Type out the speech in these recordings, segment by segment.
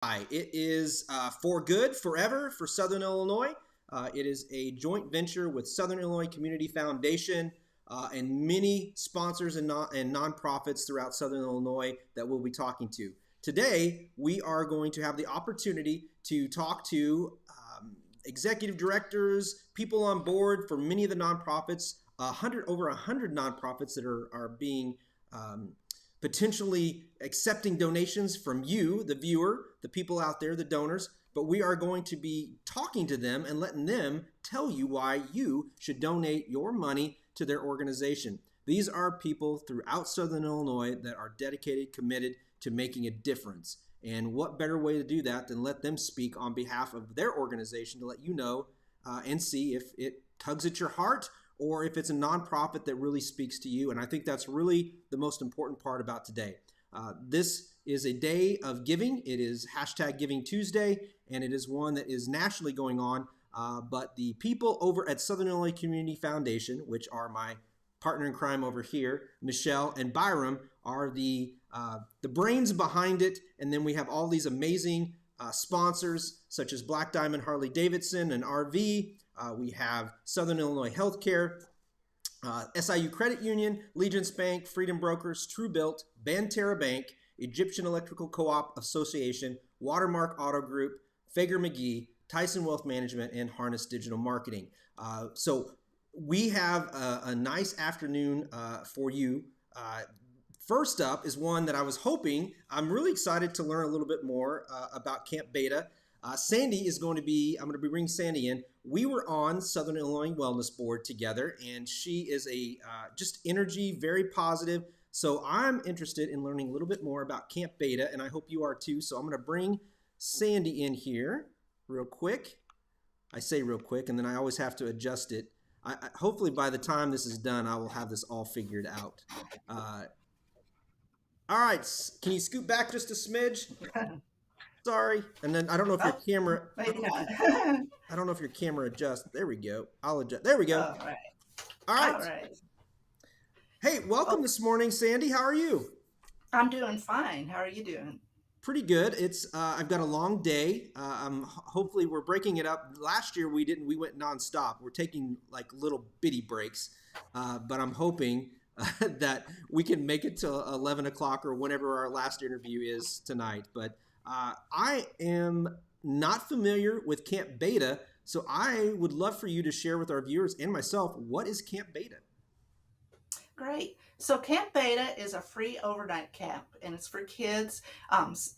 Hi, it is For Good Forever for Southern Illinois. It is a joint venture with Southern Illinois Community Foundation and many sponsors and nonprofits throughout Southern Illinois that we'll be talking to. Today, we are going to have the opportunity to talk to executive directors, people on board for many of the nonprofits, over 100 nonprofits that are being potentially accepting donations from you, the viewer, the people out there, the donors, but we are going to be talking to them and letting them tell you why you should donate your money to their organization. These are people throughout Southern Illinois that are dedicated, committed to making a difference. And what better way to do that than let them speak on behalf of their organization to let you know and see if it tugs at your heart or if it's a nonprofit that really speaks to you. And I think that's really the most important part about today. This is a day of giving. It is #GivingTuesday, and it is one that is nationally going on. But the people over at Southern Illinois Community Foundation, which are my partner in crime over here, Michelle and Byram, are the brains behind it. And then we have all these amazing sponsors such as Black Diamond Harley Davidson and RV. We have Southern Illinois Healthcare, SIU Credit Union, Legence Bank, Freedom Brokers, Tru-Bilt, Banterra Bank, Egyptian Electrical Co-op Association, Watermark Auto Group, Fager-McGee, Tyson Wealth Management, and Harness Digital Marketing. So we have a nice afternoon for you. First up is one that I was hoping, I'm really excited to learn a little bit more about Camp Beta. Sandy is going to be, I'm going to be bringing Sandy in. We were on Southern Illinois Wellness Board together, and she is a just energy, very positive. So I'm interested in learning a little bit more about Camp Beta, and I hope you are too. So I'm going to bring Sandy in here real quick. I say real quick, and then I always have to adjust it. Hopefully by the time this is done, I will have this all figured out. All right, can you scoot back just a smidge? Sorry. And then I don't know if your camera, Maybe not. I don't know if your camera adjusts. There we go. I'll adjust. There we go. All right. All right. All right. Hey, welcome this morning, Sandy. How are you? I'm doing fine. How are you doing? Pretty good. It's I've got a long day. Hopefully we're breaking it up. Last year we didn't. We went nonstop. We're taking like little bitty breaks, but I'm hoping that we can make it till 11 o'clock or whenever our last interview is tonight. But I am not familiar with Camp Beta, so I would love for you to share with our viewers and myself, what is Camp Beta? Great. So Camp Beta is a free overnight camp, and it's for kids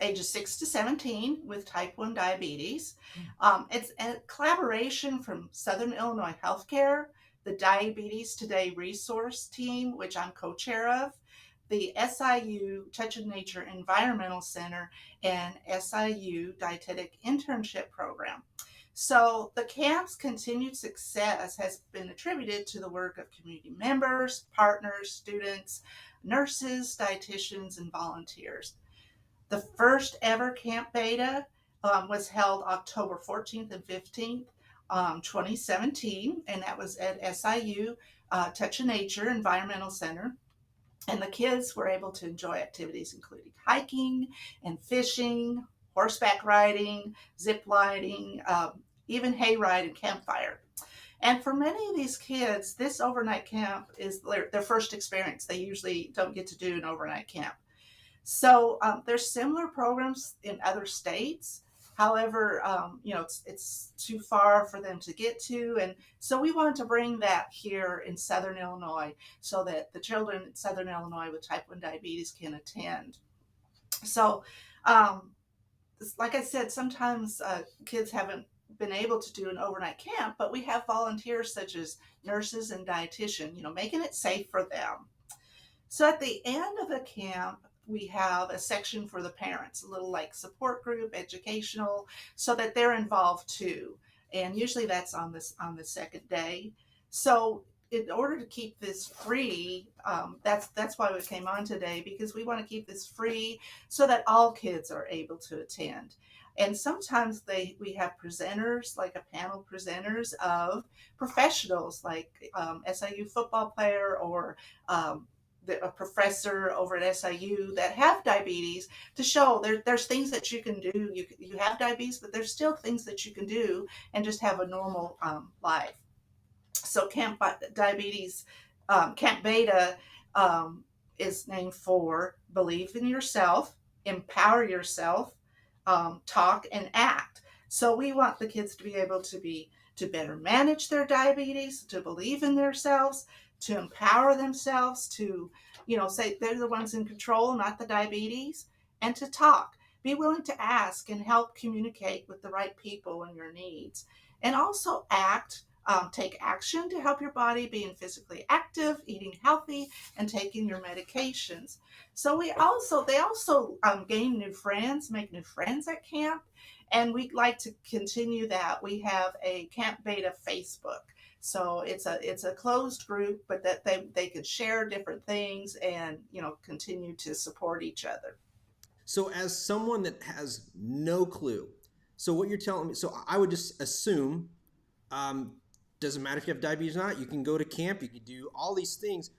ages 6 to 17 with type 1 diabetes. It's a collaboration from Southern Illinois Healthcare, the Diabetes Today resource team, which I'm co-chair of, the SIU Touch of Nature Environmental Center, and SIU Dietetic Internship Program. So the camp's continued success has been attributed to the work of community members, partners, students, nurses, dietitians, and volunteers. The first ever Camp Beta was held October 14th and 15th, 2017, and that was at SIU Touch of Nature Environmental Center. And the kids were able to enjoy activities including hiking and fishing, horseback riding, zip lining, even hayride and campfire. And for many of these kids, this overnight camp is their first experience. They usually don't get to do an overnight camp. So there's similar programs in other states. However, it's too far for them to get to. And so we wanted to bring that here in Southern Illinois so that the children in Southern Illinois with type 1 diabetes can attend. So, like I said, sometimes kids haven't been able to do an overnight camp, but we have volunteers such as nurses and dietitian, making it safe for them. So at the end of the camp, we have a section for the parents, a little like support group, educational, so that they're involved too. And usually that's on the second day. So in order to keep this free, that's why we came on today, because we want to keep this free so that all kids are able to attend. And sometimes we have presenters, like a panel presenters of professionals like SIU football player or a professor over at SIU that have diabetes to show there's things that you can do. You have diabetes, but there's still things that you can do and just have a normal life. So Camp Beta is named for believe in yourself, empower yourself, talk and act. So we want the kids to be able to better manage their diabetes, to believe in themselves, to empower themselves, to, say they're the ones in control, not the diabetes, and to talk. Be willing to ask and help communicate with the right people and your needs. And also act, take action to help your body being physically active, eating healthy, and taking your medications. So they also gain new friends, make new friends at camp, and we'd like to continue that. We have a Camp Beta Facebook. So it's a closed group, but that they could share different things and continue to support each other. So as someone that has no clue, so what you're telling me, so I would just assume, doesn't matter if you have diabetes or not, you can go to camp, you can do all these things.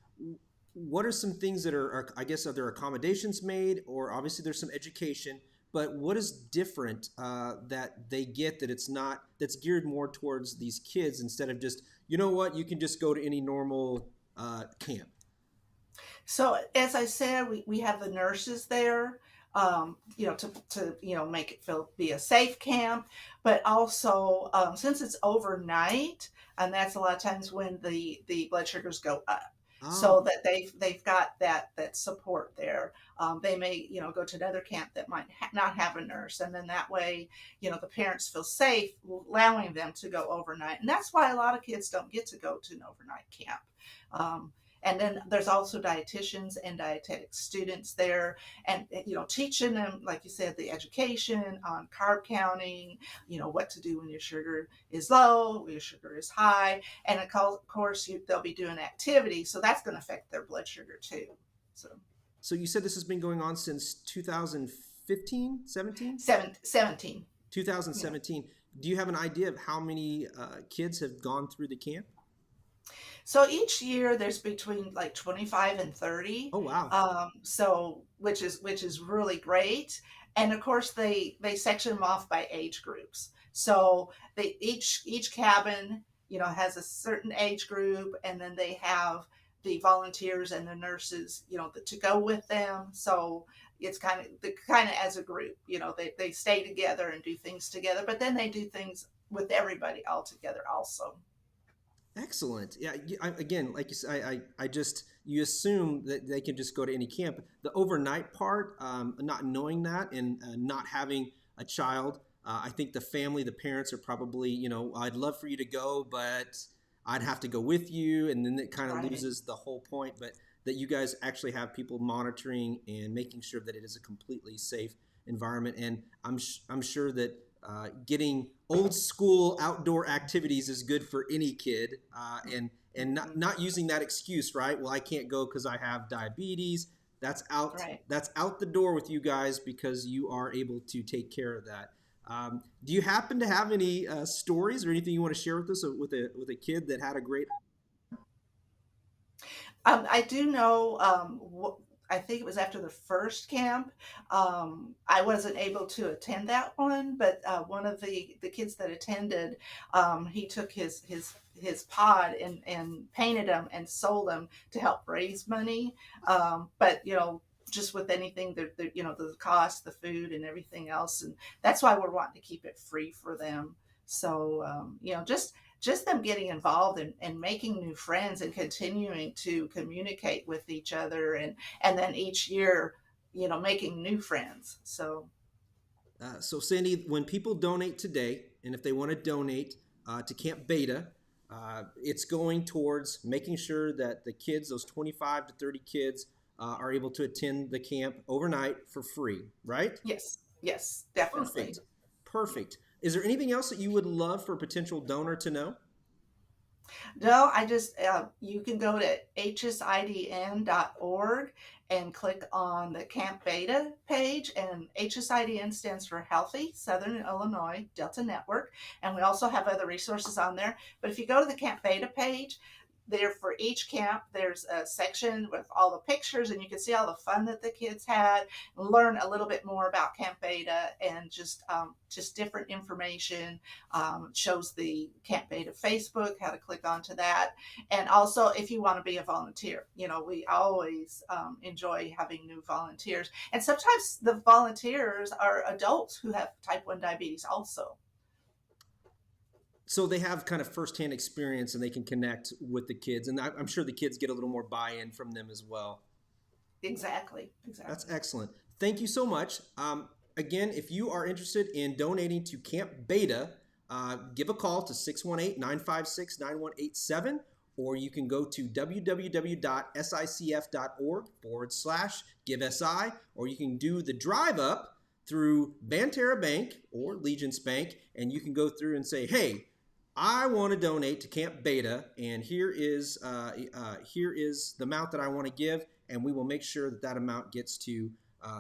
What are some things that are I guess, are there accommodations made, or obviously there's some education, but what is different that they get that's geared more towards these kids instead of just, you can just go to any normal camp? So as I said, we have the nurses there, to make it be a safe camp, but also since it's overnight, and that's a lot of times when the blood sugars go up. Oh. So that they've got that support there. They may go to another camp that might not have a nurse, and then that way the parents feel safe allowing them to go overnight. And that's why a lot of kids don't get to go to an overnight camp. And then there's also dietitians and dietetic students there, and teaching them, like you said, the education on carb counting, what to do when your sugar is low, when your sugar is high, and of course they'll be doing activity, so that's going to affect their blood sugar too. So you said this has been going on since 2015, 17? 17. 2017. Yeah. Do you have an idea of how many kids have gone through the camp? So each year there's between like 25 and 30. Oh, wow. So which is really great. And of course they section them off by age groups. So each cabin, has a certain age group, and then they have the volunteers and the nurses, to go with them. So it's kind of as a group, they stay together and do things together, but then they do things with everybody all together also. Excellent. Yeah. Again, like you said, you assume that they can just go to any camp. The overnight part, not knowing that and not having a child, I think the parents are probably, I'd love for you to go, but I'd have to go with you. And then it kind of loses the whole point, but that you guys actually have people monitoring and making sure that it is a completely safe environment. And I'm sure that getting old school outdoor activities is good for any kid, and not using that excuse, right? Well, I can't go because I have diabetes. That's out. Right. That's out the door with you guys because you are able to take care of that. Do you happen to have any stories or anything you want to share with us with a kid that had a great? I do know. I think it was after the first camp. I wasn't able to attend that one, but one of the kids that attended, he took his pod and painted them and sold them to help raise money. But just with anything, the cost, the food, and everything else, and that's why we're wanting to keep it free for them. So just them getting involved and making new friends and continuing to communicate with each other, and then each year, making new friends. So Sandy, when people donate today, and if they want to donate to Camp Beta, it's going towards making sure that the kids, those 25 to 30 kids, are able to attend the camp overnight for free, right? Yes, definitely. Perfect. Is there anything else that you would love for a potential donor to know? No, I just, you can go to hsidn.org and click on the Camp Beta page, and HSIDN stands for Healthy Southern Illinois Delta Network, and we also have other resources on there. But if you go to the Camp Beta page, there for each camp. There's a section with all the pictures, and you can see all the fun that the kids had, learn a little bit more about Camp Beta, and just different information. Shows the Camp Beta Facebook, how to click onto that. And also, if you want to be a volunteer, we always enjoy having new volunteers. And sometimes the volunteers are adults who have type 1 diabetes also. So they have kind of firsthand experience and they can connect with the kids. And I'm sure the kids get a little more buy-in from them as well. Exactly. That's excellent. Thank you so much. Again, if you are interested in donating to Camp Beta, give a call to 618-956-9187, or you can go to www.sicf.org/GiveSI, or you can do the drive up through Banterra Bank or Legence Bank, and you can go through and say, hey, I want to donate to Camp Beta, and here is the amount that I want to give, and we will make sure that amount gets to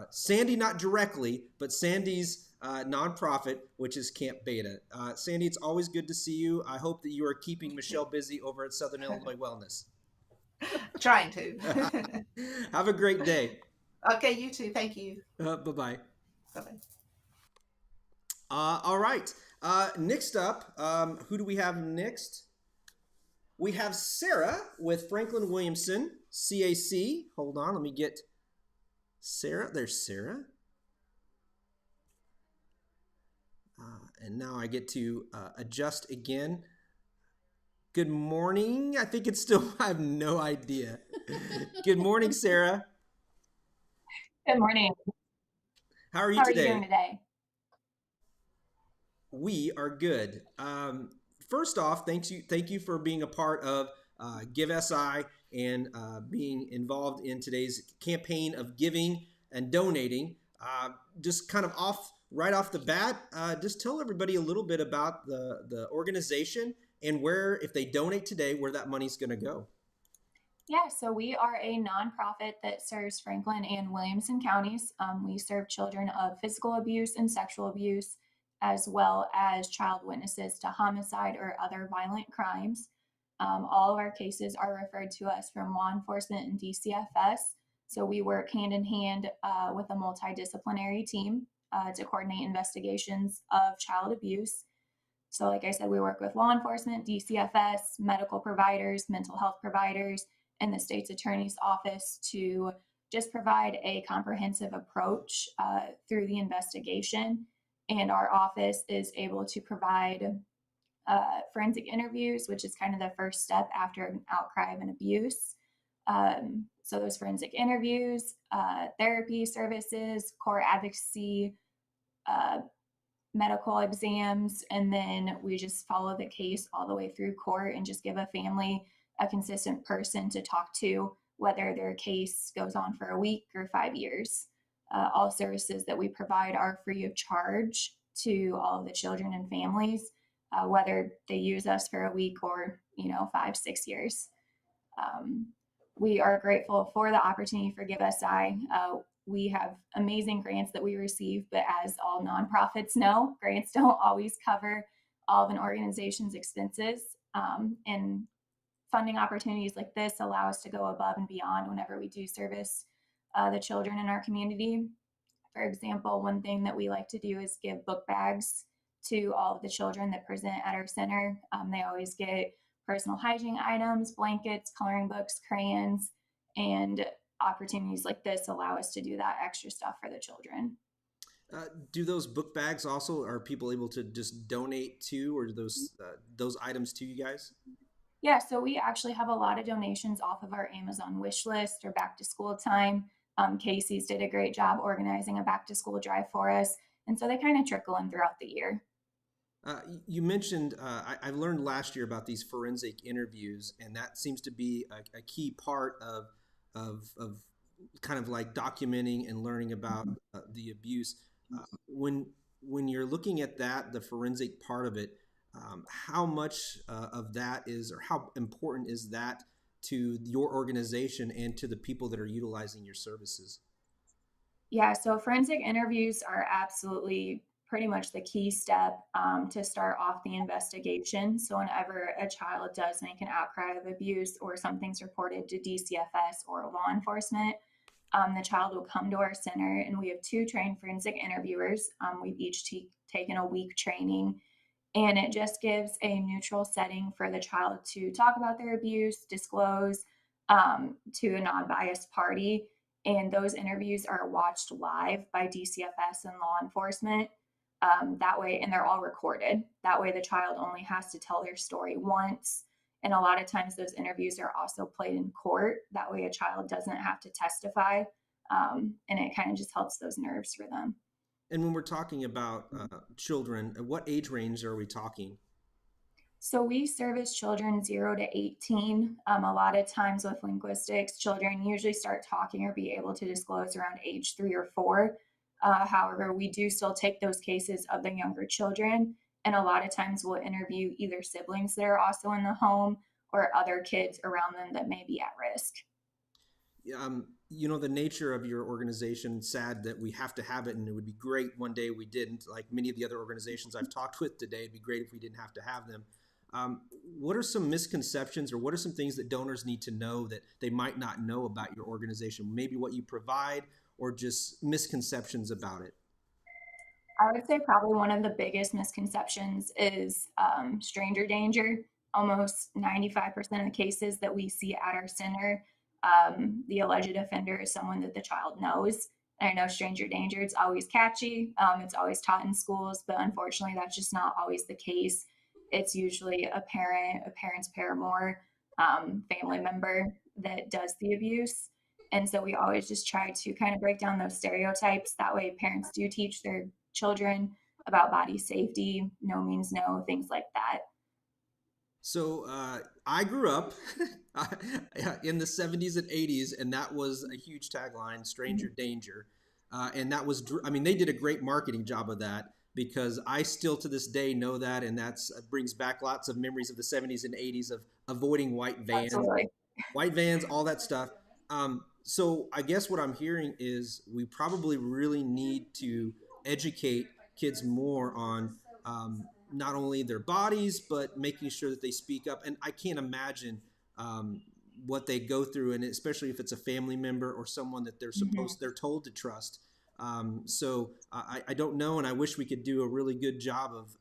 Sandy, not directly, but Sandy's nonprofit, which is Camp Beta. Sandy, it's always good to see you. I hope that you are keeping Michelle busy over at Southern Illinois Wellness. Trying to. Have a great day. Okay, you too. Thank you. Bye-bye. Bye-bye. All right. Next up, who do we have next? We have Sarah with Franklin Williamson, CAC. Hold on, let me get Sarah. There's Sarah. And now I get to adjust again. Good morning. I think it's still, I have no idea. Good morning, Sarah. Good morning. How are you today? How are you doing today? We are good. First off, thank you for being a part of Give SI and being involved in today's campaign of giving and donating. Just kind of right off the bat, just tell everybody a little bit about the organization and where, if they donate today, where that money's going to go. Yeah, so we are a nonprofit that serves Franklin and Williamson counties. We serve children of physical abuse and sexual abuse, as well as child witnesses to homicide or other violent crimes. All of our cases are referred to us from law enforcement and DCFS. So we work hand in hand with a multidisciplinary team to coordinate investigations of child abuse. So like I said, we work with law enforcement, DCFS, medical providers, mental health providers, and the state's attorney's office to just provide a comprehensive approach through the investigation. And our office is able to provide forensic interviews, which is kind of the first step after an outcry of an abuse. So those forensic interviews, therapy services, core advocacy, medical exams, and then we just follow the case all the way through court and just give a family a consistent person to talk to, whether their case goes on for a week or 5 years. All services that we provide are free of charge to all of the children and families, whether they use us for a week or 5-6 years. We are grateful for the opportunity for Give SI. We have amazing grants that we receive, but as all nonprofits know, grants don't always cover all of an organization's expenses. And funding opportunities like this allow us to go above and beyond whenever we do service the children in our community. For example, one thing that we like to do is give book bags to all of the children that present at our center. They always get personal hygiene items, blankets, coloring books, crayons, and opportunities like this allow us to do that extra stuff for the children. Do those book bags also, are people able to just donate to, or those items to you guys? Yeah, so we actually have a lot of donations off of our Amazon wish list or back to school time. Casey's did a great job organizing a back to school drive for us. And so they kind of trickle in throughout the year. You mentioned, I learned last year about these forensic interviews, and that seems to be a key part of kind of like documenting and learning about the abuse. When you're looking at that, the forensic part of it, how much of that is, or how important is that to your organization and to the people that are utilizing your services? Yeah, so forensic interviews are absolutely pretty much the key step to start off the investigation. So whenever a child does make an outcry of abuse or something's reported to DCFS or law enforcement, the child will come to our center, and we have 2 trained forensic interviewers. We've each taken a week training, and it just gives a neutral setting for the child to talk about their abuse, disclose to a non-biased party. And those interviews are watched live by DCFS and law enforcement. That way, and they're all recorded. That way, the child only has to tell their story once. And a lot of times, those interviews are also played in court. That way, a child doesn't have to testify. And it kind of just helps those nerves for them. And when we're talking about children, what age range are we talking? So we service children 0 to 18. A lot of times with linguistics, children usually start talking or be able to disclose around age 3 or 4. However, we do still take those cases of the younger children. And a lot of times we'll interview either siblings that are also in the home or other kids around them that may be at risk. You know, the nature of your organization, sad that we have to have it, and it would be great one day we didn't. Like many of the other organizations I've talked with today, it'd be great if we didn't have to have them. What are some misconceptions, or what are some things that donors need to know that they might not know about your organization? Maybe what you provide, or just misconceptions about it? I would say probably one of the biggest misconceptions is stranger danger. Almost 95% of the cases that we see at our center, the alleged offender is someone that the child knows. And I know stranger danger, it's always catchy. It's always taught in schools, but unfortunately, that's just not always the case. It's usually a parent, a parent's paramour, family member that does the abuse. And so we always just try to kind of break down those stereotypes. That way, parents do teach their children about body safety, no means no, things like that. So I grew up in the 70s and 80s, and that was a huge tagline, stranger danger. And that was, I mean, they did a great marketing job of that, because I still to this day know that, and that's brings back lots of memories of the 70s and 80s of avoiding white vans, Absolutely. white vans, all that stuff. So I guess what I'm hearing is we probably really need to educate kids more on not only their bodies, but making sure that they speak up. And I can't imagine what they go through, and especially if it's a family member or someone that they're told to trust. So I don't know, and I wish we could do a really good job of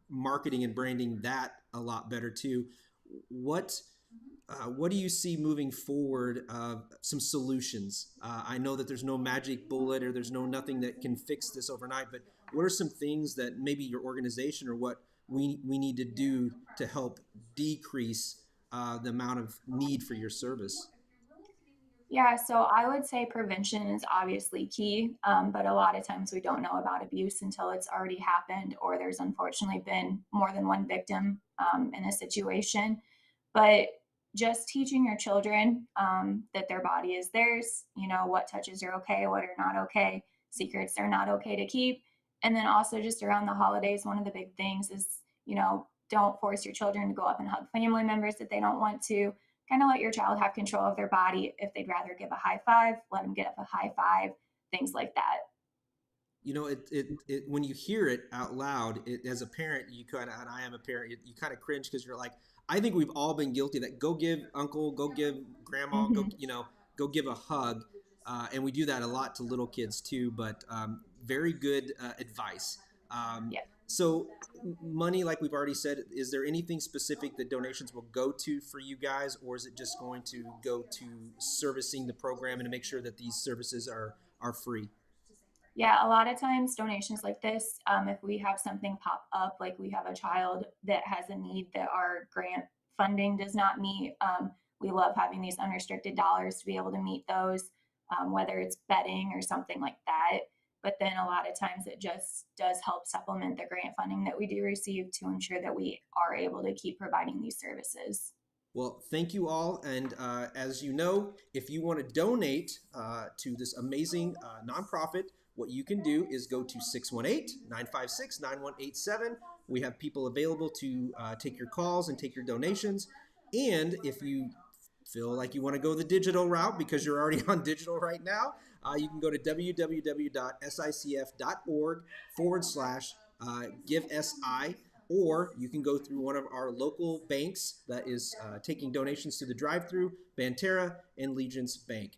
marketing and branding that a lot better too. What do you see moving forward? Some solutions. I know that there's no magic bullet, or there's nothing that can fix this overnight, but what are some things that maybe your organization or what we need to do to help decrease the amount of need for your service? Yeah, so I would say prevention is obviously key, but a lot of times we don't know about abuse until it's already happened, or there's unfortunately been more than one victim in a situation. But just teaching your children that their body is theirs, you know, what touches are okay, what are not okay, secrets are not okay to keep. And then also just around the holidays, one of the big things is, you know, don't force your children to go up and hug family members that they don't want to. Kind of let your child have control of their body. If they'd rather give a high five, let them get a high five, things like that. You know, it when you hear it out loud, as a parent, you kind of, and I am a parent, you kind of cringe, because you're like, I think we've all been guilty of that. Go give uncle, go give grandma, go give a hug. And we do that a lot to little kids too, but very good advice. Yeah. So money, like we've already said, is there anything specific that donations will go to for you guys, or is it just going to go to servicing the program and to make sure that these services are free? Yeah, a lot of times donations like this, if we have something pop up, like we have a child that has a need that our grant funding does not meet, we love having these unrestricted dollars to be able to meet those, whether it's bedding or something like that. But then a lot of times it just does help supplement the grant funding that we do receive to ensure that we are able to keep providing these services. Well, thank you all. And as you know, if you want to donate to this amazing nonprofit, what you can do is go to 618-956-9187. We have people available to take your calls and take your donations. And if you feel like you want to go the digital route, because you're already on digital right now, you can go to www.sicf.org/donate. Give SI, or you can go through one of our local banks that is taking donations to the drive-through, Banterra and Legence Bank.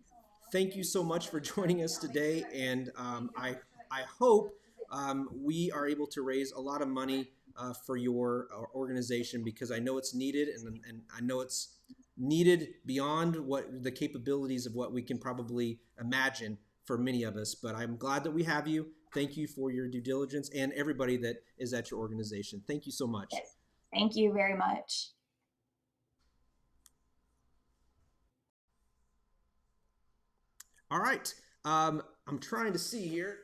Thank you so much for joining us today, and I hope we are able to raise a lot of money for your organization, because I know it's needed, and I know it's needed beyond what the capabilities of what we can probably imagine for many of us. But I'm glad that we have you. Thank you for your due diligence, and everybody that is at your organization. Thank you so much. Yes. Thank you very much. All right. I'm trying to see here.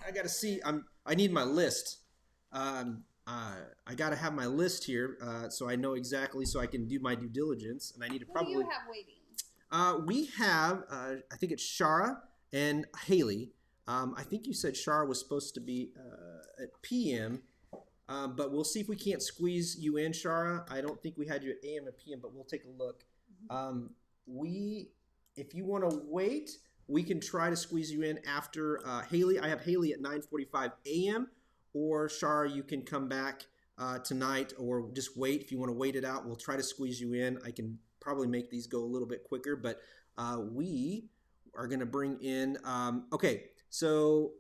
I got to see. I need my list. I got to have my list here so I know exactly, so I can do my due diligence. And I need to probably. What do you have waiting? We have, I think it's Shara and Haley. I think you said Shara was supposed to be at PM, but we'll see if we can't squeeze you in, Shara. I don't think we had you at AM and PM, but we'll take a look. If you want to wait, we can try to squeeze you in after Haley. I have Haley at 9:45 AM, or Shara, you can come back tonight, or just wait. If you want to wait it out, we'll try to squeeze you in. I can probably make these go a little bit quicker, but we are going to bring in, okay, so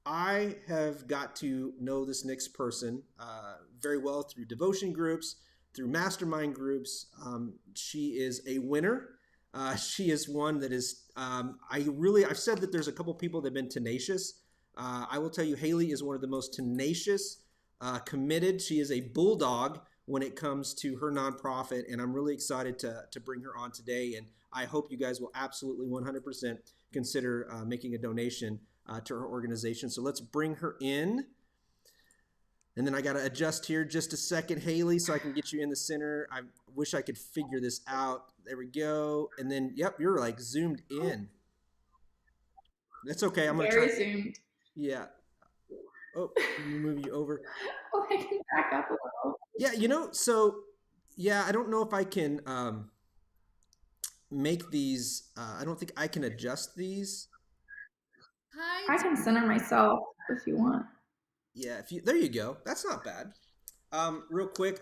I have got to know this next person very well through devotion groups, through mastermind groups. She is a winner. She is one that is, I've said that there's a couple people that have been tenacious. I will tell you, Haley is one of the most tenacious, committed. She is a bulldog when it comes to her nonprofit, and I'm really excited to bring her on today. And I hope you guys will absolutely 100% consider making a donation to her organization. So let's bring her in. And then I got to adjust here just a second, Haley, so I can get you in the center. I wish I could figure this out. There we go. And then, yep, you're like zoomed in. That's okay. I'm going to try. Very zoomed. Yeah. Oh, let me move you over. Oh, I can back up a little. Yeah, so, yeah, I don't know if I can make these. I don't think I can adjust these. I can center myself if you want. Yeah, there you go. That's not bad. Real quick.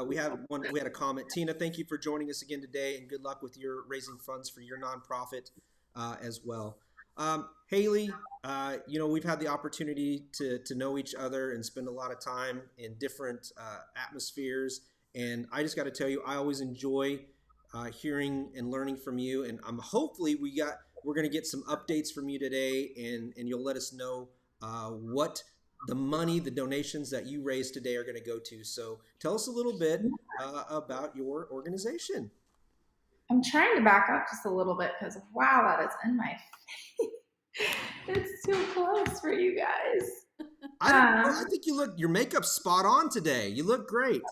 We had a comment. Tina, thank you for joining us again today, and good luck with your raising funds for your nonprofit as well. Haley, we've had the opportunity to know each other and spend a lot of time in different atmospheres, and I just got to tell you, I always enjoy hearing and learning from you, and hopefully we're going to get some updates from you today, and you'll let us know what the donations that you raised today are going to go to. So tell us a little bit about your organization. I'm trying to back up just a little bit because, wow, that is in my face. It's too close for you guys. I think your makeup's spot on today. You look great.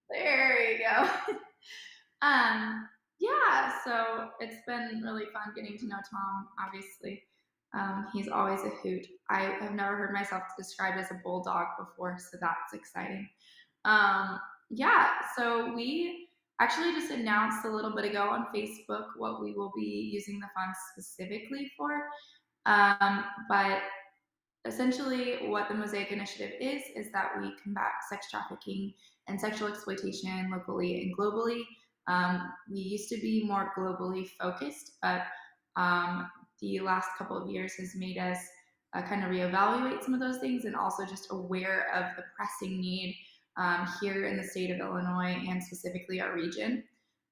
There you go. Yeah, so it's been really fun getting to know Tom, obviously. He's always a hoot. I have never heard myself described as a bulldog before, so that's exciting. Yeah, so we actually just announced a little bit ago on Facebook what we will be using the funds specifically for. But essentially what the Mosaic Initiative is that we combat sex trafficking and sexual exploitation locally and globally. We used to be more globally focused, but the last couple of years has made us kind of reevaluate some of those things, and also just aware of the pressing need here in the state of Illinois and specifically our region.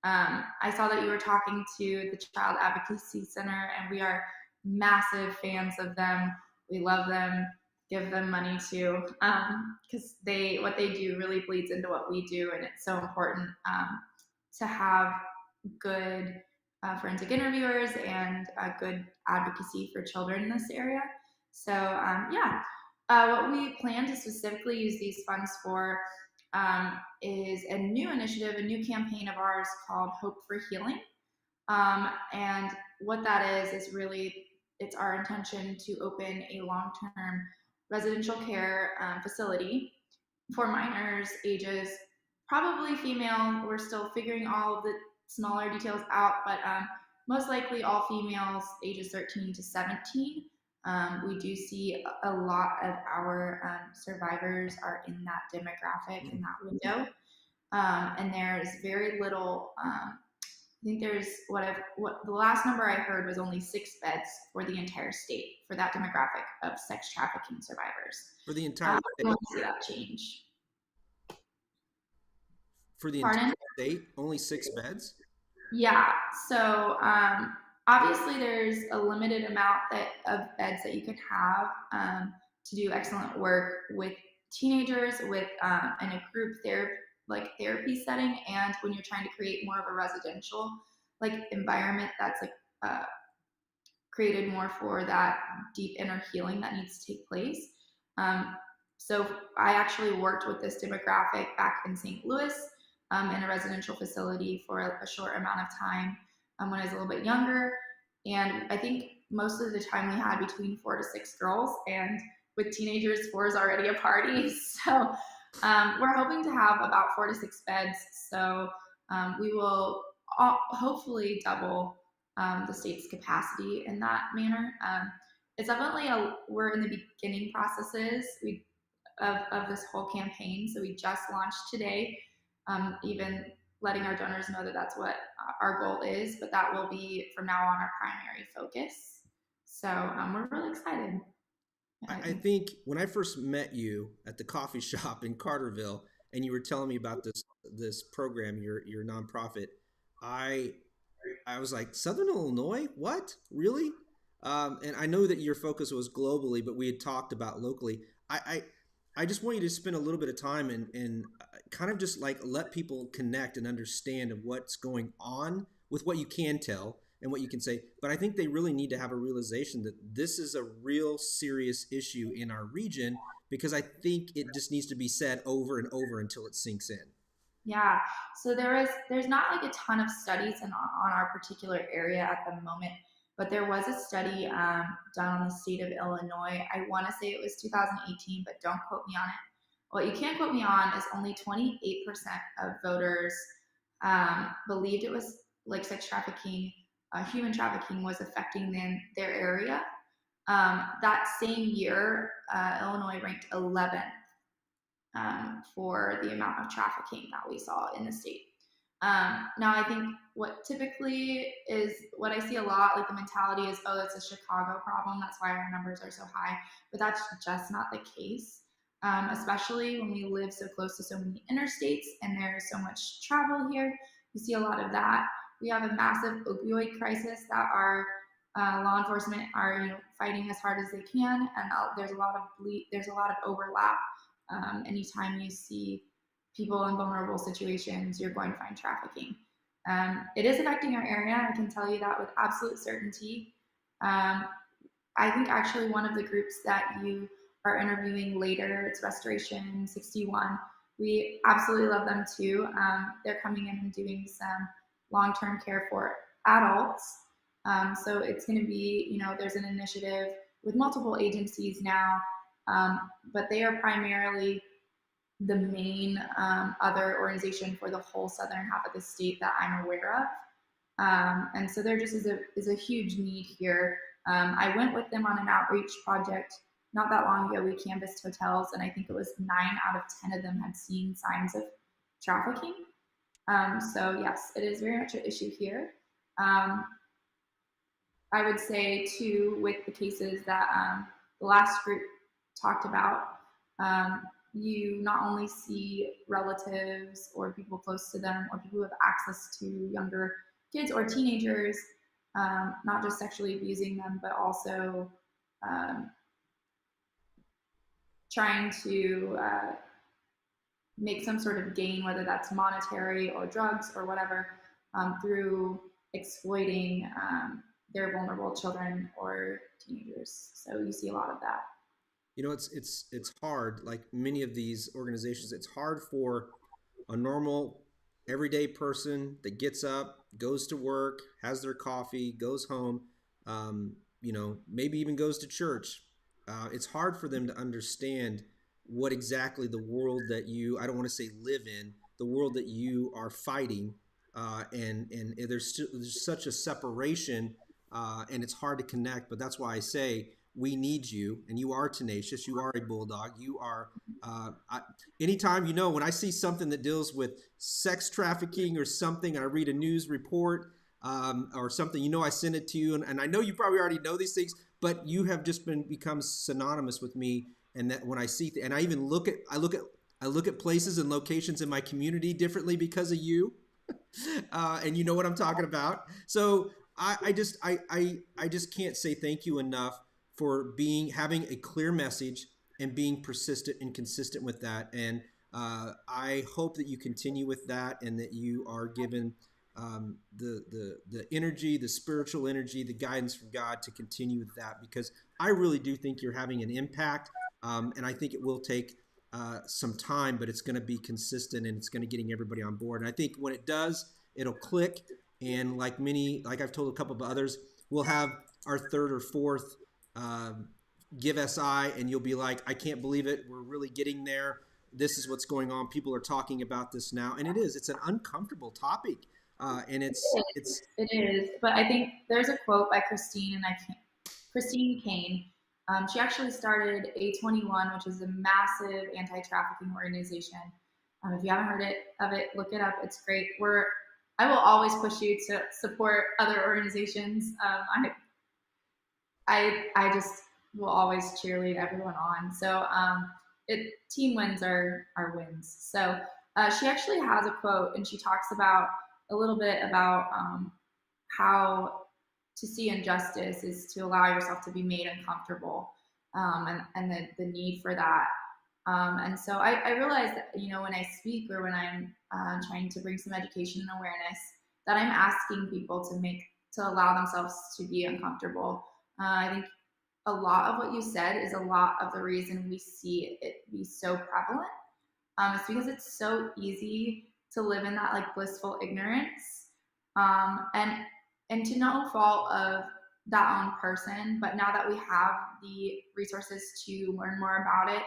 I saw that you were talking to the Child Advocacy Center, and we are massive fans of them. We love them, give them money too, because what they do really bleeds into what we do, and it's so important to have good forensic interviewers and good advocacy for children in this area. So what we plan to specifically use these funds for is a new initiative, a new campaign of ours called Hope for Healing. And what that is really, it's our intention to open a long-term residential care facility for minors ages, probably female. We're still figuring all of the smaller details out, but most likely all females ages 13 to 17. We do see a lot of our survivors are in that demographic, in that window. And there's very little, I think there's what the last number I heard was only 6 beds for the entire state for that demographic of sex trafficking survivors. For the entire We don't see that change. For the Pardon? entire state, only 6 beds? Yeah. So obviously there's a limited amount of beds that you can have to do excellent work with teenagers, with in a group therapy setting, and when you're trying to create more of a residential environment that's created more for that deep inner healing that needs to take place. So I actually worked with this demographic back in St. Louis in a residential facility for a short amount of time when I was a little bit younger. And I think most of the time we had between 4 to 6 girls, and with teenagers, 4 is already a party. So we're hoping to have about 4 to 6 beds. So we will hopefully double the state's capacity in that manner. It's definitely we're in the beginning processes of this whole campaign. So we just launched today, even letting our donors know that that's what our goal is, but that will be from now on our primary focus. So we're really excited. I think when I first met you at the coffee shop in Carterville, and you were telling me about this program, your nonprofit, I was like, Southern Illinois? What? Really? And I know that your focus was globally, but we had talked about locally. I just want you to spend a little bit of time and kind of just let people connect and understand of what's going on with what you can tell and what you can say. But I think they really need to have a realization that this is a real serious issue in our region, because I think it just needs to be said over and over until it sinks in. Yeah. So there's not a ton of studies on our particular area at the moment, but there was a study done on the state of Illinois. I want to say it was 2018, but don't quote me on it. What you can quote me on is only 28% of voters believed it was sex trafficking, human trafficking was affecting their area. That same year, Illinois ranked 11th for the amount of trafficking that we saw in the state. Now, I think what typically is what I see a lot, the mentality is, oh, it's a Chicago problem, that's why our numbers are so high. But that's just not the case, especially when we live so close to so many interstates and there's so much travel here. You see a lot of that. We have a massive opioid crisis that our law enforcement are fighting as hard as they can, and there's a lot of overlap. Anytime you see people in vulnerable situations, you're going to find trafficking. It is affecting our area. I can tell you that with absolute certainty. I think actually one of the groups that you are interviewing later, it's Restoration 61. We absolutely love them too. They're coming in and doing some long-term care for adults. So it's going to be, there's an initiative with multiple agencies now, but they are primarily the main other organization for the whole southern half of the state that I'm aware of. And so there just is a huge need here. I went with them on an outreach project not that long ago. We canvassed hotels, and I think it was 9 out of 10 of them had seen signs of trafficking. So yes, it is very much an issue here. I would say too, with the cases that the last group talked about, you not only see relatives or people close to them or people who have access to younger kids or teenagers, not just sexually abusing them, but also trying to make some sort of gain, whether that's monetary or drugs or whatever, through exploiting their vulnerable children or teenagers. So you see a lot of that. It's hard, like many of these organizations, it's hard for a normal everyday person that gets up, goes to work, has their coffee, goes home, maybe even goes to church. It's hard for them to understand what exactly the world that I don't want to say live in, the world that you are fighting. And there's such a separation, and it's hard to connect. But that's why I say we need you, and you are tenacious. You are a bulldog. You are, anytime, when I see something that deals with sex trafficking or something, and I read a news report or something, I send it to you. And I know you probably already know these things, but you have just become synonymous with me. And that when I see, and I even look at places and locations in my community differently because of you. And you know what I'm talking about. So I just can't say thank you enough for having a clear message and being persistent and consistent with that. And I hope that you continue with that, and that you are given the energy, the spiritual energy, the guidance from God to continue with that, because I really do think you're having an impact. And I think it will take some time, but it's going to be consistent, and it's going to getting everybody on board. And I think when it does, it'll click. And like I've told a couple of others, we'll have our third or fourth Give SI, and you'll be like, I can't believe it. We're really getting there. This is what's going on. People are talking about this now. And it's an uncomfortable topic. And It is. But I think there's a quote by Christine Kane. She actually started A21, which is a massive anti-trafficking organization. If you haven't heard of it, look it up. It's great. I will always push you to support other organizations. I just will always cheerlead everyone on. So team wins are wins. So she actually has a quote, and she talks about a little bit about how to see injustice is to allow yourself to be made uncomfortable, and the need for that. And so I realize that, when I speak or when I'm trying to bring some education and awareness, that I'm asking people to allow themselves to be uncomfortable. I think a lot of what you said is a lot of the reason we see it be so prevalent. It's because it's so easy to live in that like blissful ignorance, and to no fault of that own person. But now that we have the resources to learn more about it,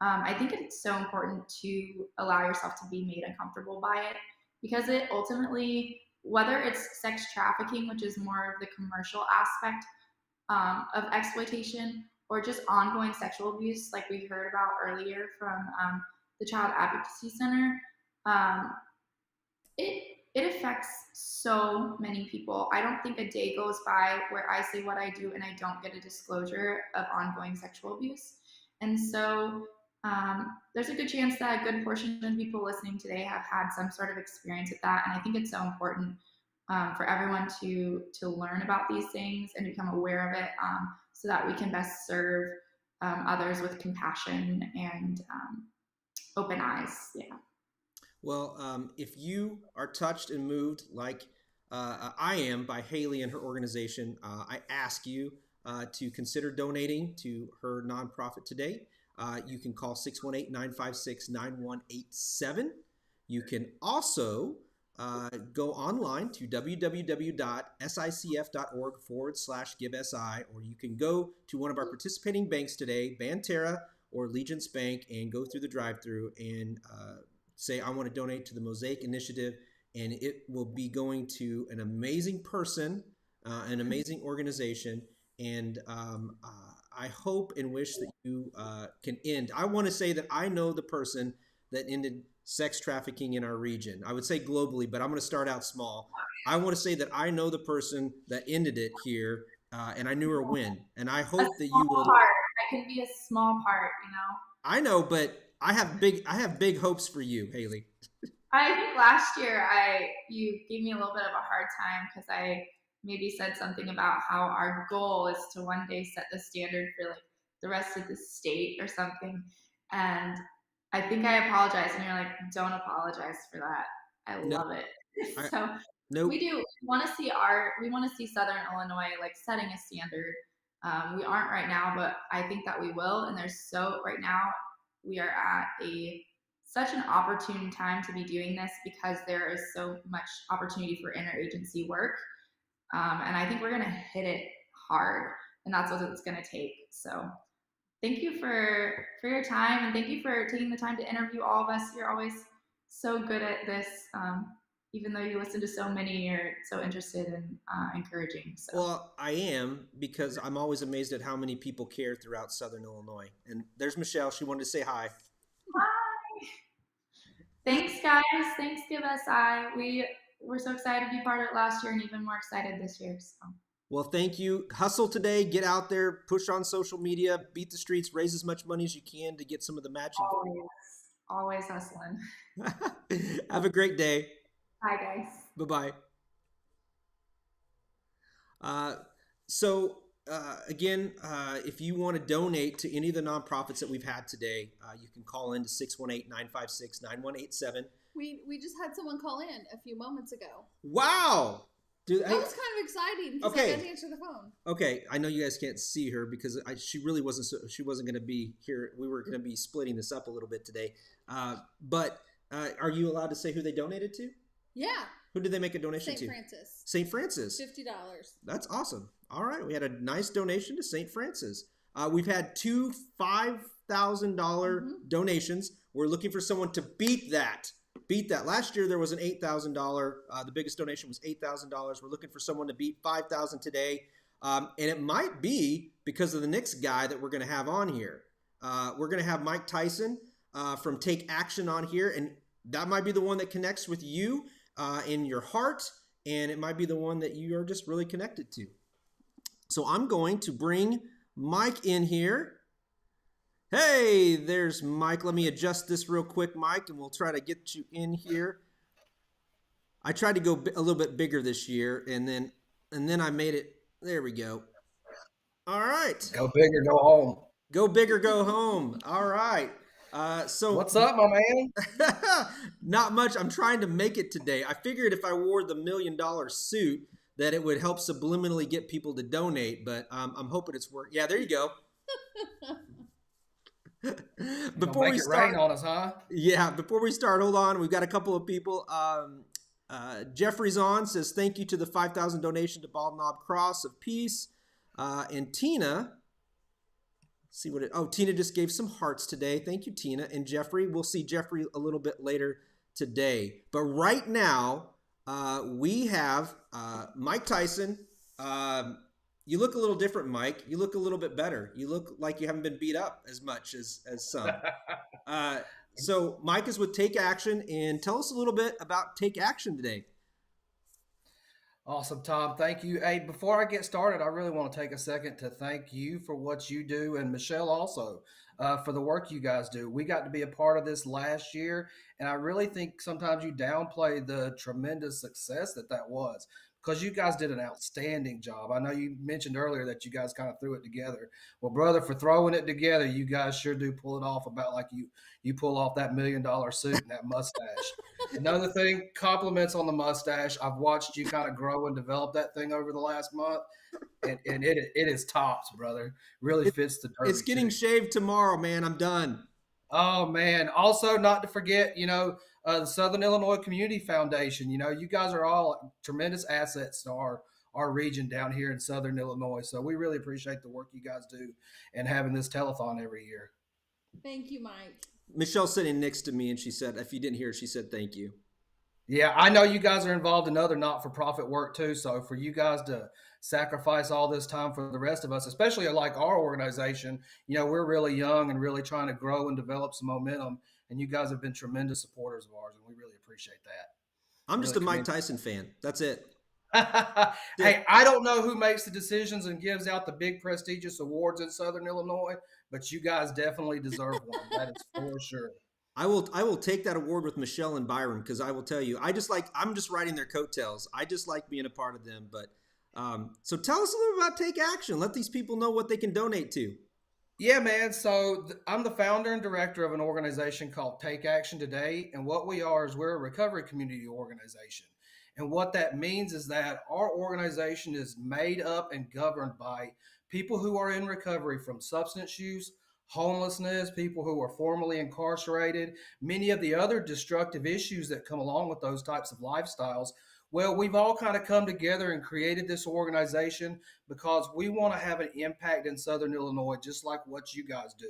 I think it's so important to allow yourself to be made uncomfortable by it, because it ultimately, whether it's sex trafficking, which is more of the commercial aspect of exploitation, or just ongoing sexual abuse, like we heard about earlier from the Child Advocacy Center, it affects so many people. I don't think a day goes by where I say what I do and I don't get a disclosure of ongoing sexual abuse. And so there's a good chance that a good portion of people listening today have had some sort of experience with that. And I think it's so important for everyone to learn about these things and become aware of it, so that we can best serve others with compassion and open eyes. Yeah. Well, if you are touched and moved like I am by Haley and her organization, I ask you to consider donating to her nonprofit today. You can call 618-956-9187. You can also go online to www.sicf.org/GiveSI, or you can go to one of our participating banks today, Banterra or Legence Bank, and go through the drive-through and say, I want to donate to the Mosaic Initiative, and it will be going to an amazing person, an amazing organization, and I hope and wish that you can end. I want to say that I know the person that ended sex trafficking in our region. I would say globally, but I'm going to start out small. I want to say that I know the person that ended it here, and I knew her when. And I hope that you will. I can be a small part, I know, but I have big hopes for you, Haley. I think last year you gave me a little bit of a hard time because I maybe said something about how our goal is to one day set the standard for like the rest of the state or something. And I think I apologized, and you're like, don't apologize for that. I love it. So nope. We want to see Southern Illinois like setting a standard. We aren't right now, but I think that we will. And right now we are at such an opportune time to be doing this, because there is so much opportunity for interagency work. And I think we're going to hit it hard, and that's what it's going to take. So thank you for your time, and thank you for taking the time to interview all of us. You're always so good at this. even though you listen to so many, you're so interested in encouraging. So. Well, I am, because I'm always amazed at how many people care throughout Southern Illinois. And there's Michelle. She wanted to say hi. Hi. Thanks, guys. Thanks, Give SI. We were so excited to be part of it last year and even more excited this year. So. Well, thank you. Hustle today. Get out there, push on social media, beat the streets, raise as much money as you can to get some of the matching. Always hustling. Have a great day. Bye, guys. Bye-bye. Again, if you want to donate to any of the nonprofits that we've had today, you can call in to 618-956-9187. We just had someone call in a few moments ago. Wow. Dude, that was kind of exciting because I got to answer the phone. Okay, I know you guys can't see her because she really wasn't. She wasn't going to be here. We were going to be splitting this up a little bit today. But are you allowed to say who they donated to? Yeah. Who did they make a donation to? St. Francis. St. Francis. $50. That's awesome. All right, we had a nice donation to St. Francis. We've had two $5,000 donations. We're looking for someone to beat that. Last year there was an $8,000. The biggest donation was $8,000. We're looking for someone to beat $5,000 today, and it might be because of the next guy that we're going to have on here. We're going to have Mike Tyson from Take Action on here, and that might be the one that connects with you in your heart, and it might be the one that you are just really connected to. So I'm going to bring Mike in here. Hey, there's Mike. Let me adjust this real quick, Mike, and we'll try to get you in here. I tried to go a little bit bigger this year, and then I made it. There we go. All right. Go big or go home. Go big or go home. All right. So what's up, my man? Not much. I'm trying to make it today. I figured if I wore the $1 million suit that it would help subliminally get people to donate, but I'm hoping it's working. Yeah, there you go. Before we start, rain on us, huh? Yeah, before we start, hold on. We've got a couple of people. Jeffrey's on, says thank you to the 5,000 donation to Bald Knob Cross of Peace. And Tina, Tina just gave some hearts today. Thank you, Tina. And Jeffrey, we'll see Jeffrey a little bit later today. But right now, we have Mike Tyson. You look a little different, Mike. You look a little bit better. You look like you haven't been beat up as much as some. So Mike is with Take Action, and tell us a little bit about Take Action today. Awesome, Tom. Thank you. Hey, before I get started, I really want to take a second to thank you for what you do, and Michelle also for the work you guys do. We got to be a part of this last year, and I really think sometimes you downplay the tremendous success that was, because you guys did an outstanding job. I know you mentioned earlier that you guys kind of threw it together. Well, brother, for throwing it together, you guys sure do pull it off about like you pull off that $1 million suit and that mustache. Another thing, compliments on the mustache. I've watched you kind of grow and develop that thing over the last month, and it is tops, brother. Really fits the derby. It's getting shaved tomorrow, man. I'm done. Oh, man. Also, not to forget, the Southern Illinois Community Foundation. You guys are all tremendous assets to our region down here in Southern Illinois. So we really appreciate the work you guys do and having this telethon every year. Thank you, Mike. Michelle's sitting next to me, and she said, if you didn't hear, she said, thank you. Yeah, I know you guys are involved in other not-for-profit work too. So for you guys to sacrifice all this time for the rest of us, especially like our organization, we're really young and really trying to grow and develop some momentum. And you guys have been tremendous supporters of ours, and we really appreciate that. I'm just a Mike Tyson fan. That's it. Hey, I don't know who makes the decisions and gives out the big prestigious awards in Southern Illinois, but you guys definitely deserve one. That is for sure. I will take that award with Michelle and Byron, because I will tell you, I'm just riding their coattails. I just like being a part of them. But so tell us a little about Take Action. Let these people know what they can donate to. Yeah, man. So I'm the founder and director of an organization called Take Action Today. And what we are is we're a recovery community organization. And what that means is that our organization is made up and governed by people who are in recovery from substance use, homelessness, people who are formerly incarcerated, many of the other destructive issues that come along with those types of lifestyles. Well, we've all kind of come together and created this organization because we want to have an impact in Southern Illinois, just like what you guys do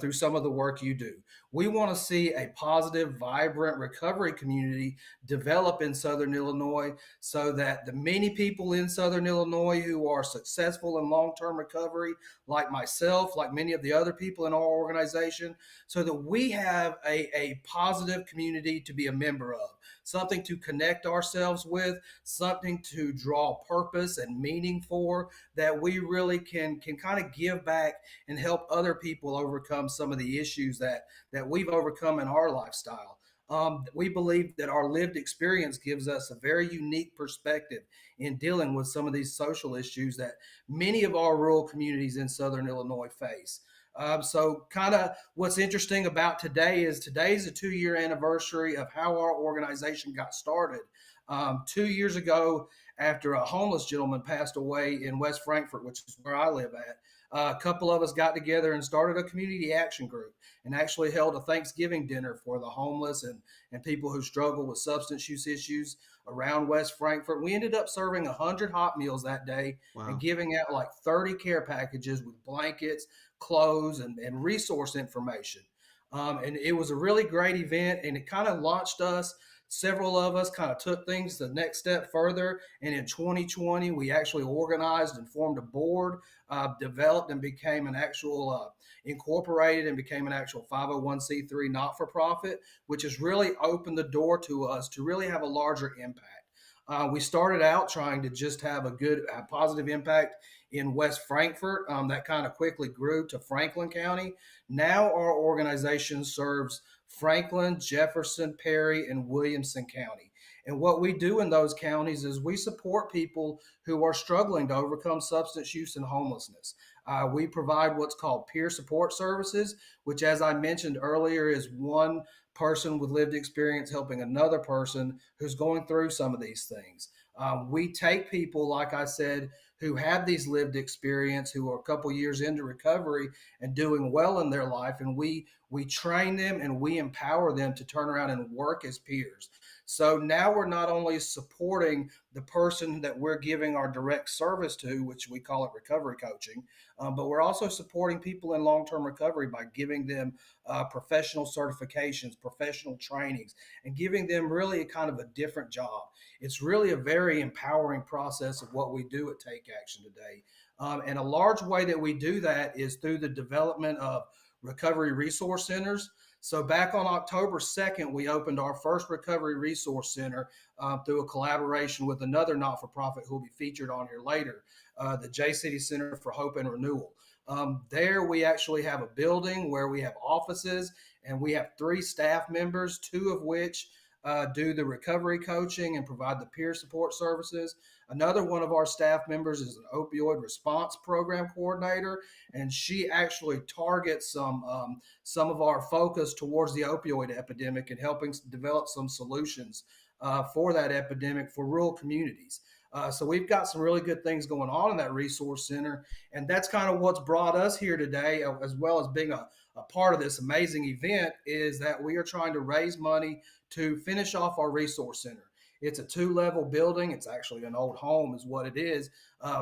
through some of the work you do. We want to see a positive, vibrant recovery community develop in Southern Illinois so that the many people in Southern Illinois who are successful in long-term recovery, like myself, like many of the other people in our organization, so that we have a positive community to be a member of, something to connect ourselves with, something to draw purpose and meaning for, that we really can kind of give back and help other people overcome some of the issues that we've overcome in our lifestyle. We believe that our lived experience gives us a very unique perspective in dealing with some of these social issues that many of our rural communities in Southern Illinois face. So kind of what's interesting about today is today's a 2-year anniversary of how our organization got started. 2 years ago, after a homeless gentleman passed away in West Frankfort, which is where I live at, a couple of us got together and started a community action group and actually held a Thanksgiving dinner for the homeless and people who struggle with substance use issues around West Frankfort. We ended up serving 100 hot meals that day. Wow. And giving out like 30 care packages with blankets, clothes, and resource information. And it was a really great event, and it kind of launched us. Several of us kind of took things the next step further. And in 2020, we actually organized and formed a board, developed and became an actual incorporated and became an actual 501c3 not-for-profit, which has really opened the door to us to really have a larger impact. We started out trying to just have a positive impact in West Frankfort. That kind of quickly grew to Franklin County. Now our organization serves Franklin, Jefferson, Perry, and Williamson County. And what we do in those counties is we support people who are struggling to overcome substance use and homelessness. We provide what's called peer support services, which, as I mentioned earlier, is one person with lived experience helping another person who's going through some of these things. We take people, like I said, who have these lived experience, who are a couple years into recovery and doing well in their life, and we train them and we empower them to turn around and work as peers. So now we're not only supporting the person that we're giving our direct service to, which we call it recovery coaching, but we're also supporting people in long-term recovery by giving them professional certifications, professional trainings, and giving them really a kind of a different job. It's really a very empowering process of what we do at Take Action today. And a large way that we do that is through the development of recovery resource centers. So back on October 2nd, we opened our first recovery resource center through a collaboration with another not-for-profit who will be featured on here later, the J-City Center for Hope and Renewal. There we actually have a building where we have offices, and we have 3 staff members, 2 of which do the recovery coaching and provide the peer support services. Another one of our staff members is an opioid response program coordinator, and she actually targets some of our focus towards the opioid epidemic and helping develop some solutions for that epidemic for rural communities. So we've got some really good things going on in that resource center, and that's kind of what's brought us here today, as well as being a part of this amazing event, is that we are trying to raise money to finish off our resource center. It's a 2-level building. It's actually an old home is what it is.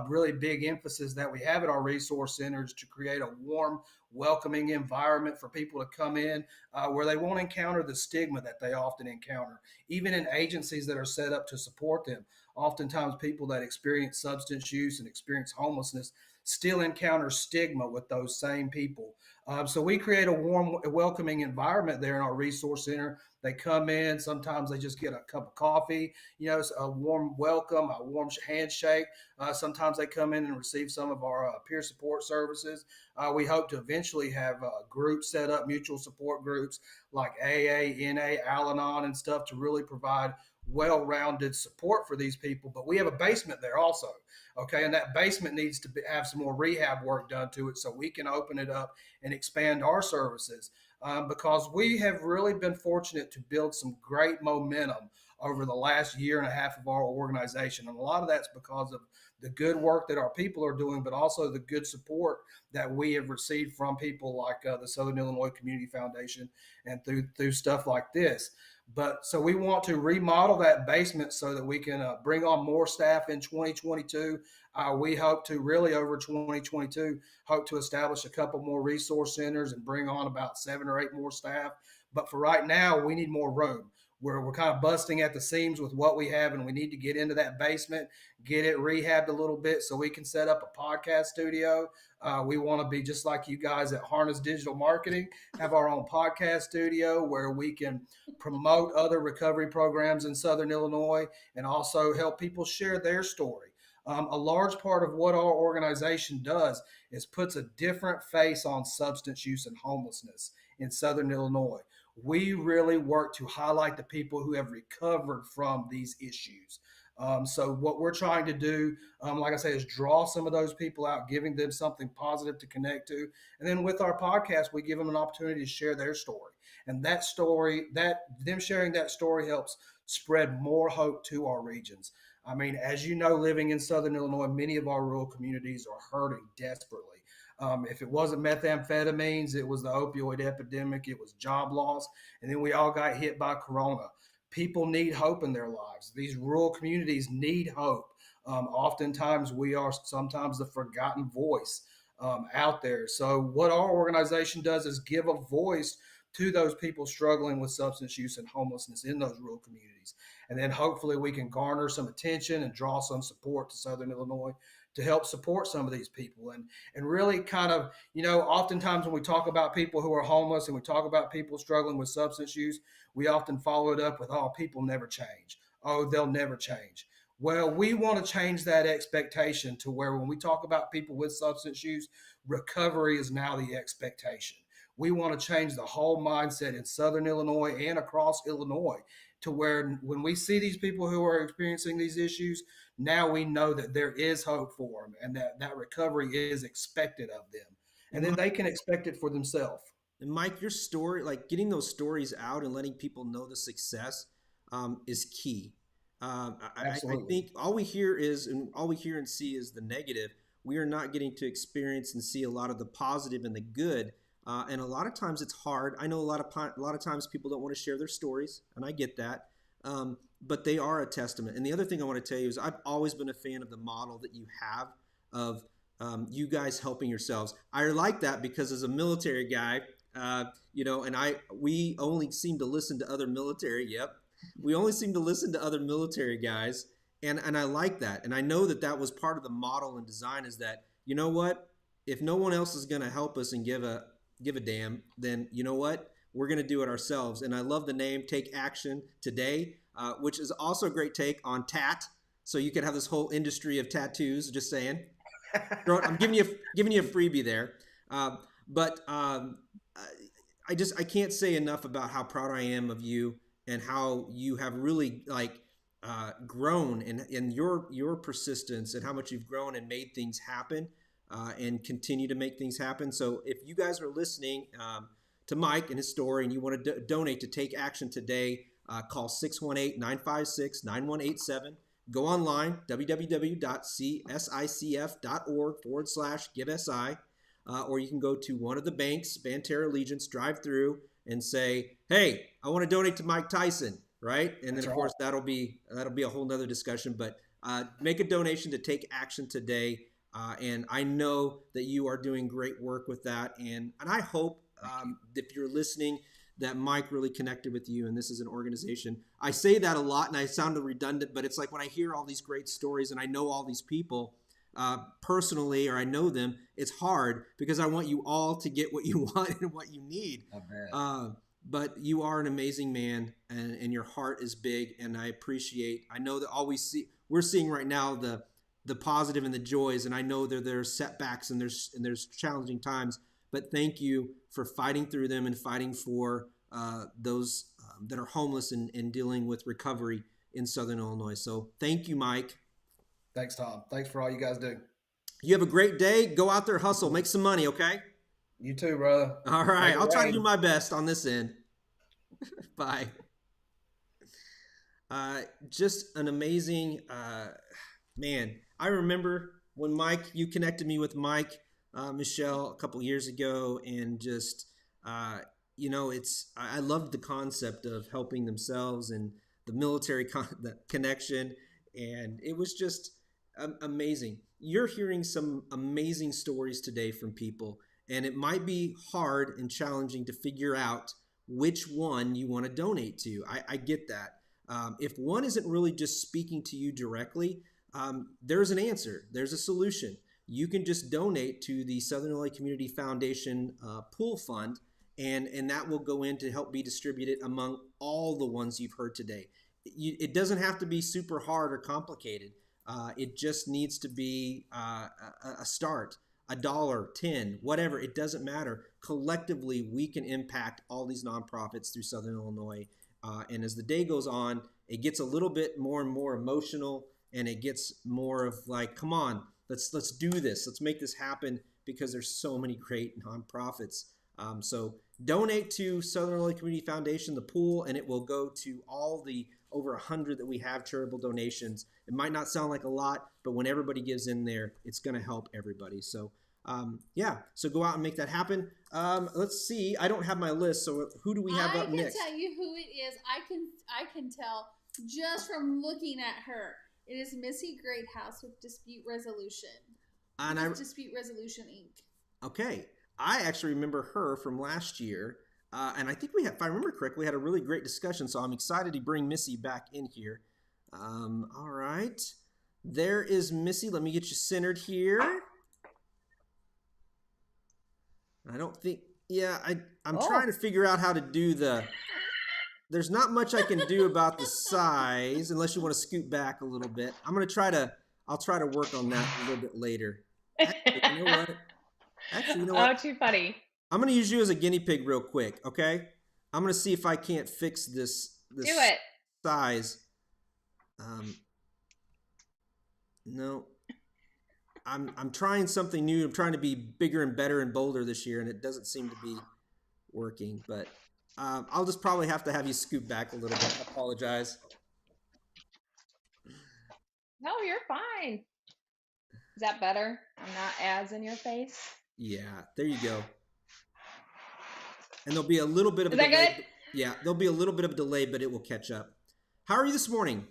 Really big emphasis that we have at our resource centers to create a warm, welcoming environment for people to come in where they won't encounter the stigma that they often encounter. Even in agencies that are set up to support them, oftentimes people that experience substance use and experience homelessness still encounter stigma with those same people. So we create a warm, welcoming environment there in our resource center. They come in, sometimes they just get a cup of coffee, a warm welcome, a warm handshake. Sometimes they come in and receive some of our peer support services. We hope to eventually have groups set up, mutual support groups like AA, NA, Al-Anon and stuff to really provide well-rounded support for these people. But we have a basement there also. Okay, and that basement needs to have some more rehab work done to it so we can open it up and expand our services because we have really been fortunate to build some great momentum over the last year and a half of our organization. And a lot of that's because of the good work that our people are doing, but also the good support that we have received from people like the Southern Illinois Community Foundation and through stuff like this. But so we want to remodel that basement so that we can bring on more staff in 2022. We hope to really over 2022 hope to establish a couple more resource centers and bring on about 7 or 8 more staff. But for right now, we need more room. We're kind of busting at the seams with what we have, and we need to get into that basement, get it rehabbed a little bit so we can set up a podcast studio. We want to be just like you guys at Harness Digital Marketing, have our own podcast studio where we can promote other recovery programs in Southern Illinois and also help people share their story. A large part of what our organization does is puts a different face on substance use and homelessness in Southern Illinois. We really work to highlight the people who have recovered from these issues. So what we're trying to do, like I say, is draw some of those people out, giving them something positive to connect to. And then with our podcast, we give them an opportunity to share their story. And that story, that them sharing that story helps spread more hope to our regions. I mean, as you know, living in Southern Illinois, many of our rural communities are hurting desperately. If it wasn't methamphetamines, it was the opioid epidemic, it was job loss, and then we all got hit by Corona. People need hope in their lives. These rural communities need hope. Oftentimes, we are sometimes the forgotten voice out there. So what our organization does is give a voice to those people struggling with substance use and homelessness in those rural communities. And then hopefully we can garner some attention and draw some support to Southern Illinois to help support some of these people. And really kind of, oftentimes when we talk about people who are homeless and we talk about people struggling with substance use, we often follow it up with, oh, people never change. Oh, they'll never change. Well, we want to change that expectation to where when we talk about people with substance use, recovery is now the expectation. We want to change the whole mindset in Southern Illinois and across Illinois to where when we see these people who are experiencing these issues, now we know that there is hope for them and that recovery is expected of them. And then they can expect it for themselves. And Mike, your story, like getting those stories out and letting people know the success is key. I think all we hear and see is the negative. We are not getting to experience and see a lot of the positive and the good. And a lot of times it's hard. I know a lot of times people don't want to share their stories, and I get that. But they are a testament. And the other thing I want to tell you is I've always been a fan of the model that you have of you guys helping yourselves. I like that because as a military guy, and we only seem to listen to other military. Yep. We only seem to listen to other military guys. And I like that. And I know that was part of the model and design is that, you know what, if no one else is going to help us and give a damn, then you know what, we're going to do it ourselves. And I love the name Take Action Today, which is also a great take on tat. So you could have this whole industry of tattoos, just saying. I'm giving you a freebie there. But I can't say enough about how proud I am of you and how you have really grown and your persistence and how much you've grown and made things happen and continue to make things happen. So if you guys are listening to Mike and his story and you want to donate to Take Action Today, call 618-956-9187. Go online, www.csicf.org/GiveSI, or you can go to one of the banks, Banterra Legence, drive through and say, hey, I want to donate to Mike Tyson, right? And then, of course, that'll be a whole nother discussion. But make a donation to Take Action Today. And I know that you are doing great work with that. And I hope if you're listening that Mike really connected with you and this is an organization. I say that a lot and I sound redundant, but it's like when I hear all these great stories and I know all these people personally or I know them, it's hard because I want you all to get what you want and what you need. But you are an amazing man and your heart is big and I know that we're seeing right now the positive and the joys, and I know there's setbacks and there's challenging times, but thank you for fighting through them and fighting for those that are homeless and dealing with recovery in Southern Illinois. So thank you, Mike. Thanks, Tom. Thanks for all you guys do. You have a great day. Go out there, hustle, make some money, okay? You too, brother. All right. I'll try to do my best on this end. Bye. Just an amazing man. I remember when you connected me with Mike, Michelle, a couple years ago, and just I love the concept of helping themselves and the military the connection. And it was just amazing. You're hearing some amazing stories today from people, and it might be hard and challenging to figure out which one you want to donate to. I get that. If one isn't really just speaking to you directly, there's an answer. There's a solution. You can just donate to the Southern Illinois Community Foundation pool fund, and that will go in to help be distributed among all the ones you've heard today. It doesn't have to be super hard or complicated. It just needs to be a start. $1, $10, whatever, it doesn't matter. Collectively, we can impact all these nonprofits through Southern Illinois. And as the day goes on, it gets a little bit more and more emotional, and it gets more of like, come on, let's do this. Let's make this happen, because there's so many great nonprofits. So donate to Southern Illinois Community Foundation, the pool, and it will go to all the over 100 that we have charitable donations. It might not sound like a lot, but when everybody gives in there, it's going to help everybody. So so go out and make that happen. Let's see. I don't have my list, so who do we have up next? I can tell you who it is. I can tell just from looking at her. It is Missy Greathouse with Dispute Resolution. Dispute Resolution Inc. Okay. I actually remember her from last year. And I think if I remember correctly, we had a really great discussion. So I'm excited to bring Missy back in here. All right. There is Missy. Let me get you centered here. I don't think, I'm trying to figure out how to do there's not much I can do about the size unless you want to scoot back a little bit. I'll try to work on that a little bit later. Actually, you know what? Oh, too funny. I'm going to use you as a guinea pig real quick, okay? I'm going to see if I can't fix this Do it. size. No. I'm trying something new. I'm trying to be bigger and better and bolder this year, and it doesn't seem to be working. But I'll just probably have to have you scoot back a little bit. I apologize. No, you're fine. Is that better? I'm not as in your face. Yeah, there you go. And there'll be a little bit of a delay. Is that good? Yeah, there'll be a little bit of a delay, but it will catch up. How are you this morning?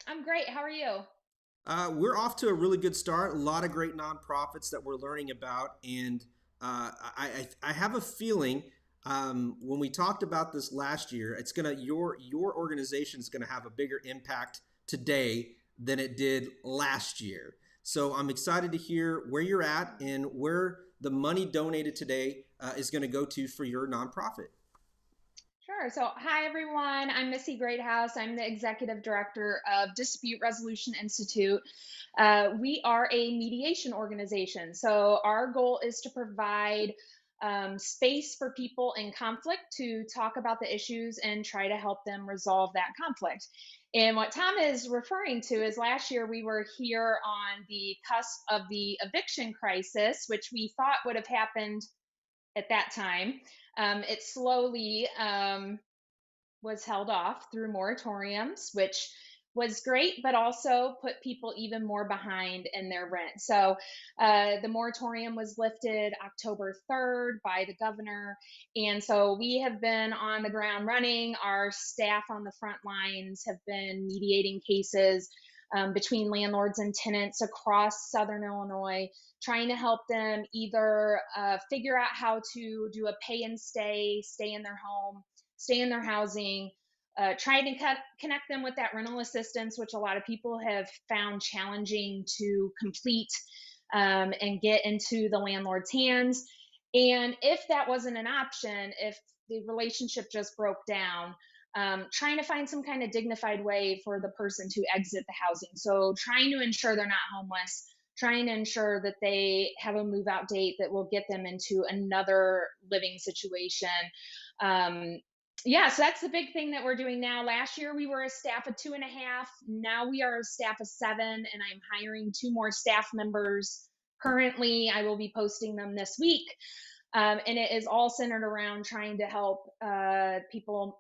I'm great. How are you? We're off to a really good start. A lot of great nonprofits that we're learning about, and I have a feeling when we talked about this last year, it's your organization is gonna have a bigger impact today than it did last year. So I'm excited to hear where you're at and where the money donated today is going to go to for your nonprofit. Sure. So, hi, everyone. I'm Missy Greathouse. I'm the executive director of Dispute Resolution Institute. We are a mediation organization. So our goal is to provide space for people in conflict to talk about the issues and try to help them resolve that conflict. And what Tom is referring to is last year we were here on the cusp of the eviction crisis, which we thought would have happened at that time. It slowly was held off through moratoriums, which was great, but also put people even more behind in their rent. So the moratorium was lifted October 3rd by the governor. And so we have been on the ground running. Our staff on the front lines have been mediating cases between landlords and tenants across Southern Illinois, trying to help them either figure out how to do a pay and stay in their home, stay in their housing, trying to connect them with that rental assistance, which a lot of people have found challenging to complete and get into the landlord's hands. And if that wasn't an option, if the relationship just broke down, trying to find some kind of dignified way for the person to exit the housing. So trying to ensure they're not homeless, trying to ensure that they have a move out date that will get them into another living situation. So that's the big thing that we're doing now. Last year, we were a staff of 2.5. Now we are a staff of 7, and I'm hiring 2 more staff members. Currently, I will be posting them this week. And it is all centered around trying to help people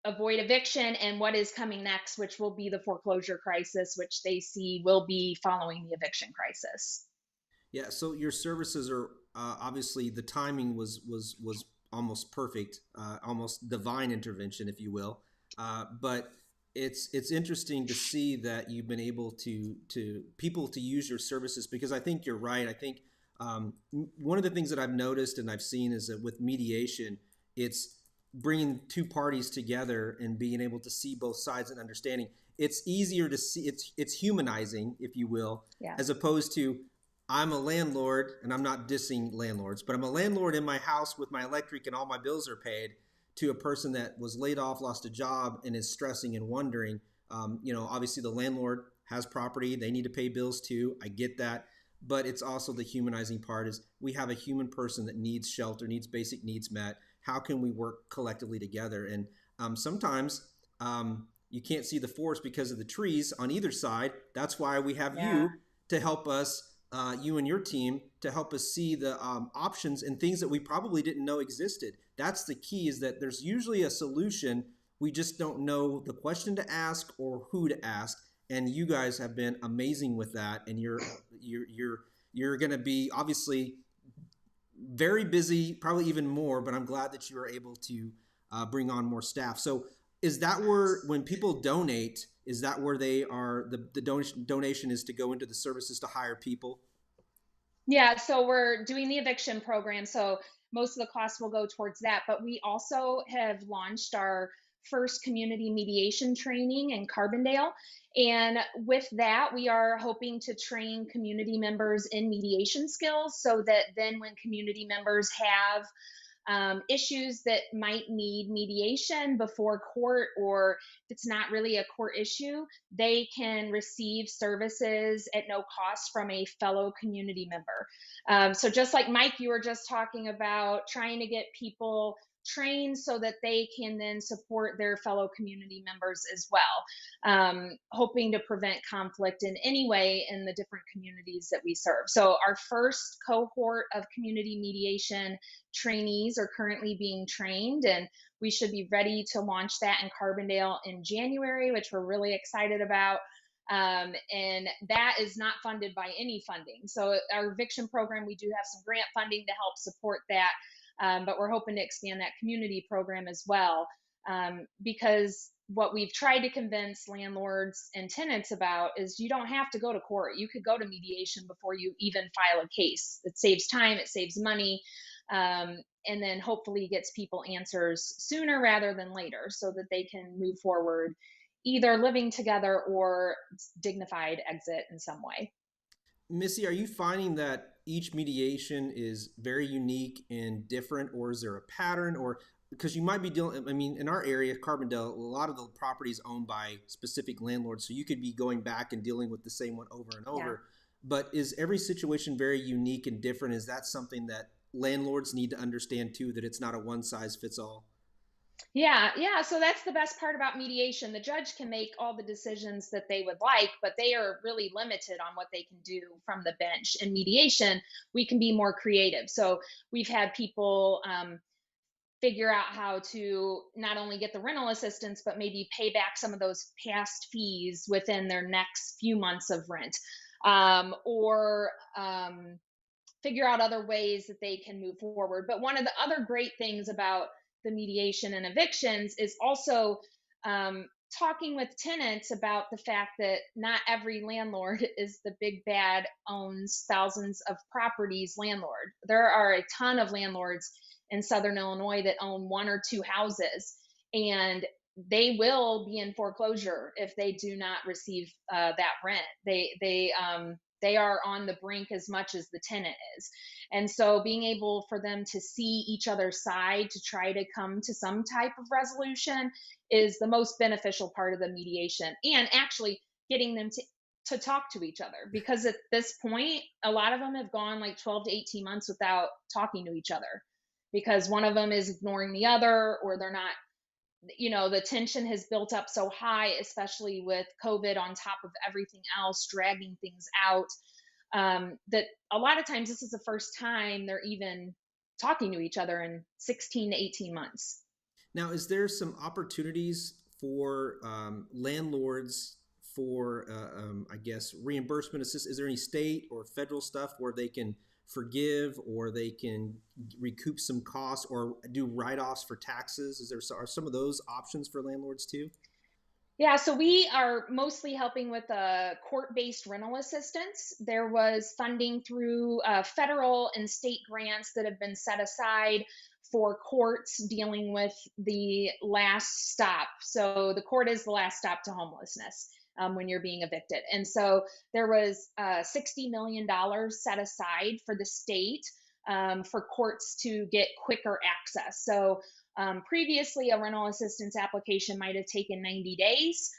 avoid eviction and what is coming next, which will be the foreclosure crisis, which they see will be following the eviction crisis. Yeah, so your services are obviously the timing was almost perfect, almost divine intervention, if you will. But it's interesting to see that you've been able to people to use your services, because I think you're right. I think one of the things that I've noticed and I've seen is that with mediation, it's bringing two parties together and being able to see both sides and understanding. It's easier to see. It's humanizing, if you will, as opposed to, I'm a landlord, and I'm not dissing landlords, but I'm a landlord in my house with my electric and all my bills are paid, to a person that was laid off, lost a job, and is stressing and wondering. Obviously the landlord has property. They need to pay bills too. I get that. But it's also the humanizing part is we have a human person that needs shelter, needs basic needs met. How can we work collectively together? And sometimes you can't see the forest because of the trees on either side. That's why we have you to help us, you and your team, to help us see the options and things that we probably didn't know existed. That's the key, is that there's usually a solution. We just don't know the question to ask or who to ask. And you guys have been amazing with that. And you're going to be obviously very busy, probably even more, but I'm glad that you are able to bring on more staff. So is that where, when people donate, is that where they are, the donation is to go into the services to hire people? Yeah, so we're doing the eviction program. So most of the costs will go towards that. But we also have launched our first community mediation training in Carbondale. And with that, we are hoping to train community members in mediation skills, so that then when community members have issues that might need mediation before court, or if it's not really a court issue, they can receive services at no cost from a fellow community member. So just like Mike, you were just talking about trying to get people trained so that they can then support their fellow community members as well, hoping to prevent conflict in any way in the different communities that we serve. So our first cohort of community mediation trainees are currently being trained, and we should be ready to launch that in Carbondale in January, which we're really excited about. And that is not funded by any funding. So our eviction program, we do have some grant funding to help support that. But we're hoping to expand that community program as well, because what we've tried to convince landlords and tenants about is you don't have to go to court. You could go to mediation before you even file a case. It saves time, it saves money, and then hopefully gets people answers sooner rather than later, so that they can move forward, either living together or dignified exit in some way. Missy, are you finding that each mediation is very unique and different, or is there a pattern? Or because you might be dealing, I mean, in our area, Carbondale, a lot of the properties owned by specific landlords, so you could be going back and dealing with the same one over and over. Yeah. But is every situation very unique and different? Is that something that landlords need to understand too, that it's not a one size fits all? Yeah. So that's the best part about mediation. The judge can make all the decisions that they would like, but they are really limited on what they can do from the bench. In mediation, we can be more creative. So we've had people figure out how to not only get the rental assistance, but maybe pay back some of those past fees within their next few months of rent, or figure out other ways that they can move forward. But one of the other great things about the mediation and evictions is also talking with tenants about the fact that not every landlord is the big bad owns thousands of properties landlord. There are a ton of landlords in Southern Illinois that own one or two houses, and they will be in foreclosure if they do not receive that rent. They are on the brink as much as the tenant is. And so being able for them to see each other's side to try to come to some type of resolution is the most beneficial part of the mediation, and actually getting them to talk to each other, because at this point, a lot of them have gone like 12 to 18 months without talking to each other, because one of them is ignoring the other, or they're not, the tension has built up so high, especially with COVID on top of everything else, dragging things out, that a lot of times this is the first time they're even talking to each other in 16 to 18 months. Now, is there some opportunities for landlords for, I guess, reimbursement assist? Is there any state or federal stuff where they can forgive, or they can recoup some costs or do write-offs for taxes? Are some of those options for landlords too? Yeah, so we are mostly helping with court-based rental assistance. There was funding through federal and state grants that have been set aside for courts dealing with the last stop. So the court is the last stop to homelessness when you're being evicted. And so there was $60 million set aside for the state for courts to get quicker access. So previously, a rental assistance application might have taken 90 days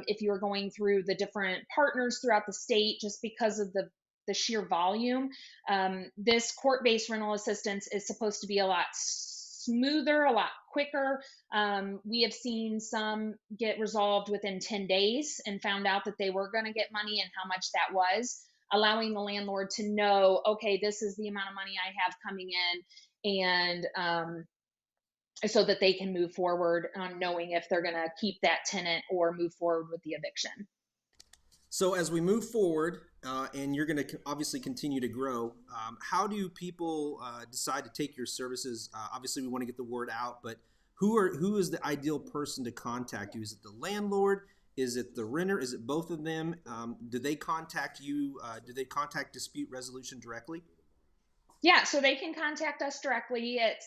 if you were going through the different partners throughout the state, just because of the sheer volume. This court-based rental assistance is supposed to be a lot smoother, a lot quicker. We have seen some get resolved within 10 days and found out that they were going to get money and how much that was, allowing the landlord to know, okay, this is the amount of money I have coming in, and so that they can move forward on knowing if they're going to keep that tenant or move forward with the eviction. So as we move forward, and you're going to obviously continue to grow, how do people decide to take your services? Obviously, we want to get the word out, but who is the ideal person to contact you? Is it the landlord? Is it the renter? Is it both of them? Do they contact you? Do they contact dispute resolution directly? Yeah, so they can contact us directly at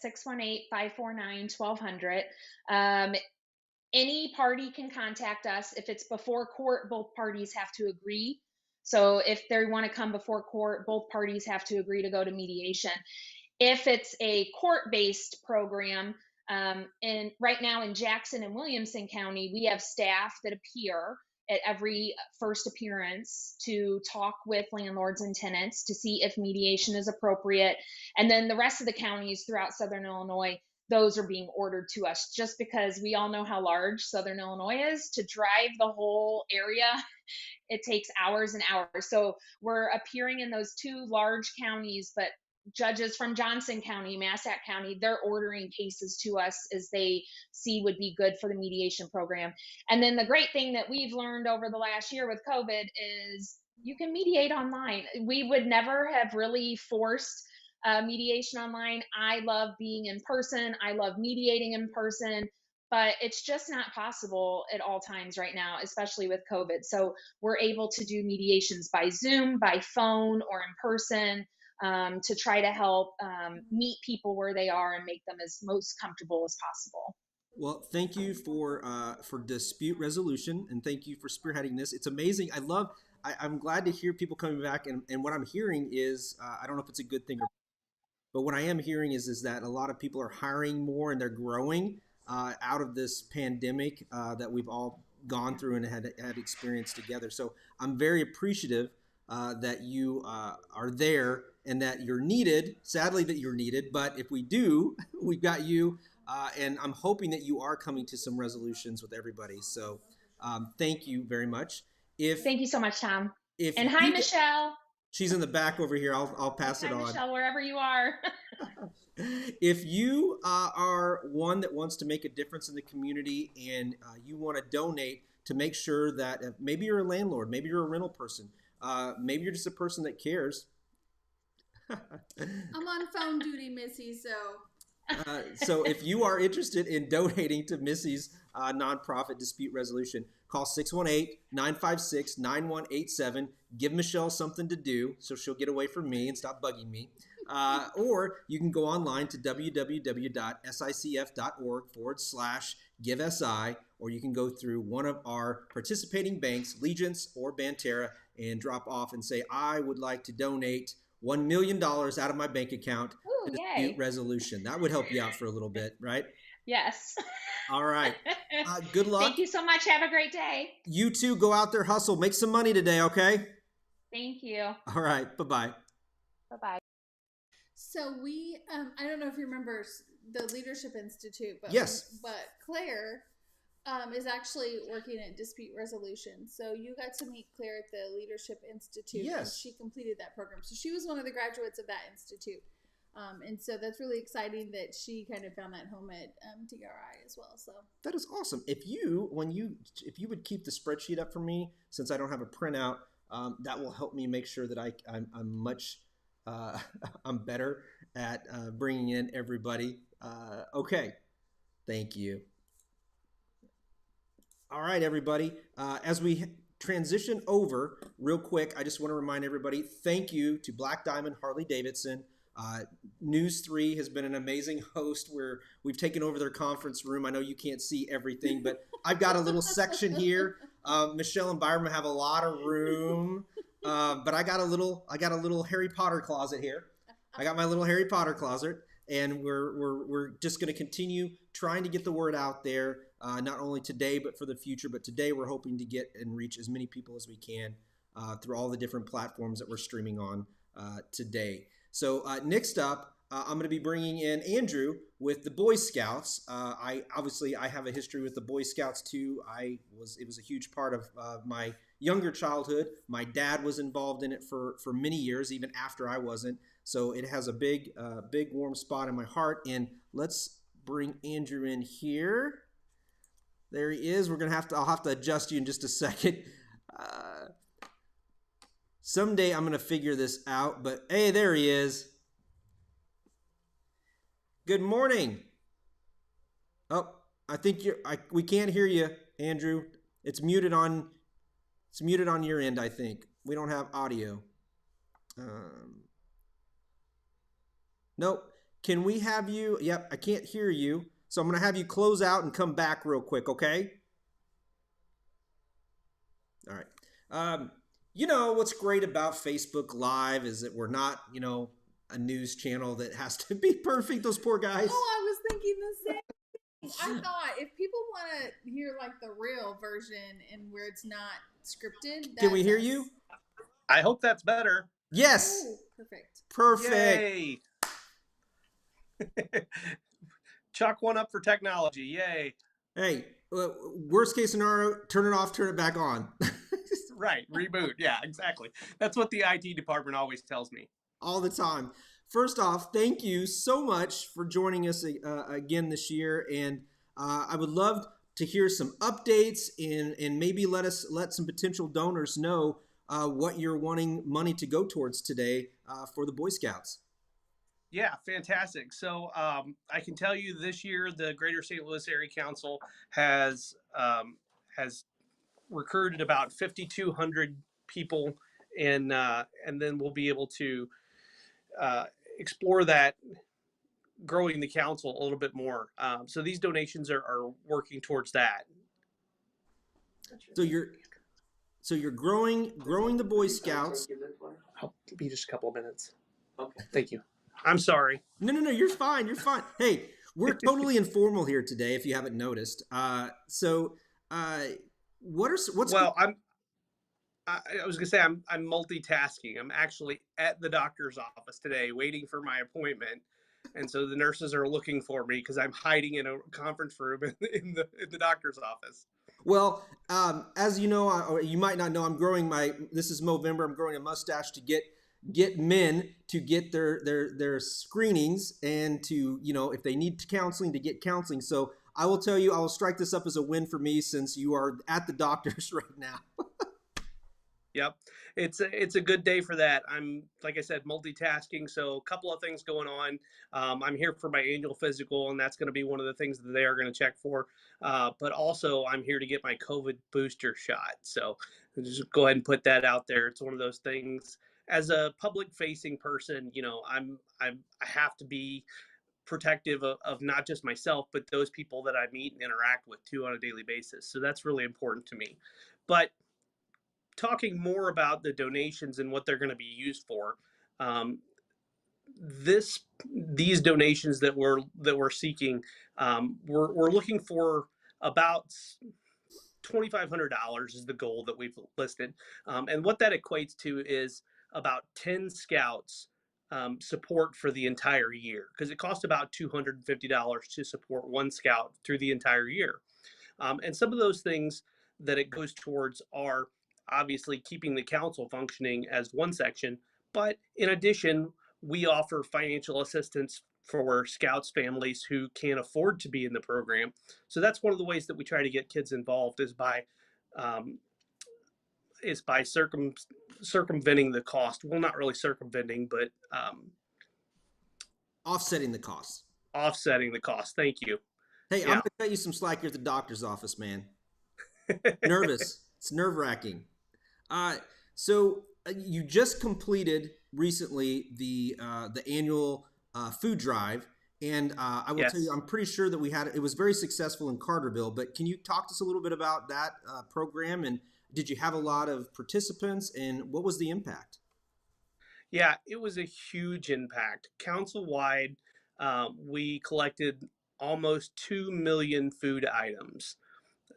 618-549-1200. Any party can contact us. If it's before court, both parties have to agree. So if they want to come before court, both parties have to agree to go to mediation. If it's a court-based program, and right now in Jackson and Williamson County, we have staff that appear at every first appearance to talk with landlords and tenants to see if mediation is appropriate. And then the rest of the counties throughout Southern Illinois, those are being ordered to us, just because we all know how large Southern Illinois is. To drive the whole area, it takes hours and hours. So we're appearing in those two large counties, but judges from Johnson County, Massac County, they're ordering cases to us as they see would be good for the mediation program. And then the great thing that we've learned over the last year with COVID is you can mediate online. We would never have really forced mediation online. I love being in person. I love mediating in person, but it's just not possible at all times right now, especially with COVID. So we're able to do mediations by Zoom, by phone, or in person, to try to help meet people where they are and make them as most comfortable as possible. Well, thank you for dispute resolution, and thank you for spearheading this. It's amazing. I'm glad to hear people coming back, and what I'm hearing is, I don't know if it's a good thing, but what I am hearing is that a lot of people are hiring more and they're growing out of this pandemic that we've all gone through and had experienced together. So I'm very appreciative that you are there and that you're needed. Sadly that you're needed, but if we do, we've got you. And I'm hoping that you are coming to some resolutions with everybody. So thank you very much. Thank you so much, Tom. And hi, Michelle. She's in the back over here. I'll pass it on. Michelle, wherever you are. If you are one that wants to make a difference in the community and you want to donate to make sure that maybe you're a landlord, maybe you're a rental person, maybe you're just a person that cares. I'm on phone duty, Missy, so. So if you are interested in donating to Missy's nonprofit dispute resolution, call 618-956-9187. Give Michelle something to do so she'll get away from me and stop bugging me. Or you can go online to www.sicf.org/GiveSI, or you can go through one of our participating banks, Legence or Banterra, and drop off and say, I would like to donate $1 million out of my bank account to dispute resolution. That would help you out for a little bit, right? Yes. All right. Good luck. Thank you so much. Have a great day. You too. Go out there, hustle, make some money today, okay? Thank you. All right. Bye-bye. Bye-bye. So we, I don't know if you remember the Leadership Institute, but yes. But Claire is actually working at dispute resolution. So you got to meet Claire at the Leadership Institute. Yes. And she completed that program. So she was one of the graduates of that institute. And so that's really exciting that she kind of found that home at DRI as well. So that is awesome. If you would keep the spreadsheet up for me, since I don't have a printout, that will help me make sure that I'm much I'm better at bringing in everybody. Okay, thank you. All right, everybody. As we transition over real quick, I just want to remind everybody, thank you to Black Diamond Harley Davidson. News 3 has been an amazing host where we've taken over their conference room. I know you can't see everything, but I've got a little section here. Michelle and Byron have a lot of room, but I got a little Harry Potter closet here. I got my little Harry Potter closet, and we're just going to continue trying to get the word out there, not only today but for the future. But today we're hoping to get and reach as many people as we can through all the different platforms that we're streaming on today. So next up, I'm going to be bringing in Andrew with the Boy Scouts. I have a history with the Boy Scouts too. It was a huge part of my younger childhood. My dad was involved in it for many years, even after I wasn't. So it has a big warm spot in my heart. And let's bring Andrew in here. There he is. I'll have to adjust you in just a second. Someday I'm going to figure this out, but hey, there he is. Good morning. Oh, I think we can't hear you, Andrew. It's muted on your end, I think. We don't have audio. Nope. Can we have you? Yep, I can't hear you. So I'm going to have you close out and come back real quick, okay? All right. You know, what's great about Facebook Live is that we're not, a news channel that has to be perfect. Those poor guys. Oh, I was thinking the same thing. I thought if people want to hear like the real version and where it's not scripted. Can we hear you? I hope that's better. Yes. Oh, perfect. Perfect. Yay. Chalk one up for technology. Yay. Hey, worst case scenario, turn it off, turn it back on. Right. Reboot. Yeah, exactly. That's what the IT department always tells me. All the time. First off, thank you so much for joining us again this year. And I would love to hear some updates and maybe let some potential donors know what you're wanting money to go towards today for the Boy Scouts. Yeah, fantastic. So I can tell you this year, the Greater St. Louis Area Council has recruited about 5,200 people, and then we'll be able to explore that, growing the council a little bit more. So these donations are working towards that. So you're growing the Boy Scouts. I'll be just a couple of minutes. Okay. Thank you. I'm sorry. No, you're fine. You're fine. Hey, we're totally informal here today, if you haven't noticed. I was gonna say I'm multitasking. I'm actually at the doctor's office today, waiting for my appointment, and so the nurses are looking for me because I'm hiding in a conference room in the doctor's office. Well, as you know, or you might not know, this is Movember. I'm growing a mustache to get men to get their screenings and to, if they need counseling, to get counseling. So I will tell you, I will strike this up as a win for me since you are at the doctor's right now. Yep. It's a good day for that. I'm, like I said, multitasking. So a couple of things going on. I'm here for my annual physical, and that's going to be one of the things that they are going to check for. But also I'm here to get my COVID booster shot. So just go ahead and put that out there. It's one of those things as a public facing person, I have to be protective of not just myself, but those people that I meet and interact with too on a daily basis. So that's really important to me. But talking more about the donations and what they're going to be used for, these donations that we're seeking, we're looking for about $2,500 is the goal that we've listed, and what that equates to is about 10 scouts support for the entire year, because it costs about $250 to support one scout through the entire year. And some of those things that it goes towards are obviously keeping the council functioning as one section, but in addition, we offer financial assistance for scouts families who can't afford to be in the program. So that's one of the ways that we try to get kids involved, is by is by circumventing the cost. Well, not really circumventing, but offsetting the costs. Offsetting the cost. Thank you. Hey, I'm going to cut you some slack here at the doctor's office, man. Nervous. It's nerve-wracking. So you just completed recently the annual food drive, and I will tell you, I'm pretty sure that it was very successful in Carterville. But can you talk to us a little bit about that program, and did you have a lot of participants, and what was the impact? Yeah, it was a huge impact. Council-wide, we collected almost 2 million food items.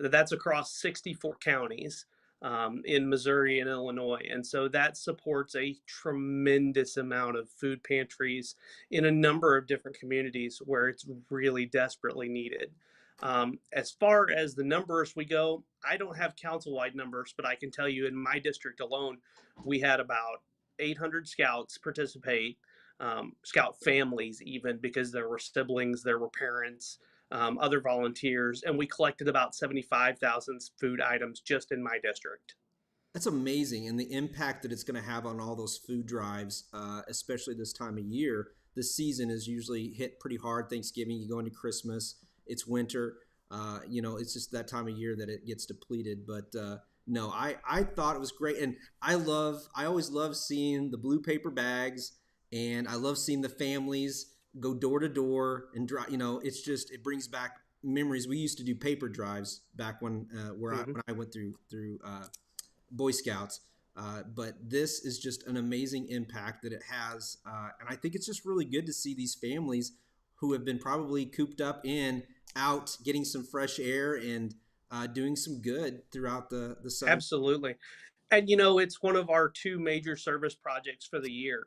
That's across 64 counties in Missouri and Illinois. And so that supports a tremendous amount of food pantries in a number of different communities where it's really desperately needed. As far as the numbers we go, I don't have council-wide numbers, but I can tell you in my district alone, we had about 800 scouts participate, scout families even, because there were siblings, there were parents, other volunteers, and we collected about 75,000 food items just in my district. That's amazing, and the impact that it's going to have on all those food drives, especially this time of year. This season is usually hit pretty hard. Thanksgiving, you go into Christmas, it's winter. It's just that time of year that it gets depleted. But no, I thought it was great, and I always love seeing the blue paper bags, and I love seeing the families go door to door and drive. It brings back memories. We used to do paper drives back when I went through Boy Scouts. But this is just an amazing impact that it has, and I think it's just really good to see these families who have been probably cooped up out getting some fresh air and doing some good throughout the summer. Absolutely. And, it's one of our 2 major service projects for the year.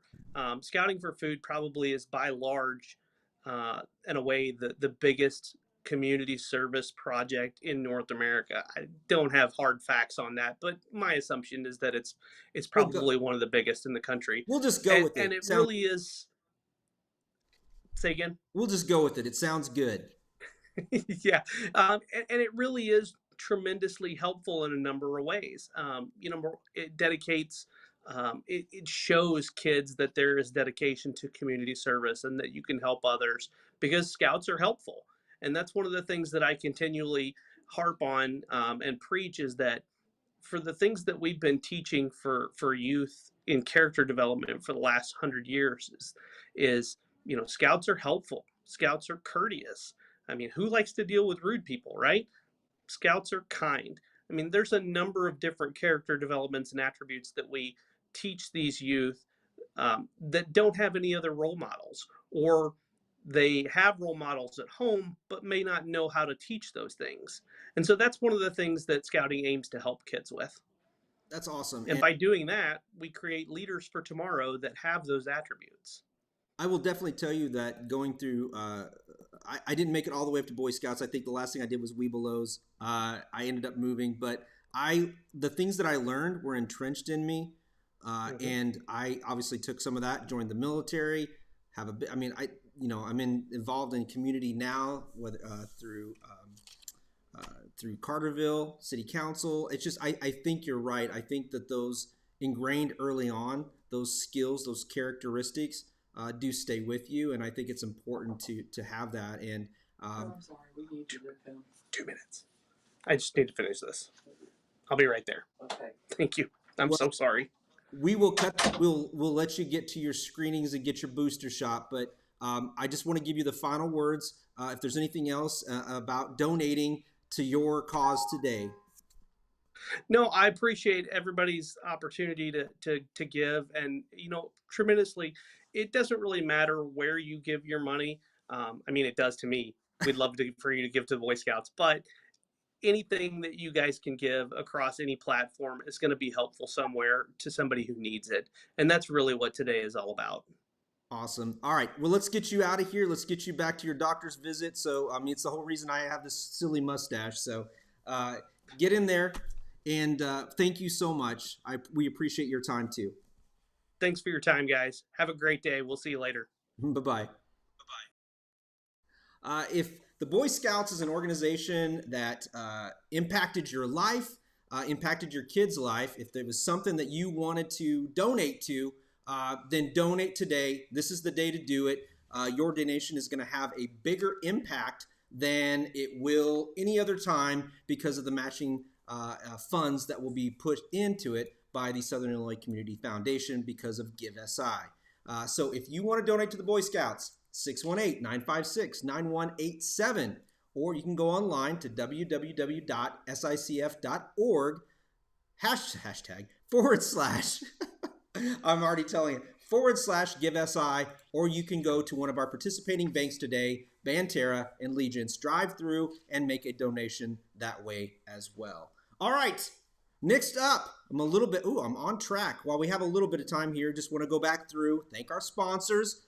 Scouting for Food probably is by large, in a way, the biggest community service project in North America. I don't have hard facts on that, but my assumption is that it's probably one of the biggest in the country. We'll just go with it. And it really is. Say again? We'll just go with it. It sounds good. Yeah. And it really is tremendously helpful in a number of ways. It dedicates, it shows kids that there is dedication to community service and that you can help others because scouts are helpful. And that's one of the things that I continually harp on and preach is that for the things that we've been teaching for youth in character development for the last 100 years is scouts are helpful. Scouts are courteous. I mean, who likes to deal with rude people, right? Scouts are kind. I mean, there's a number of different character developments and attributes that we teach these youth that don't have any other role models, or they have role models at home, but may not know how to teach those things. And so that's one of the things that scouting aims to help kids with. That's awesome. And by doing that, we create leaders for tomorrow that have those attributes. I will definitely tell you that going through, I didn't make it all the way up to Boy Scouts. I think the last thing I did was Webelos. I ended up moving, but the things that I learned were entrenched in me, and I obviously took some of that, joined the military. I'm involved in community now, whether through Carterville City Council. It's just I think you're right. I think that those ingrained early on, those skills, those characteristics. Do stay with you, and I think it's important to have that. And I'm sorry, we need 2 minutes. I just need to finish this. I'll be right there. Okay. Thank you. I'm so sorry. We will cut. We'll let you get to your screenings and get your booster shot, but I just want to give you the final words. If there's anything else about donating to your cause today. No, I appreciate everybody's opportunity to give, and tremendously. It doesn't really matter where you give your money. It does to me. We'd love for you to give to the Boy Scouts, but anything that you guys can give across any platform is going to be helpful somewhere to somebody who needs it. And that's really what today is all about. Awesome. All right. Well, let's get you out of here. Let's get you back to your doctor's visit. So, it's the whole reason I have this silly mustache. So get in there, and thank you so much. We appreciate your time too. Thanks for your time, guys. Have a great day. We'll see you later. Bye-bye. If the Boy Scouts is an organization that impacted your life, impacted your kid's life, if there was something that you wanted to donate to, then donate today. This is the day to do it. Your donation is going to have a bigger impact than it will any other time because of the matching funds that will be put into it by the Southern Illinois Community Foundation because of Give SI. So if you want to donate to the Boy Scouts, 618-956-9187, or you can go online to www.sicf.org, hashtag / I'm already telling you, /Give SI, or you can go to one of our participating banks today, Banterra and Legence, drive through and make a donation that way as well. All right, next up, I'm on track. While we have a little bit of time here, just want to go back through, thank our sponsors,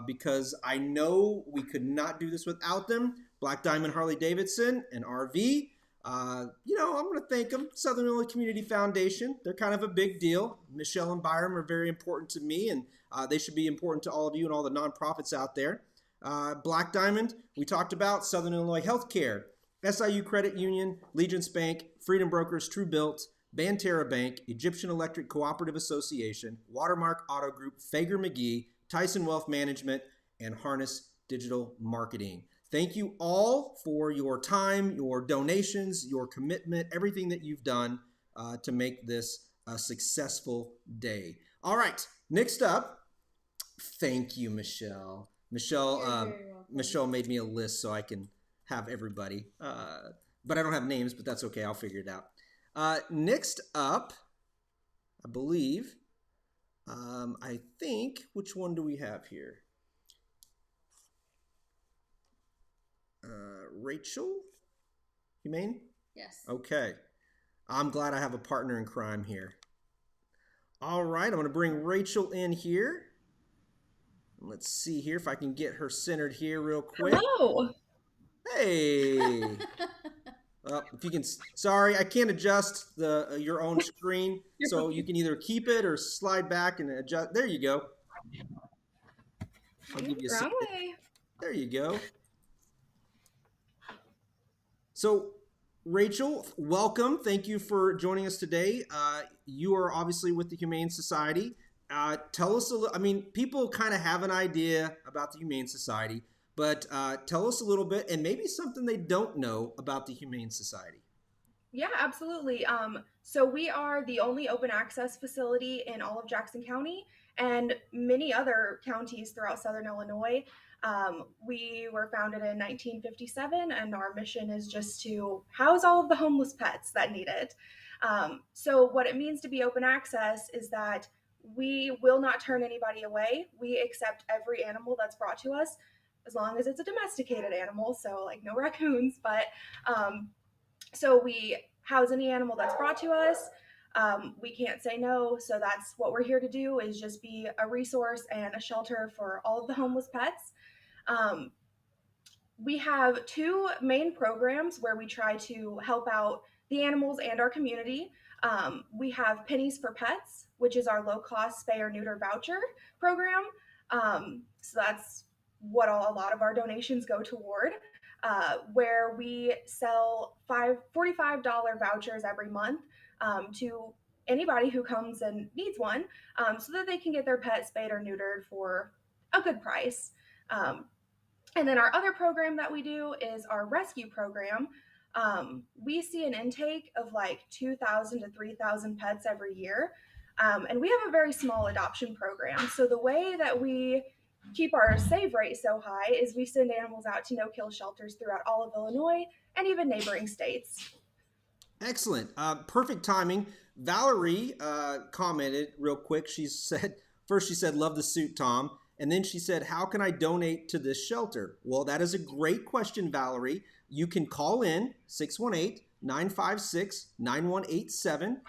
because I know we could not do this without them. Black Diamond Harley Davidson and RV. I'm going to thank them. Southern Illinois Community Foundation. They're kind of a big deal. Michelle and Byram are very important to me, and they should be important to all of you and all the nonprofits out there. Black Diamond, we talked about. Southern Illinois Healthcare, SIU Credit Union, Legence Bank, Freedom Brokers, Tru-Bilt, Banterra Bank, Egyptian Electric Cooperative Association, Watermark Auto Group, Fager-McGee, Tyson Wealth Management, and Harness Digital Marketing. Thank you all for your time, your donations, your commitment, everything that you've done to make this a successful day. All right, next up, thank you, Michelle. Michelle made me a list so I can have everybody, but I don't have names, but that's okay. I'll figure it out. Next up, I believe, I think, which one do we have here? Rachel? Humane? Yes. Okay. I'm glad I have a partner in crime here. All right, I'm going to bring Rachel in here. Let's see here if I can get her centered here real quick. Hello. Hey. If you can, sorry, I can't adjust your own screen, so you can either keep it or slide back and adjust. There you go. I'll give you a second. There you go. So, Rachel, welcome. Thank you for joining us today. You are obviously with the Humane Society. Tell us people kind of have an idea about the Humane Society, but tell us a little bit and maybe something they don't know about the Humane Society. Yeah, absolutely. So we are the only open access facility in all of Jackson County and many other counties throughout Southern Illinois. We were founded in 1957, and our mission is just to house all of the homeless pets that need it. So what it means to be open access is that we will not turn anybody away. We accept every animal that's brought to us, as long as it's a domesticated animal, so like no raccoons, but so we house any animal that's brought to us. We can't say no, so that's what we're here to do, is just be a resource and a shelter for all of the homeless pets. We have two main programs where we try to help out the animals and our community. We have Pennies for Pets, which is our low-cost spay or neuter voucher program. So that's what a lot of our donations go toward, where we sell $45 vouchers every month to anybody who comes and needs one, so that they can get their pet spayed or neutered for a good price. And then our other program that we do is our rescue program. We see an intake of like 2,000 to 3,000 pets every year. And we have a very small adoption program. So the way that we keep our save rate so high is we send animals out to no-kill shelters throughout all of Illinois and even neighboring states. Excellent. Perfect timing. Valerie commented real quick. She said, love the suit, Tom. And then she said, how can I donate to this shelter? Well, that is a great question, Valerie. You can call in 618-956-9187,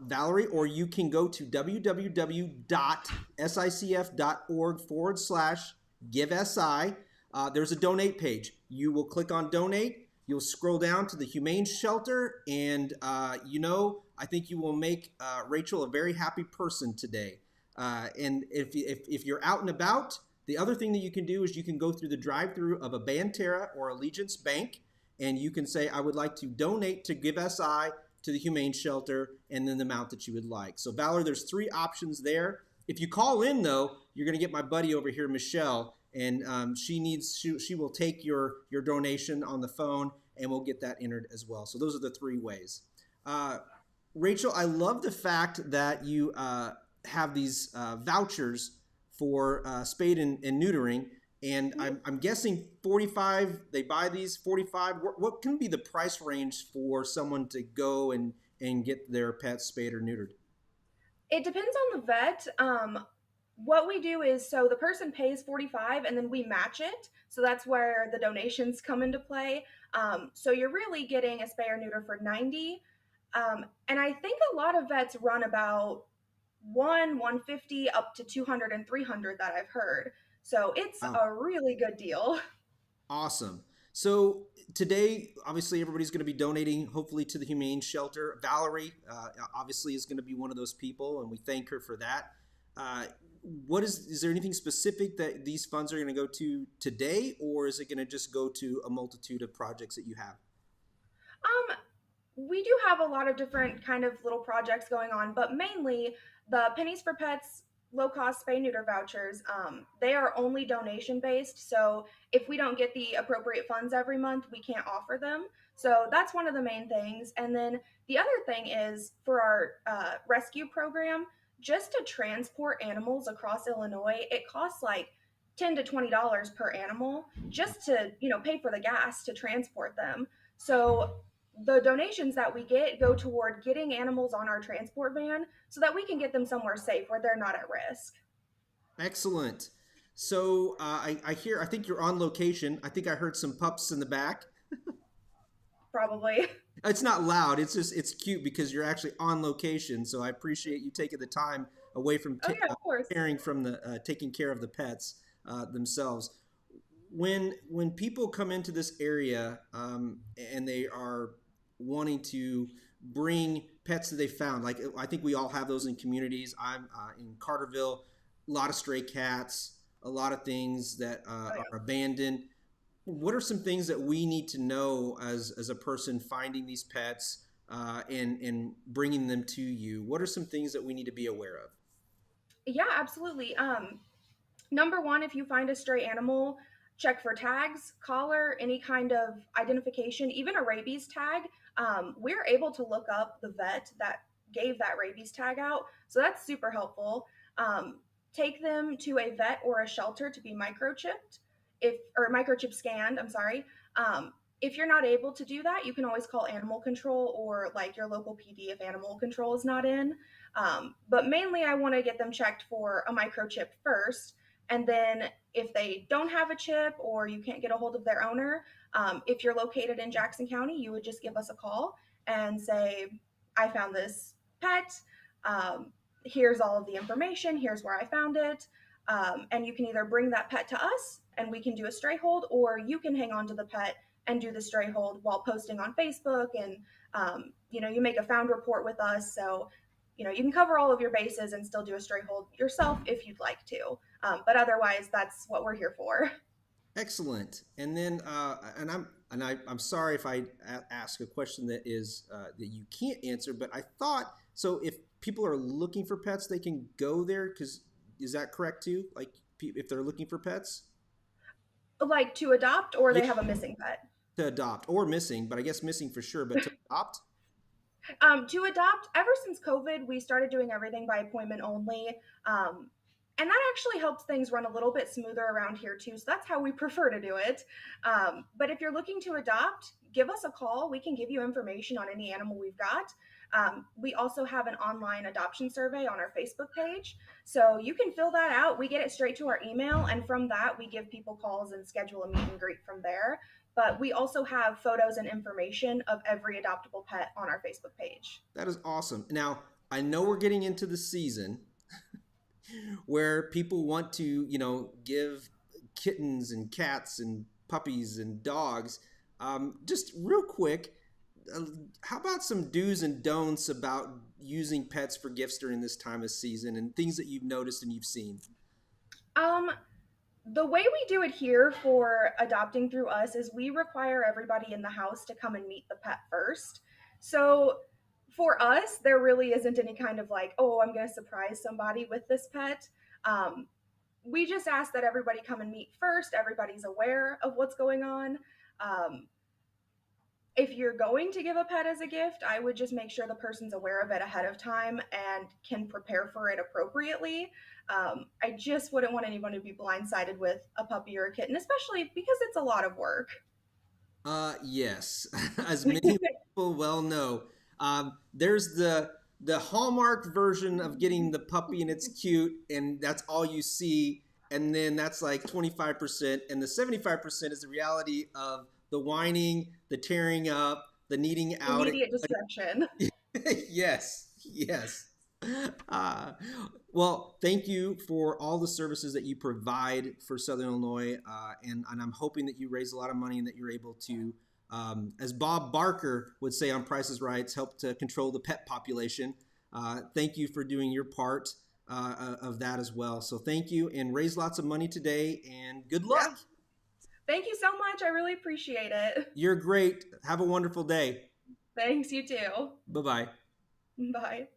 Valerie, or you can go to www.sicf.org/GiveSI. There's a donate page. You will click on donate. You'll scroll down to the Humane Shelter, and I think you will make Rachel a very happy person today. And if you're out and about, the other thing that you can do is you can go through the drive-through of a Banterra or a Legence Bank, and you can say, I would like to donate to Give SI, to the humane shelter, and then the amount that you would like. So Valor, there's 3 options there. If you call in though, you're going to get my buddy over here, Michelle, and she will take your donation on the phone, and we'll get that entered as well. So those are the 3 ways. Rachel, I love the fact that you have these vouchers for spayed and neutering, and I'm guessing 45. They buy these 45. What can be the price range for someone to go and get their pets spayed or neutered? It depends on the vet. What we do is, so the person pays 45 and then we match it. So that's where the donations come into play. So you're really getting a spay or neuter for 90. And I think a lot of vets run about 150 up to 200 and 300 that I've heard. So it's a really good deal. Awesome. So today, obviously, everybody's going to be donating, hopefully, to the humane shelter. Valerie, obviously, is going to be one of those people, and we thank her for that. Is there anything specific that these funds are going to go to today, or is it going to just go to a multitude of projects that you have? We do have a lot of different kind of little projects going on, but mainly the Pennies for Pets low-cost spay-neuter vouchers, they are only donation-based. So if we don't get the appropriate funds every month, we can't offer them. So that's one of the main things. And then the other thing is for our rescue program, just to transport animals across Illinois, it costs like $10 to $20 per animal just to, pay for the gas to transport them. So the donations that we get go toward getting animals on our transport van so that we can get them somewhere safe where they're not at risk. Excellent. So I think you're on location. I think I heard some pups in the back. Probably. It's not loud. It's cute because you're actually on location. So I appreciate you taking the time away from caring from the taking care of the pets themselves. When people come into this area and they are wanting to bring pets that they found, like I think we all have those in communities. I'm in Carterville, a lot of stray cats, a lot of things that are abandoned. What are some things that we need to know as a person finding these pets and bringing them to you? What are some things that we need to be aware of? Yeah, absolutely. Number one, if you find a stray animal, check for tags, collar, any kind of identification, even a rabies tag. We're able to look up the vet that gave that rabies tag out. So that's super helpful. Take them to a vet or a shelter to be microchipped, or microchip scanned, I'm sorry. If you're not able to do that, you can always call animal control or like your local PD if animal control is not in. But mainly I want to get them checked for a microchip first. And then if they don't have a chip or you can't get a hold of their owner, if you're located in Jackson County, you would just give us a call and say, I found this pet. Here's all of the information. Here's where I found it. And you can either bring that pet to us and we can do a stray hold, or you can hang on to the pet and do the stray hold while posting on Facebook. And, you make a found report with us. So, you can cover all of your bases and still do a stray hold yourself if you'd like to. But otherwise, that's what we're here for. Excellent. And then, I'm sorry if I ask a question that is that you can't answer, but I thought, so if people are looking for pets, they can go there, because is that correct too? Like if they're looking for pets? Like to adopt, or they have a missing pet? To adopt or missing, but I guess missing for sure, but to adopt? To adopt, ever since COVID, we started doing everything by appointment only. And that actually helps things run a little bit smoother around here too. So that's how we prefer to do it. But if you're looking to adopt, give us a call. We can give you information on any animal we've got. We also have an online adoption survey on our Facebook page. So you can fill that out. We get it straight to our email. And from that, we give people calls and schedule a meet and greet from there. But we also have photos and information of every adoptable pet on our Facebook page. That is awesome. Now, I know we're getting into the season where people want to, give kittens and cats and puppies and dogs. Just real quick, how about some do's and don'ts about using pets for gifts during this time of season and things that you've noticed and you've seen? The way we do it here for adopting through us is we require everybody in the house to come and meet the pet first. So For us, there really isn't any kind of like, oh, I'm going to surprise somebody with this pet. We just ask that everybody come and meet first. Everybody's aware of what's going on. If you're going to give a pet as a gift, I would just make sure the person's aware of it ahead of time and can prepare for it appropriately. I just wouldn't want anyone to be blindsided with a puppy or a kitten, especially because it's a lot of work. Yes, as many people well know, there's the Hallmark version of getting the puppy and it's cute, and that's all you see. And then that's like 25%, and the 75% is the reality of the whining, the tearing up, the needing out. Immediate destruction. Yes. Well, thank you for all the services that you provide for Southern Illinois, and I'm hoping that you raise a lot of money and that you're able to, as Bob Barker would say on Price is Right, help to control the pet population. Thank you for doing your part of that as well. So thank you, and raise lots of money today, and good luck. Yeah. Thank you so much. I really appreciate it. You're great. Have a wonderful day. Thanks, you too. Bye-bye. Bye.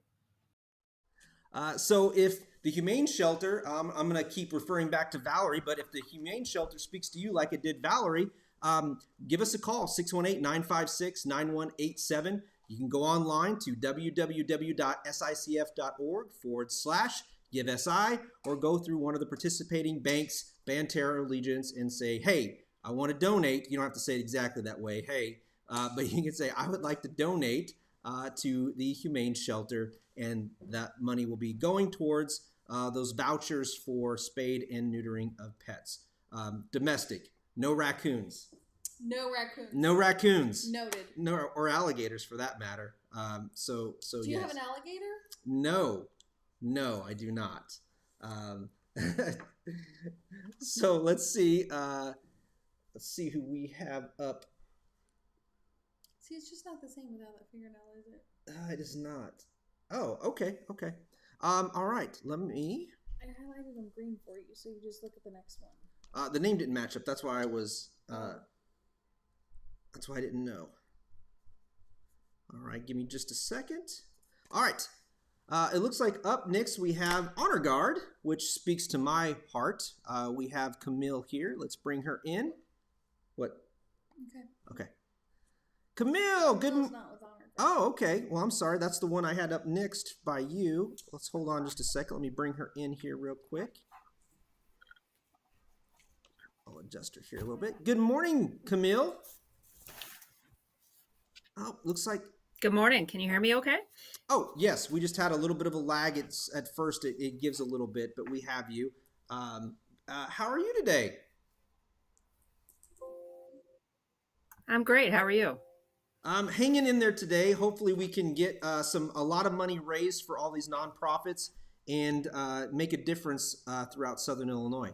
So if the Humane Shelter, I'm going to keep referring back to Valerie, but if the Humane Shelter speaks to you like it did Valerie, give us a call, 618-956-9187. You can go online to www.sicf.org/GiveSI, or go through one of the participating banks, Banterra or Legence, and say, hey, I want to donate. You don't have to say it exactly that way, hey, but you can say, I would like to donate to the Humane Shelter, and that money will be going towards those vouchers for spayed and neutering of pets. Domestic, no raccoons. No raccoons. No raccoons. Noted. No, or alligators for that matter. So Do you have an alligator? No, I do not. So let's see. Let's see who we have up. See, it's just not the same without that fingernail, is it? It is not. Oh, okay. All right. Let me. I highlighted them green for you, so you just look at the next one. The name didn't match up. That's why I was. That's why I didn't know. All right, give me just a second. All right. It looks like up next we have Honor Guard, which speaks to my heart. We have Camille here. Let's bring her in. What? Okay. Camille, good. Not with Honor Guard. Oh, okay. Well, I'm sorry. That's the one I had up next by you. Let's hold on just a second. Let me bring her in here real quick. I'll adjust her here a little bit. Good morning, Camille. Oh, looks like. Good morning. Can you hear me okay? Oh, yes. We just had a little bit of a lag. It's at first it gives a little bit, but we have you. How are you today? I'm great. How are you? I'm hanging in there today. Hopefully we can get a lot of money raised for all these nonprofits and make a difference throughout Southern Illinois.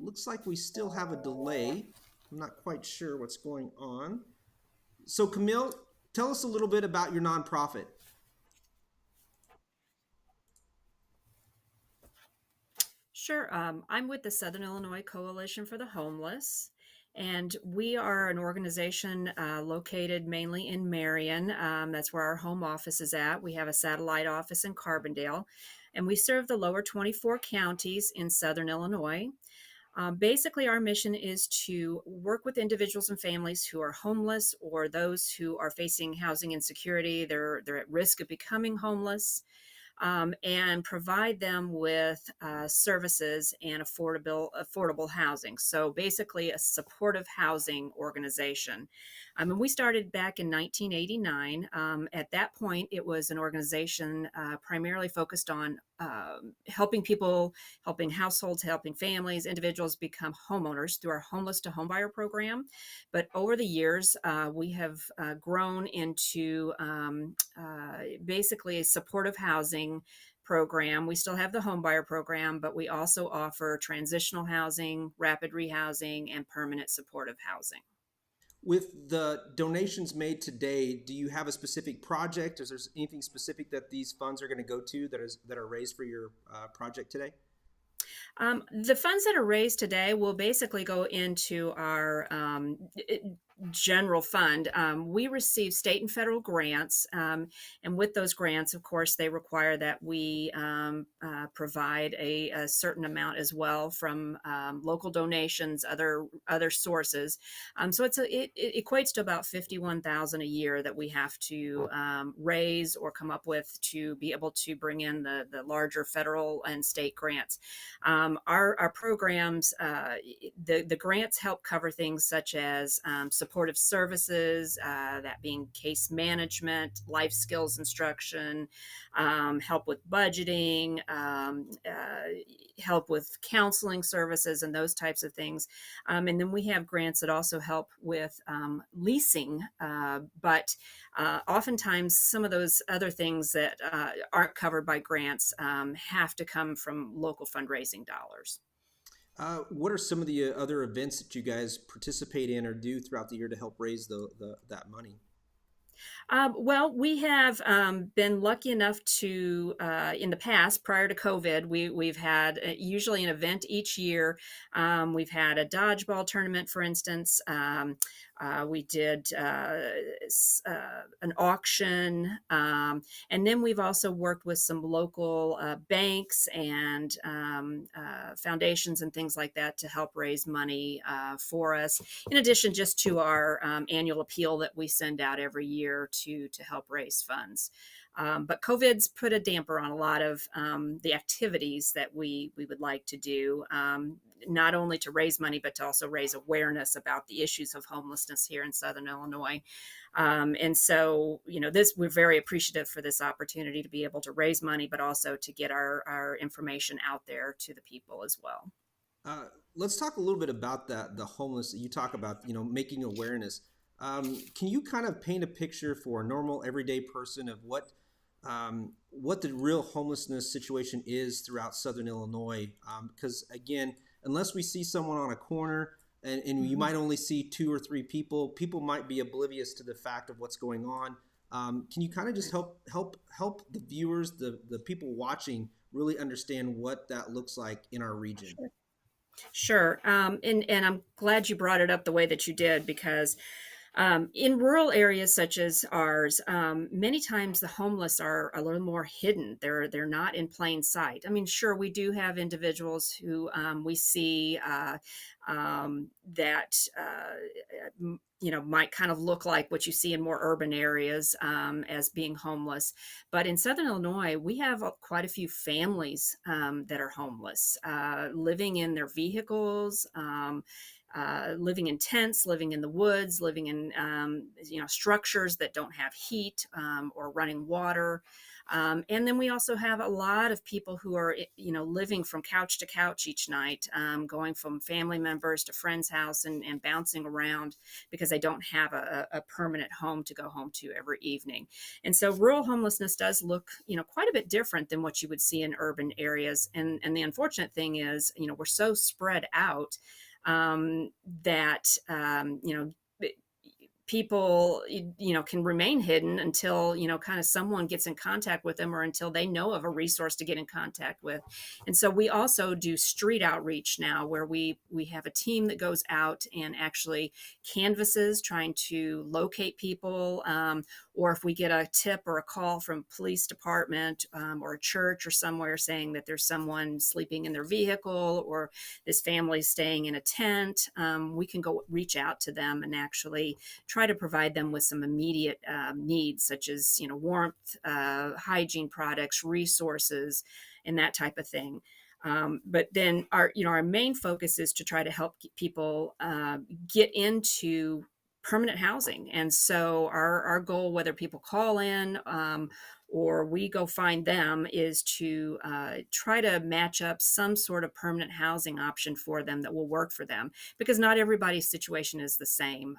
Looks like we still have a delay. I'm not quite sure what's going on. So Camille, tell us a little bit about your nonprofit. Sure. I'm with the Southern Illinois Coalition for the Homeless, and we are an organization located mainly in Marion. That's where our home office is at. We have a satellite office in Carbondale, and we serve the lower 24 counties in Southern Illinois. Basically, our mission is to work with individuals and families who are homeless or those who are facing housing insecurity. They're at risk of becoming homeless, and provide them with services and affordable housing. So basically, a supportive housing organization. And we started back in 1989. At that point, it was an organization primarily focused on helping people, helping households, helping families, individuals become homeowners through our Homeless to Homebuyer program. But over the years, we have grown into basically a supportive housing program. We still have the homebuyer program, but we also offer transitional housing, rapid rehousing, and permanent supportive housing. With the donations made today, do you have a specific project? Is there anything specific that these funds are going to go to that are raised for your project today? The funds that are raised today will basically go into our general fund. We receive state and federal grants, and with those grants, of course, they require that we provide a certain amount as well from local donations, other sources. So it equates to about $51,000 a year that we have to raise or come up with to be able to bring in the larger federal and state grants. Our programs, the grants help cover things such as supportive services, that being case management, life skills instruction, help with budgeting, help with counseling services, and those types of things. And then we have grants that also help with leasing, but oftentimes some of those other things that aren't covered by grants have to come from local fundraising dollars. What are some of the other events that you guys participate in or do throughout the year to help raise that money? Well, we have been lucky enough to, in the past, prior to COVID, we've had usually an event each year. We've had a dodgeball tournament, for instance. We did an auction. And then we've also worked with some local banks and foundations and things like that to help raise money for us, in addition just to our annual appeal that we send out every year to help raise funds. But COVID's put a damper on a lot of the activities that we would like to do, not only to raise money, but to also raise awareness about the issues of homelessness here in Southern Illinois. And so, we're very appreciative for this opportunity to be able to raise money, but also to get our information out there to the people as well. Let's talk a little bit about the homeless that you talk about, making awareness. Can you kind of paint a picture for a normal everyday person of what the real homelessness situation is throughout Southern Illinois? Because again, unless we see someone on a corner and you might only see 2 or 3 people might be oblivious to the fact of what's going on. Can you kind of just help the viewers, the people watching, really understand what that looks like in our region? Sure. And I'm glad you brought it up the way that you did, because in rural areas such as ours, many times the homeless are a little more hidden. They're not in plain sight. I mean, sure, we do have individuals who we see that might kind of look like what you see in more urban areas as being homeless. But in Southern Illinois, we have quite a few families that are homeless, living in their vehicles. Living in tents, living in the woods, living in structures that don't have heat or running water. And then we also have a lot of people who are, living from couch to couch each night, going from family members to friends' house and bouncing around because they don't have a permanent home to go home to every evening. And so rural homelessness does look, quite a bit different than what you would see in urban areas. And the unfortunate thing is, we're so spread out that people can remain hidden until kind of someone gets in contact with them, or until they know of a resource to get in contact with. And so we also do street outreach now, where we have a team that goes out and actually canvasses, trying to locate people, or if we get a tip or a call from police department or a church or somewhere saying that there's someone sleeping in their vehicle or this family staying in a tent, we can go reach out to them and actually try to provide them with some immediate needs, such as warmth, hygiene products, resources, and that type of thing. But then our main focus is to try to help people get into permanent housing. And so our goal, whether people call in or we go find them, is to try to match up some sort of permanent housing option for them that will work for them, because not everybody's situation is the same.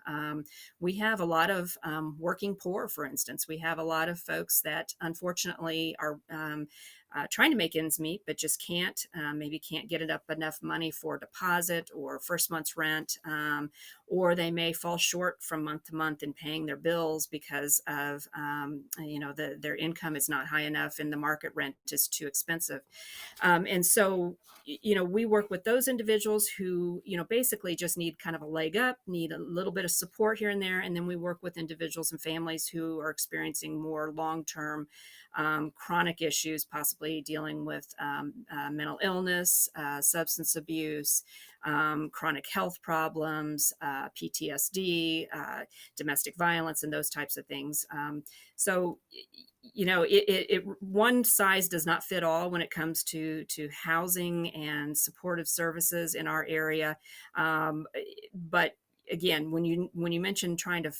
We have a lot of working poor, for instance. We have a lot of folks that unfortunately are trying to make ends meet, but just can't, maybe can't get up enough money for deposit or first month's rent, or they may fall short from month to month in paying their bills because of, their income is not high enough and the market rent is too expensive. And so, we work with those individuals who, basically just need kind of a leg up, need a little bit of support here and there. And then we work with individuals and families who are experiencing more long-term chronic issues, possibly dealing with mental illness, substance abuse, chronic health problems, PTSD, domestic violence, and those types of things. So, one size does not fit all when it comes to housing and supportive services in our area. But again, when you mention trying to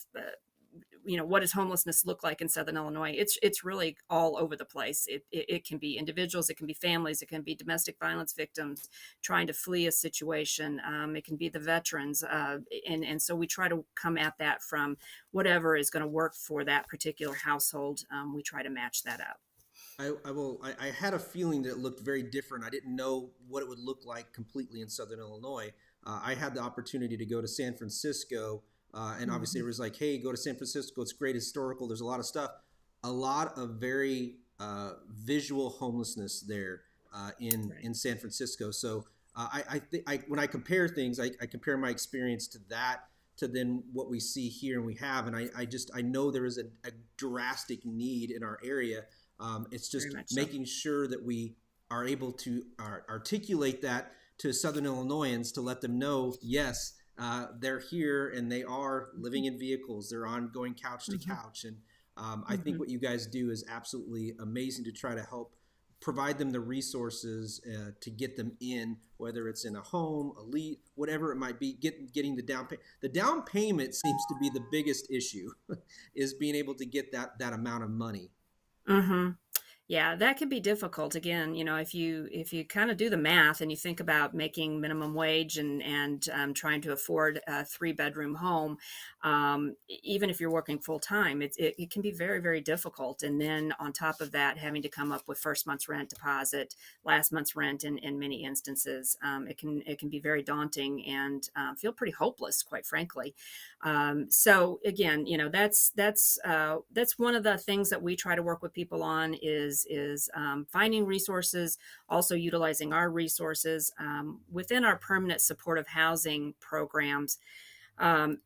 what does homelessness look like in Southern Illinois? It's really all over the place. It can be individuals, it can be families, it can be domestic violence victims trying to flee a situation. It can be the veterans, and so we try to come at that from whatever is going to work for that particular household. We try to match that up. I had a feeling that it looked very different. I didn't know what it would look like completely in Southern Illinois. I had the opportunity to go to San Francisco. And obviously it was like, hey, go to San Francisco. It's great historical. There's a lot of stuff. A lot of very visual homelessness there in San Francisco. So I think when I compare things, I compare my experience to that, to then what we see here and we have. And I know there is a drastic need in our area. It's just making sure that we are able to articulate that to Southern Illinoisans to let them know, yes, they're here and they are living in vehicles. They're on going couch to couch. And I think what you guys do is absolutely amazing to try to help provide them the resources to get them in, whether it's in a home, a lead, whatever it might be, getting the down payment. The down payment seems to be the biggest issue is being able to get that amount of money. Mm-hmm. Yeah, that can be difficult. Again, if you kind of do the math and you think about making minimum wage and trying to afford a 3-bedroom home, even if you're working full time, it can be very, very difficult. And then on top of that, having to come up with first month's rent deposit, last month's rent in many instances, it can be very daunting and feel pretty hopeless, quite frankly. So again, that's one of the things that we try to work with people on is finding resources, also utilizing our resources within our permanent supportive housing programs. One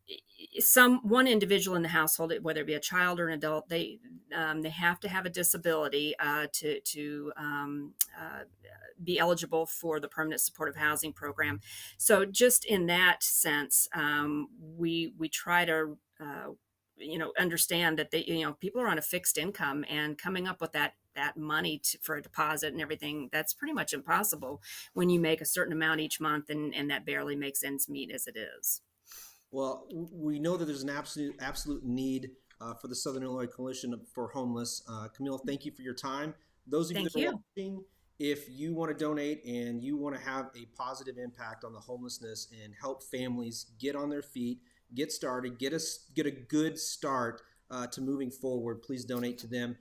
individual in the household, whether it be a child or an adult, they have to have a disability to be eligible for the permanent supportive housing program. So just in that sense, we try to understand that people are on a fixed income, and coming up with that money for a deposit and everything, that's pretty much impossible when you make a certain amount each month and that barely makes ends meet as it is. Well, we know that there's an absolute need for the Southern Illinois Coalition for Homeless. Camille, thank you for your time. Those of you that are watching, if you want to donate and you want to have a positive impact on the homelessness and help families get on their feet, get started, get a good start to moving forward, please donate to them.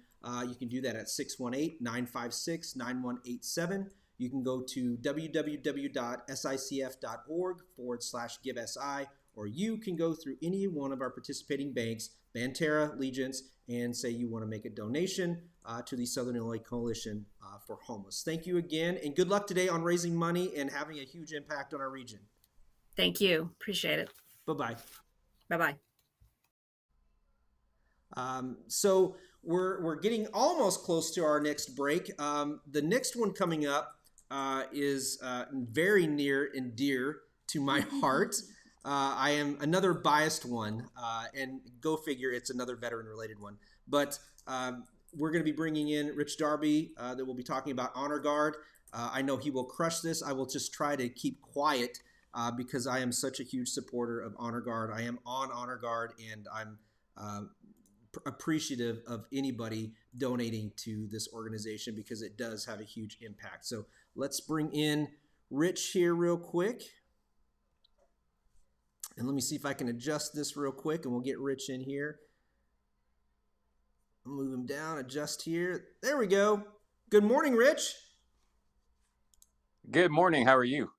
You can do that at 618-956-9187. You can go to www.sicf.org/GiveSI, or you can go through any one of our participating banks, Banterra, Legence, and say you want to make a donation to the Southern Illinois Coalition for Homeless. Thank you again, and good luck today on raising money and having a huge impact on our region. Thank you. Appreciate it. Bye-bye. Bye-bye. So we're getting almost close to our next break. The next one coming up is very near and dear to my heart. I am another biased one, and go figure, it's another veteran-related one. But we're going to be bringing in Rich Darby that will be talking about Honor Guard. I know he will crush this. I will just try to keep quiet because I am such a huge supporter of Honor Guard. I am on Honor Guard, and I'm appreciative of anybody donating to this organization because it does have a huge impact. So let's bring in Rich here real quick. And let me see if I can adjust this real quick, and we'll get Rich in here. Move him down, adjust here. There we go. Good morning, Rich. Good morning. How are you?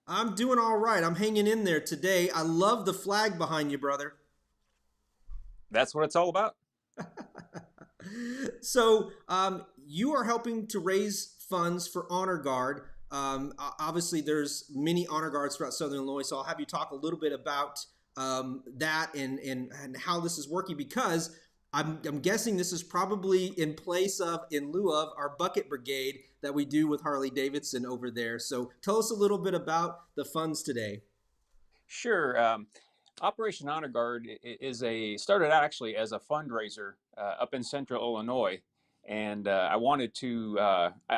I'm doing all right. I'm hanging in there today. I love the flag behind you, brother. That's what it's all about. So you are helping to raise funds for Honor Guard. Obviously, there's many Honor Guards throughout Southern Illinois, so I'll have you talk a little bit about that and how this is working, because I'm guessing this is probably in lieu of our bucket brigade that we do with Harley Davidson over there. So tell us a little bit about the funds today. Sure. Operation Honor Guard started out actually as a fundraiser up in Central Illinois, and I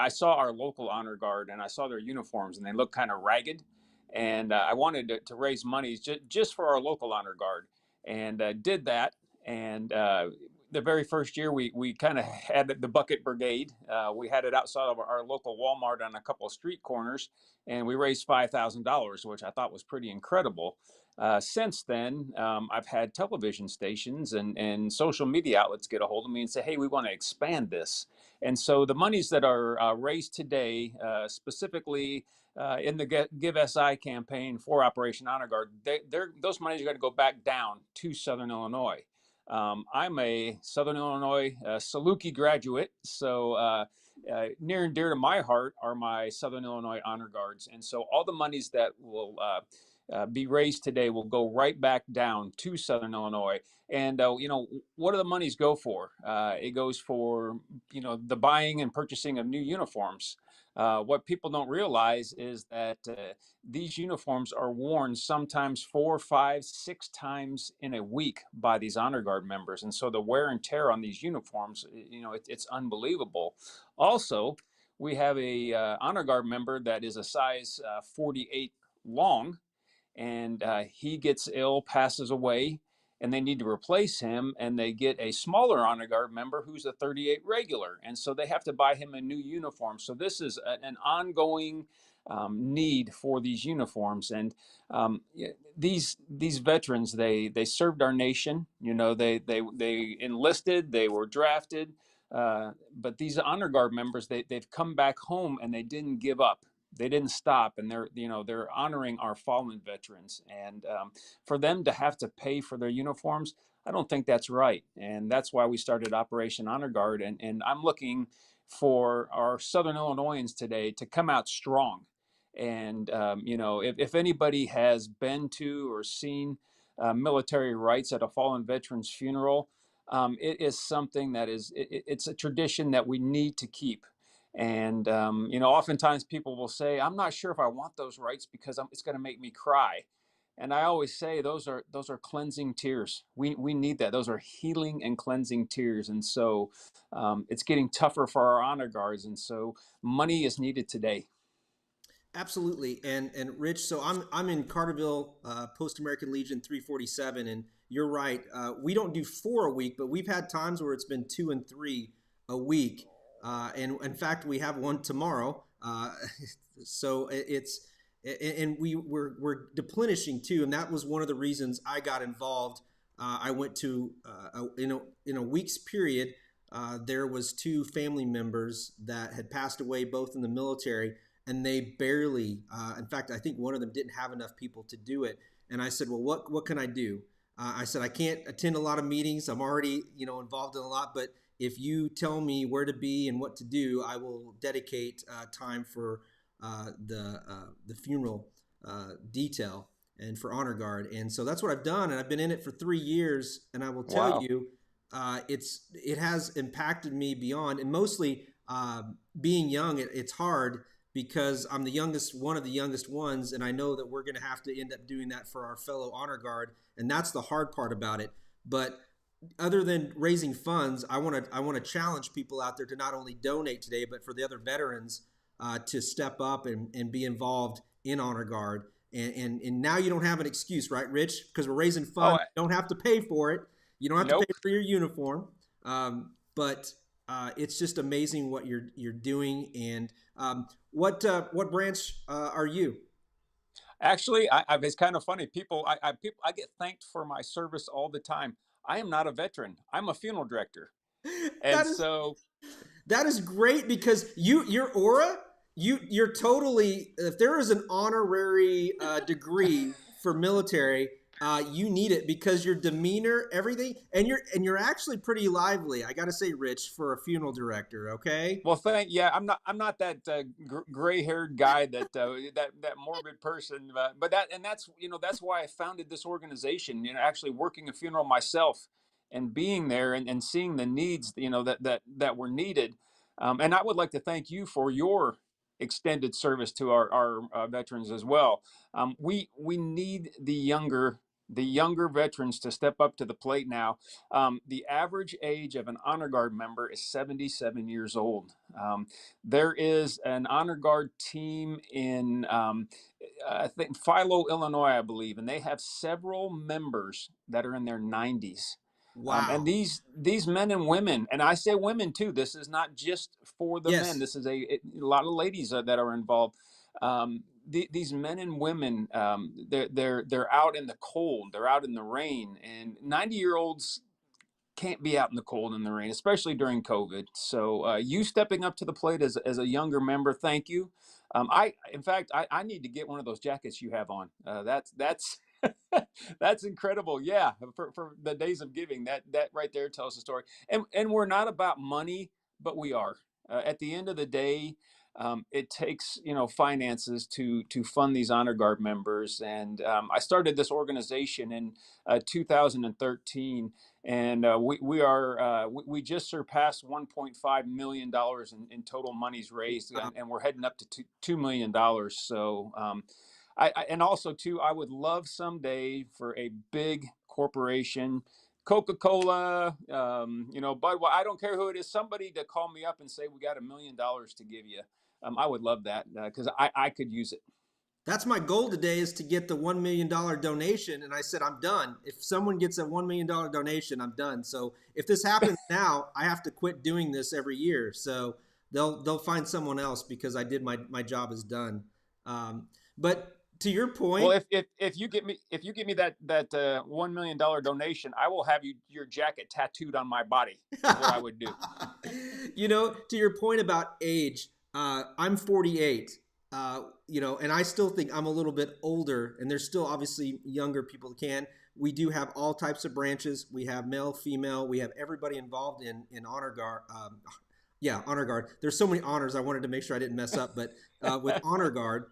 saw our local Honor Guard and I saw their uniforms and they looked kind of ragged, and I wanted to raise money just for our local Honor Guard, and did that. And the very first year we kind of had the bucket brigade. We had it outside of our local Walmart on a couple of street corners, and we raised $5,000, which I thought was pretty incredible. Since then, I've had television stations and social media outlets get a hold of me and say, hey, we want to expand this. And so the monies that are raised today, specifically in the Give SI campaign for Operation Honor Guard, those monies are going to go back down to Southern Illinois. I'm a Southern Illinois Saluki graduate, so near and dear to my heart are my Southern Illinois Honor Guards. And so all the monies that will be raised today will go right back down to Southern Illinois. And, what do the monies go for? It goes for, the buying and purchasing of new uniforms. What people don't realize is that these uniforms are worn sometimes 4, 5, 6 times in a week by these Honor Guard members. And so the wear and tear on these uniforms, it's unbelievable. Also, we have a Honor Guard member that is a size 48 long, and he gets ill, passes away, and they need to replace him, and they get a smaller Honor Guard member who's a 38 regular, and so they have to buy him a new uniform. So this is an ongoing need for these uniforms. And these veterans, they served our nation. They enlisted, they were drafted, but these Honor Guard members, they've come back home and they didn't give up. They didn't stop, and they're honoring our fallen veterans. And for them to have to pay for their uniforms, I don't think that's right. And that's why we started Operation Honor Guard. And I'm looking for our Southern Illinoisans today to come out strong. And if anybody has been to or seen military rites at a fallen veteran's funeral, it is something that it's a tradition that we need to keep. And oftentimes people will say, I'm not sure if I want those rights because it's going to make me cry. And I always say those are cleansing tears. We need that. Those are healing and cleansing tears. And so it's getting tougher for our Honor Guards. And so money is needed today. Absolutely. And Rich, so I'm in Carterville, Post American Legion 347, and you're right. We don't do 4 a week, but we've had times where it's been 2 and 3 a week. And in fact, we have one tomorrow. So we're deplenishing too. And that was one of the reasons I got involved. I went to, in a week's period, there was 2 family members that had passed away, both in the military, and they barely, in fact, I think one of them didn't have enough people to do it. And I said, well, what can I do? I said, I can't attend a lot of meetings. I'm already, involved in a lot, but if you tell me where to be and what to do, I will dedicate time for the funeral detail and for Honor Guard. And so that's what I've done. And I've been in it for 3 years. And I will tell you, it has impacted me beyond. And mostly being young, it's hard because I'm one of the youngest ones. And I know that we're going to have to end up doing that for our fellow Honor Guard. And that's the hard part about it. But other than raising funds, I want to challenge people out there to not only donate today, but for the other veterans to step up and be involved in Honor Guard. And now you don't have an excuse, right, Rich? Because we're raising funds. You don't have to pay for it. You don't have to pay for your uniform. But it's just amazing what you're doing. And what branch are you? Actually, it's kind of funny. I get thanked for my service all the time. I am not a veteran. I'm a funeral director. And That is great because your aura, you're totally, if there is an honorary degree for military, you need it because your demeanor, everything, and you're actually pretty lively. I got to say, Rich, for a funeral director. Okay. Well, I'm not that gray-haired guy that morbid person, but that's that's why I founded this organization. Actually working a funeral myself and being there and seeing the needs that were needed. And I would like to thank you for your extended service to our veterans as well. We need the younger veterans to step up to the plate now. The average age of an honor guard member is 77 years old. There is an honor guard team in I think Philo, Illinois, I believe, and they have several members that are in their 90s. Wow. And these men and women, and I say women too. This is not just for the men. This is a lot of ladies that are involved. These men and women, they're out in the cold, they're out in the rain, and 90-year-olds can't be out in the cold and the rain, especially during COVID. So you stepping up to the plate as a younger member, thank you. In fact, I need to get one of those jackets you have on. That's that's incredible. Yeah, for the days of giving, that right there tells the story. And we're not about money, but we are. At the end of the day, it takes finances to fund these honor guard members. And I started this organization in 2013, and we just surpassed $1.5 million in total monies raised, and we're heading up to $2 million. So and also too, I would love someday for a big corporation, Coca-Cola, Bud, I don't care who it is, somebody to call me up and say, we got $1 million to give you. I would love that because I could use it. That's my goal today, is to get the $1 million donation. And I said, I'm done. If someone gets a $1 million donation, I'm done. So if this happens now, I have to quit doing this every year. So they'll find someone else because I did my job is done. But to your point, well, if you give me that $1 million donation, I will have your jacket tattooed on my body. Is what I would do. To your point about age, I'm 48. And I still think I'm a little bit older, and there's still obviously younger people that can. We do have all types of branches. We have male, female. We have everybody involved in honor guard. Honor guard. There's so many honors. I wanted to make sure I didn't mess up, but with honor guard.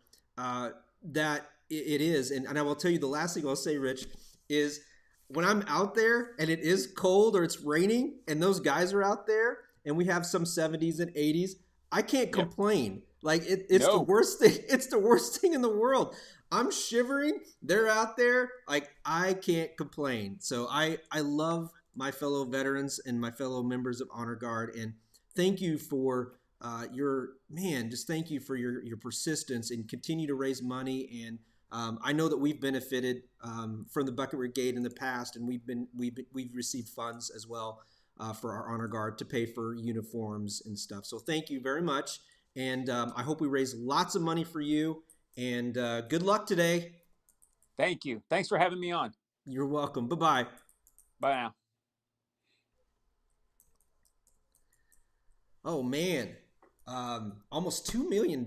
That it is. And I will tell you, the last thing I'll say, Rich, is when I'm out there and it is cold or it's raining and those guys are out there and we have some 70s and 80s, I can't complain. Like it's the worst thing. It's the worst thing in the world. I'm shivering. They're out there. Like, I can't complain. So I love my fellow veterans and my fellow members of Honor Guard. And thank you for thank you for your persistence and continue to raise money. And I know that we've benefited from the Bucket Brigade in the past, and we've received funds as well for our Honor Guard to pay for uniforms and stuff. So thank you very much. And I hope we raise lots of money for you, and good luck today. Thank you. Thanks for having me on. You're welcome. Bye-bye. Bye now. Oh man. Almost $2 million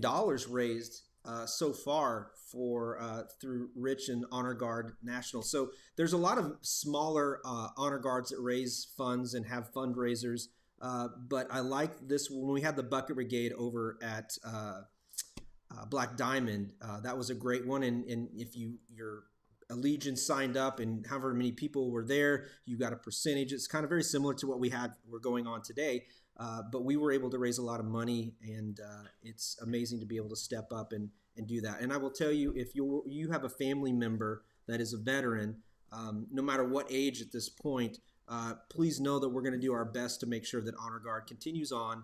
raised so far through Rich and Honor Guard National. So there's a lot of smaller Honor Guards that raise funds and have fundraisers. But I like this when we had the Bucket Brigade over at Black Diamond. That was a great one. And if your allegiance signed up and however many people were there, you got a percentage. It's kind of very similar to what we're going on today. But we were able to raise a lot of money, and it's amazing to be able to step up and do that. And I will tell you, if you have a family member that is a veteran, no matter what age at this point, please know that we're going to do our best to make sure that Honor Guard continues on,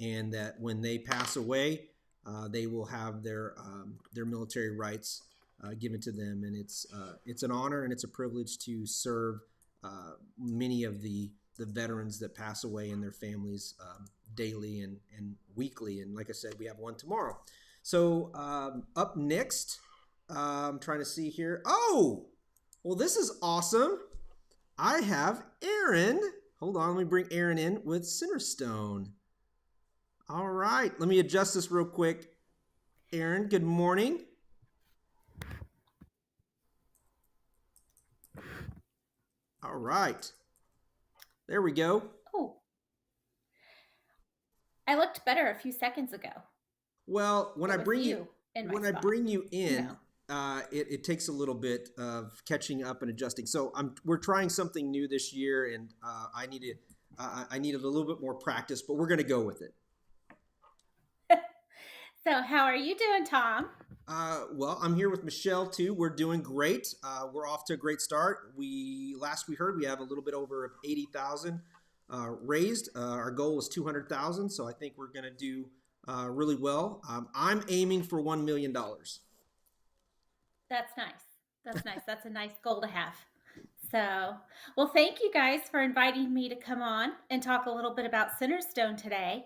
and that when they pass away, they will have their military rights given to them. And it's an honor and it's a privilege to serve many of the veterans that pass away and their families daily and weekly. And like I said, we have one tomorrow. So up next, I'm trying to see here. Oh, well, this is awesome. I have Aaron. Hold on, let me bring Aaron in with Centerstone. All right, let me adjust this real quick. Aaron, good morning. All right. There we go. Oh, I looked better a few seconds ago. Well, when I bring you in, No. It takes a little bit of catching up and adjusting. So we're trying something new this year, and I needed a little bit more practice, but we're going to go with it. So how are you doing, Tom? Well, I'm here with Michelle too. We're doing great. We're off to a great start. Last we heard, we have a little bit over 80,000 raised. Our goal was 200,000, so I think we're going to do really well. I'm aiming for $1 million. That's nice. That's nice. That's a nice goal to have. So, well, thank you guys for inviting me to come on and talk a little bit about Centerstone today.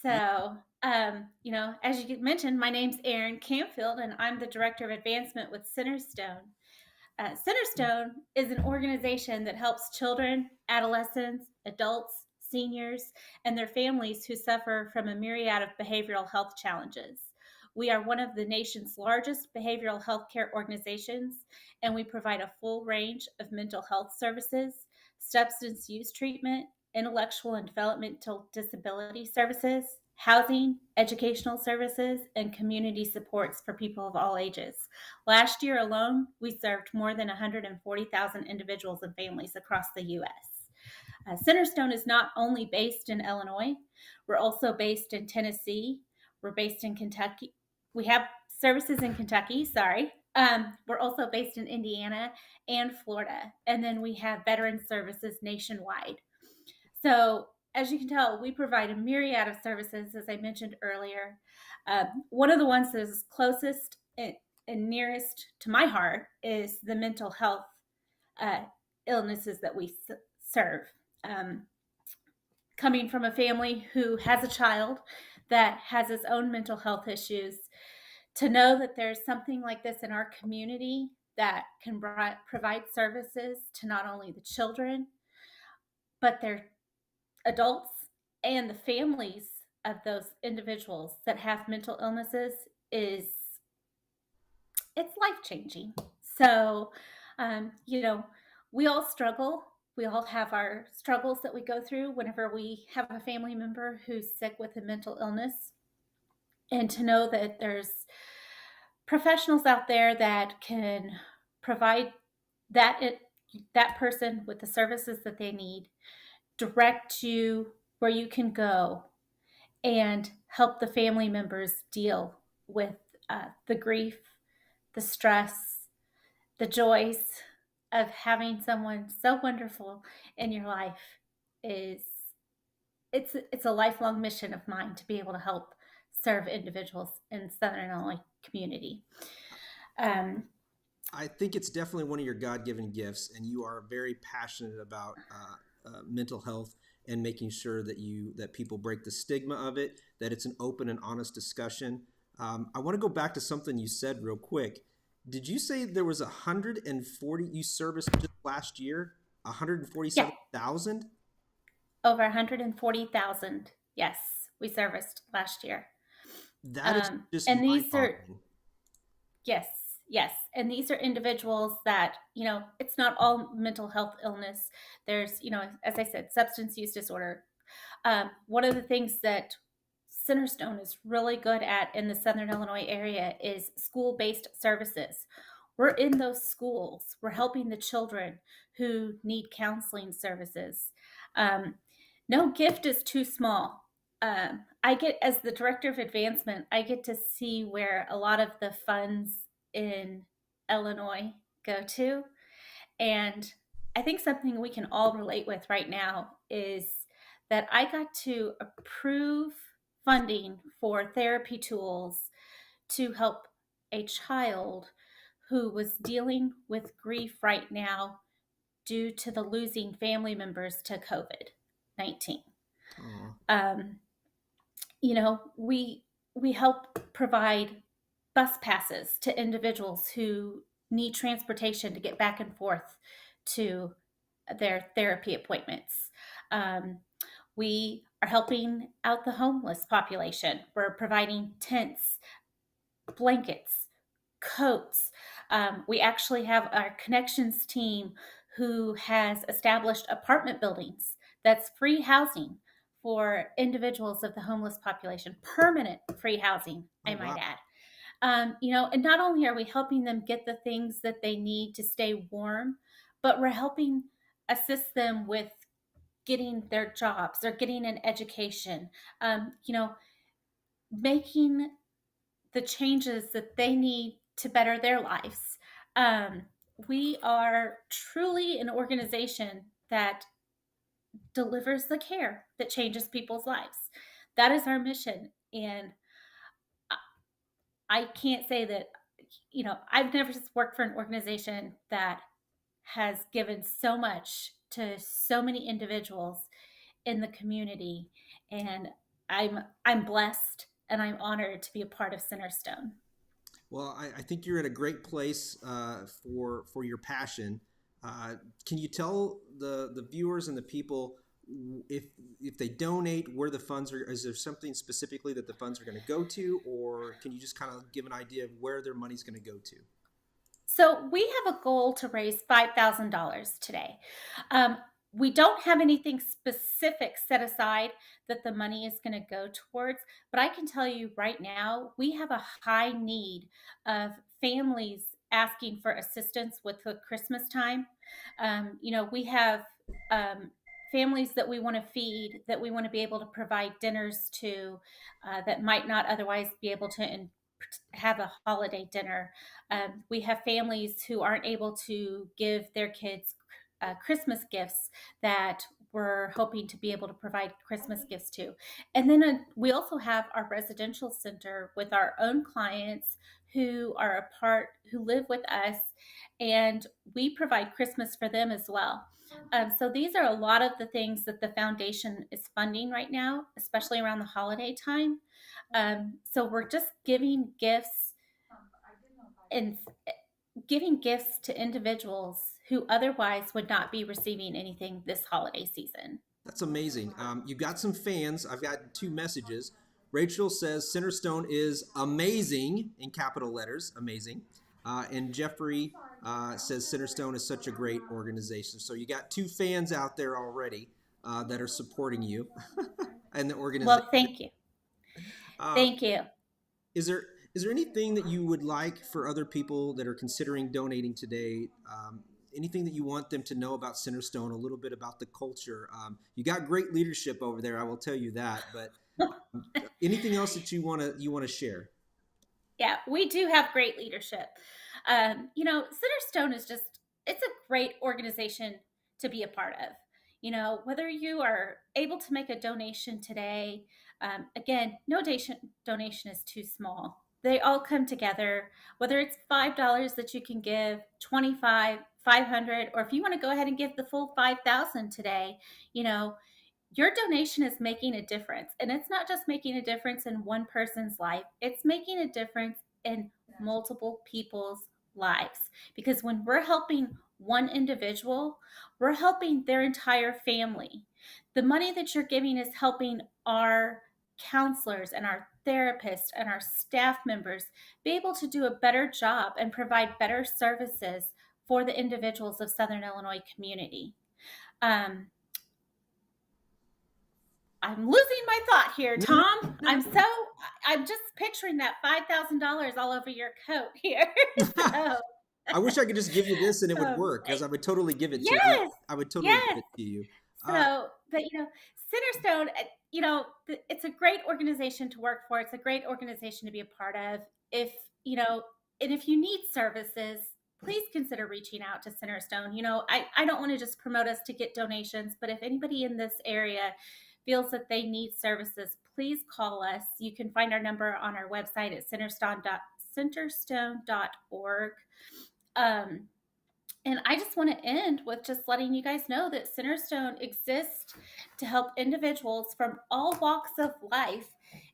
So, as you mentioned, my name's Erin Canfield, and I'm the Director of Advancement with Centerstone. Centerstone is an organization that helps children, adolescents, adults, seniors, and their families who suffer from a myriad of behavioral health challenges. We are one of the nation's largest behavioral health care organizations, and we provide a full range of mental health services, substance use treatment, intellectual and developmental disability services, housing, educational services, and community supports for people of all ages. Last year alone, we served more than 140,000 individuals and families across the U.S. Centerstone is not only based in Illinois, we're also based in Tennessee. We're based in Kentucky. We have services in Kentucky, sorry. We're also based in Indiana and Florida. And then we have veteran services nationwide. So as you can tell, we provide a myriad of services, as I mentioned earlier. One of the ones that is closest and nearest to my heart is the mental health illnesses that we serve. Coming from a family who has a child that has its own mental health issues, to know that there's something like this in our community that can provide services to not only the children, but their adults and the families of those individuals that have mental illnesses it's life-changing. So, we all struggle. We all have our struggles that we go through whenever we have a family member who's sick with a mental illness. And to know that there's professionals out there that can provide that person with the services that they need, direct you where you can go, and help the family members deal with the grief, the stress, the joys of having someone so wonderful in your life it's a lifelong mission of mine to be able to help serve individuals in Southern Illinois community. I think it's definitely one of your God-given gifts, and you are very passionate about mental health and making sure that people break the stigma of it, that it's an open and honest discussion. I want to go back to something you said real quick. Did you say there was 140 you serviced just last year? 147,000? Over 140,000. Yes, we serviced last year. That is just and these are yes, and these are individuals that it's not all mental health illness. There's as I said, substance use disorder. One of the things that Centerstone is really good at in the Southern Illinois area is school-based services. We're in those schools. We're helping the children who need counseling services. No gift is too small. As the Director of Advancement, I get to see where a lot of the funds in Illinois go to. And I think something we can all relate with right now is that I got to approve funding for therapy tools to help a child who was dealing with grief right now due to the losing family members to COVID-19. We help provide bus passes to individuals who need transportation to get back and forth to their therapy appointments. We are helping out the homeless population. We're providing tents, blankets, coats. We actually have our connections team who has established apartment buildings that's free housing for individuals of the homeless population, permanent free housing, I might add. And not only are we helping them get the things that they need to stay warm, but we're helping assist them with getting their jobs or getting an education, making the changes that they need to better their lives. We are truly an organization that delivers the care that changes people's lives. That is our mission. And I can't say that, I've never just worked for an organization that has given so much to so many individuals in the community. And I'm blessed and I'm honored to be a part of Centerstone. Well, I think you're at a great place for your passion. Can you tell the viewers and the people if they donate where the funds are? Is there something specifically that the funds are going to go to, or can you just kind of give an idea of where their money's going to go to? So we have a goal to raise $5,000 today. We don't have anything specific set aside that the money is going to go towards, but I can tell you right now, we have a high need of families asking for assistance with the Christmas time. We have families that we want to feed, that we want to be able to provide dinners to, that might not otherwise be able to have a holiday dinner. We have families who aren't able to give their kids Christmas gifts that we're hoping to be able to provide Christmas gifts to. And then we also have our residential center with our own clients who live with us, and we provide Christmas for them as well. So these are a lot of the things that the foundation is funding right now, especially around the holiday time. So we're just giving gifts to individuals who otherwise would not be receiving anything this holiday season. That's amazing. You got some fans. I've got 2 messages. Rachel says Centerstone is amazing in capital letters, amazing. And Jeffrey says Centerstone is such a great organization. So you got 2 fans out there already that are supporting you and the organization. Well, thank you. Thank you. Is there anything that you would like for other people that are considering donating today? Anything that you want them to know about Centerstone, a little bit about the culture? You got great leadership over there, I will tell you that. But anything else that you want to share? Yeah, we do have great leadership. Centerstone it's a great organization to be a part of. Whether you are able to make a donation today, again, no donation is too small. They all come together, whether it's $5 that you can give, $25, $500, or if you want to go ahead and give the full $5,000 today, your donation is making a difference. And it's not just making a difference in one person's life, it's making a difference in multiple people's lives. Because when we're helping one individual, we're helping their entire family. The money that you're giving is helping our counselors and our therapists and our staff members be able to do a better job and provide better services for the individuals of Southern Illinois community. I'm losing my thought here, Tom. I'm just picturing that $5,000 all over your coat here. I wish I could just give you this and it would work, because I would totally give it to you. I would totally give it to you. But Centerstone, it's a great organization to work for. It's a great organization to be a part of. If you need services, please consider reaching out to Centerstone. I don't want to just promote us to get donations, but if anybody in this area feels that they need services, please call us. You can find our number on our website at centerstone.org. And I just want to end with just letting you guys know that Centerstone exists to help individuals from all walks of life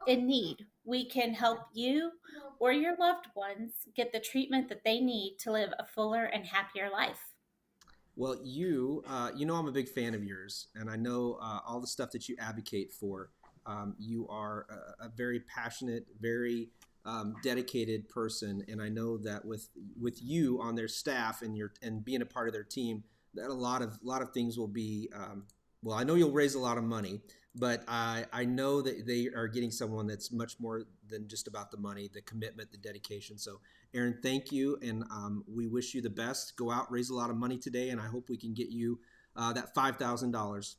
in need. We can help you or your loved ones get the treatment that they need to live a fuller and happier life. Well, you know, I'm a big fan of yours, and I know all the stuff that you advocate for. You are a very passionate, very dedicated person, and I know that with you on their staff and being a part of their team, that a lot of things will be. Well, I know you'll raise a lot of money, but I know that they are getting someone that's much more than just about the money, the commitment, the dedication. So, Aaron, thank you, and we wish you the best. Go out, raise a lot of money today, and I hope we can get you that $5,000.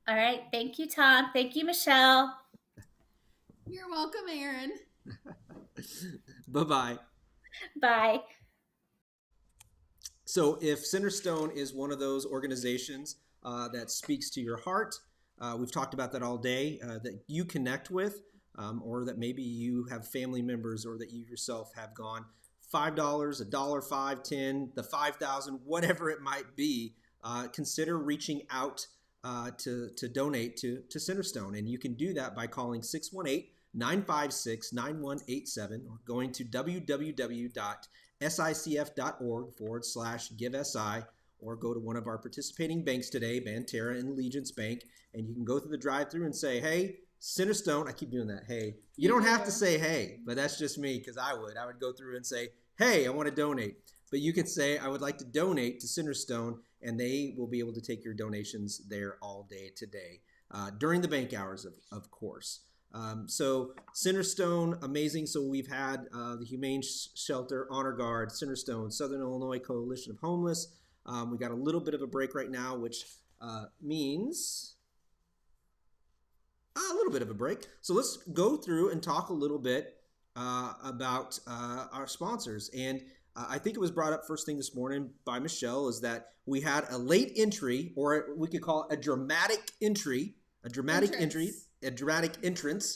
All right. Thank you, Tom. Thank you, Michelle. You're welcome, Aaron. Bye-bye. Bye. So if Centerstone is one of those organizations that speaks to your heart, we've talked about that all day, that you connect with, or that maybe you have family members or that you yourself have gone, $5, $1, $5, $10, the 5,000, whatever it might be, consider reaching out to donate to Centerstone. And you can do that by calling 618-956-9187 or going to www.sicf.org/GiveSI, or go to one of our participating banks today, Banterra and Legence Bank, and you can go through the drive-through and say, hey, Centerstone, I keep doing that, hey. You don't have to say hey, but that's just me, because I would go through and say, hey, I want to donate. But you could say, I would like to donate to Centerstone, and they will be able to take your donations there all day today, during the bank hours, of course. So Centerstone, amazing. So we've had the Humane Shelter, Honor Guard, Centerstone, Southern Illinois Coalition of Homeless. We got a little bit of a break right now, which means a little bit of a break. So let's go through and talk a little bit about our sponsors. And I think it was brought up first thing this morning by Michelle, is that we had a late entry, or we could call it a dramatic entry, a dramatic entrance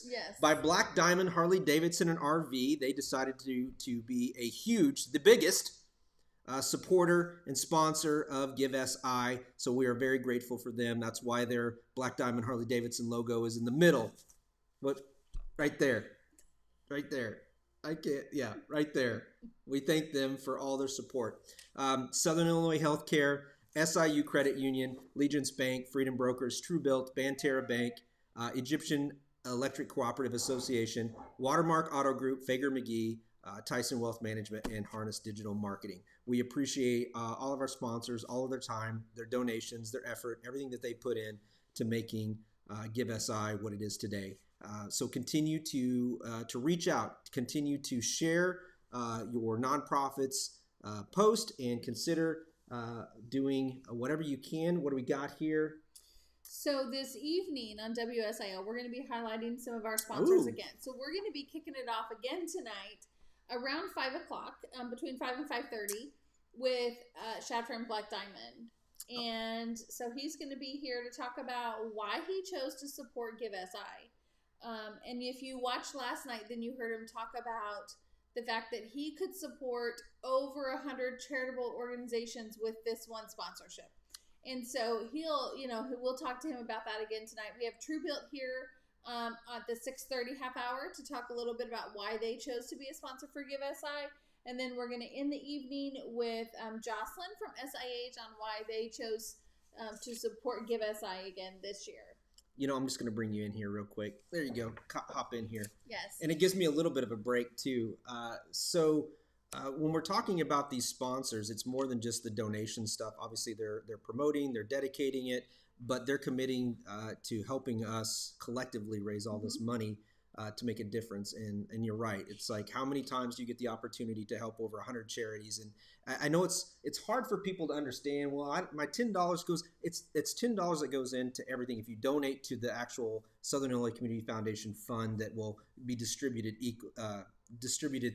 Yes. by Black Diamond, Harley, Davidson, and RV. They decided to be the biggest supporter and sponsor of Give SI. So we are very grateful for them. That's why their Black Diamond Harley Davidson logo is in the middle. What? Right there. Right there. Right there. We thank them for all their support. Southern Illinois Healthcare, SIU Credit Union, Legence Bank, Freedom Brokers, Tru-Bilt, Banterra Bank, Egyptian Electric Cooperative Association, Watermark Auto Group, Fager-McGee, Tyson Wealth Management, and Harness Digital Marketing. We appreciate all of our sponsors, all of their time, their donations, their effort, everything that they put in to making Give SI what it is today. So continue to reach out, continue to share your nonprofits post, and consider doing whatever you can. What do we got here? So this evening on WSIL, we're going to be highlighting some of our sponsors again. So we're going to be kicking it off again tonight around 5 o'clock, between 5 and 5:30, with Shafter and Black Diamond. And so he's going to be here to talk about why he chose to support Give SI. And if you watched last night, then you heard him talk about the fact that he could support over 100 charitable organizations with this one sponsorship. And so we'll talk to him about that again tonight. We have Tru-Bilt here at the 6:30 half hour to talk a little bit about why they chose to be a sponsor for Give SI. And then we're going to end the evening with Jocelyn from SIH on why they chose to support Give SI again this year. You know, I'm just going to bring you in here real quick. There you go. Hop in here. Yes. And it gives me a little bit of a break, too. So when we're talking about these sponsors, it's more than just the donation stuff. Obviously, they're promoting, they're dedicating it, but they're committing to helping us collectively raise all this money to make a difference. And you're right. It's like, how many times do you get the opportunity to help over 100 charities? And I know it's hard for people to understand. Well, my $10 goes, it's $10 that goes into everything. If you donate to the actual Southern Illinois Community Foundation fund that will be distributed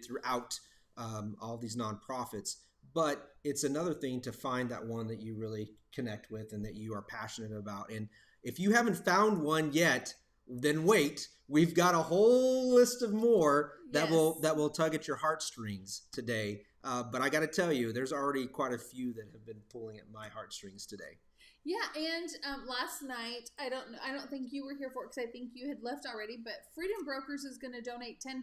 throughout all these nonprofits. But it's another thing to find that one that you really connect with and that you are passionate about. And if you haven't found one yet, then wait. We've got a whole list of more that will tug at your heartstrings today. But I got to tell you, there's already quite a few that have been pulling at my heartstrings today. Yeah, and last night, I don't think you were here for it because I think you had left already, but Freedom Brokers is going to donate $10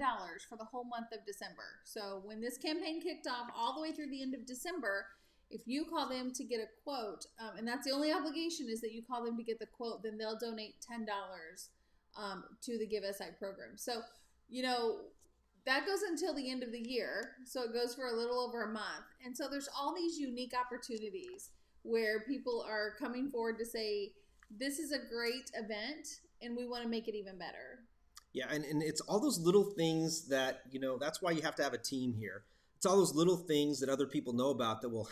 for the whole month of December. So when this campaign kicked off all the way through the end of December, If you call them to get a quote, and that's the only obligation is that you call them to get the quote, then they'll donate $10 to the Give SI program. So, that goes until the end of the year. So it goes for a little over a month. And so there's all these unique opportunities where people are coming forward to say, this is a great event and we want to make it even better. Yeah, and it's all those little things that, that's why you have to have a team here. It's all those little things that other people know about that will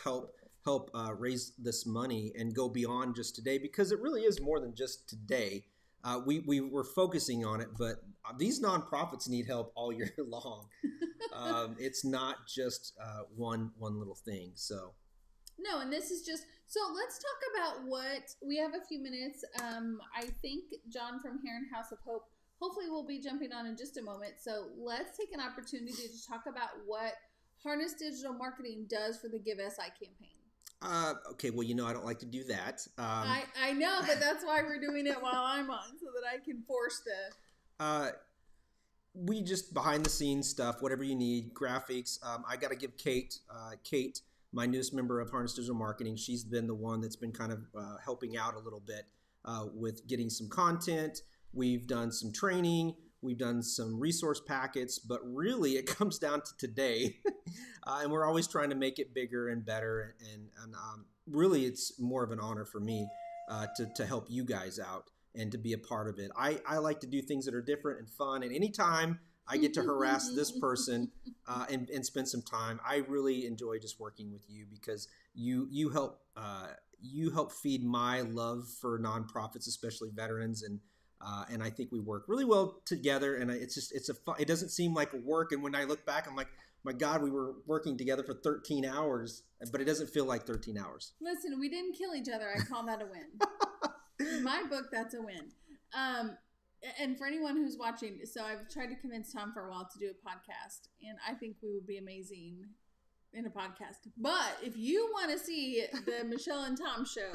help raise this money and go beyond just today, because it really is more than just today. We were focusing on it, but these nonprofits need help all year long. It's not just one little thing. So no, and this is just, so let's talk about what we have a few minutes. I think John from Heron House of Hope hopefully will be jumping on in just a moment. So let's take an opportunity to talk about what Harness Digital Marketing does for the Give SI campaign. Okay, well, I don't like to do that. I know, but that's why we're doing it while I'm on, so that I can force we just behind the scenes stuff, whatever you need, graphics. I got to give Kate, my newest member of Harness Digital Marketing, she's been the one that's been kind of helping out a little bit with getting some content. We've done some training. We've done some resource packets, but really it comes down to today. And we're always trying to make it bigger and better. And really it's more of an honor for me to help you guys out and to be a part of it. I like to do things that are different and fun. And anytime I get to harass this person and spend some time, I really enjoy just working with you, because you help feed my love for nonprofits, especially veterans, and I think we work really well together. And it doesn't seem like work. And when I look back, I'm like, my God, we were working together for 13 hours, but it doesn't feel like 13 hours. Listen, we didn't kill each other. I call that a win. In my book, that's a win. And for anyone who's watching, so I've tried to convince Tom for a while to do a podcast, and I think we would be amazing in a podcast. But if you want to see the Michelle and Tom show,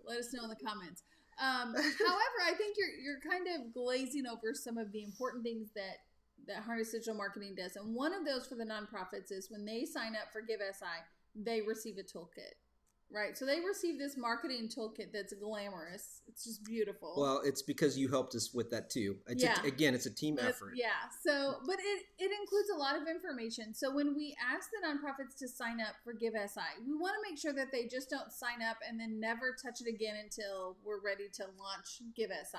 let us know in the comments. However, I think you're kind of glazing over some of the important things that Harness Digital Marketing does. And one of those for the nonprofits is when they sign up for Give SI, they receive a toolkit, right? So they receive this marketing toolkit that's glamorous. It's just beautiful. Well, it's because you helped us with that too. It's a team effort. Yeah. So, but it includes a lot of information. So when we ask the nonprofits to sign up for Give SI, we want to make sure that they just don't sign up and then never touch it again until we're ready to launch Give SI.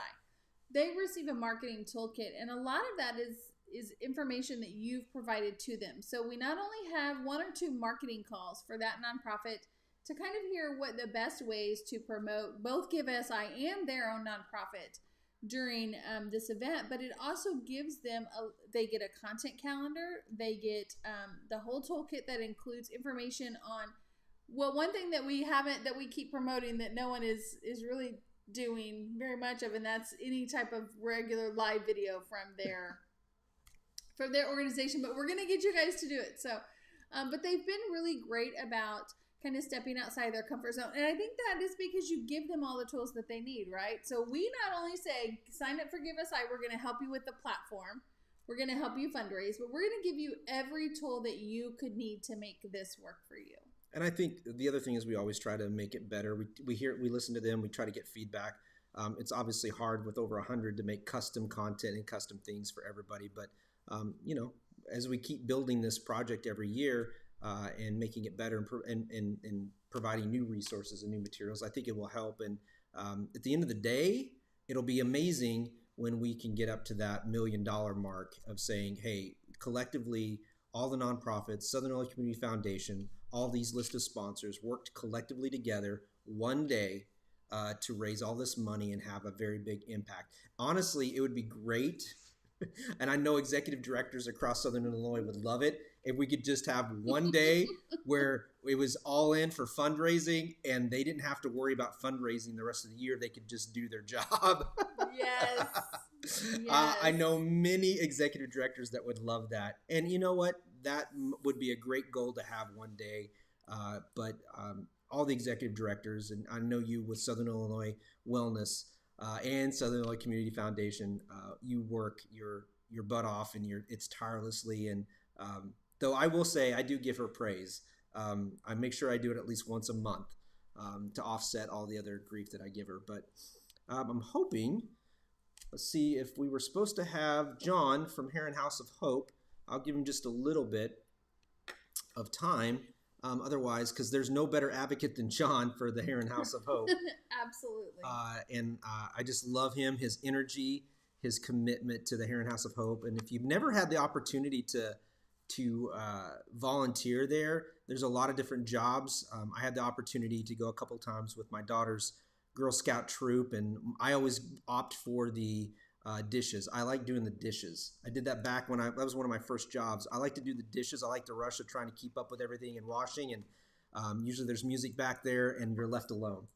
They receive a marketing toolkit, and a lot of that is information that you've provided to them. So we not only have 1 or 2 marketing calls for that nonprofit to kind of hear what the best ways to promote both Give SI and their own nonprofit during this event, but it also gives them they get a content calendar. They get the whole toolkit that includes information on, well, one thing that we keep promoting that no one is really doing very much of, and that's any type of regular live video from their organization, but we're going to get you guys to do it. So, but they've been really great about kind of stepping outside their comfort zone. And I think that is because you give them all the tools that they need, right? So we not only say, sign up for Give SI, we're going to help you with the platform. We're going to help you fundraise, but we're going to give you every tool that you could need to make this work for you. And I think the other thing is we always try to make it better. We listen to them, we try to get feedback. It's obviously hard with over 100 to make custom content and custom things for everybody. But, as we keep building this project every year and making it better and providing new resources and new materials, I think it will help. And at the end of the day, it'll be amazing when we can get up to that $1 million mark of saying, hey, collectively, all the nonprofits, Southern Illinois Community Foundation, all these list of sponsors worked collectively together one day to raise all this money and have a very big impact. Honestly, it would be great. And I know executive directors across Southern Illinois would love it if we could just have one day where it was all in for fundraising and they didn't have to worry about fundraising the rest of the year. They could just do their job. Yes. I know many executive directors that would love that. And you know what? That would be a great goal to have one day. But all the executive directors, and I know you with Southern Illinois Wellness and Southern Illinois Community Foundation, you work your butt off and it's tirelessly. And though I will say, I do give her praise. I make sure I do it at least once a month to offset all the other grief that I give her. But I'm hoping, let's see, if we were supposed to have John from Heron House of Hope, I'll give him just a little bit of time. Otherwise, because there's no better advocate than John for the Heron House of Hope. Absolutely. And I just love him, his energy, his commitment to the Heron House of Hope. And if you've never had the opportunity to volunteer there, there's a lot of different jobs. I had the opportunity to go a couple times with my daughter's Girl Scout troop, and I always opt for the dishes. I like doing the dishes. I did that back when that was one of my first jobs. I like to do the dishes. I like the rush of trying to keep up with everything and washing, and usually there's music back there and you're left alone.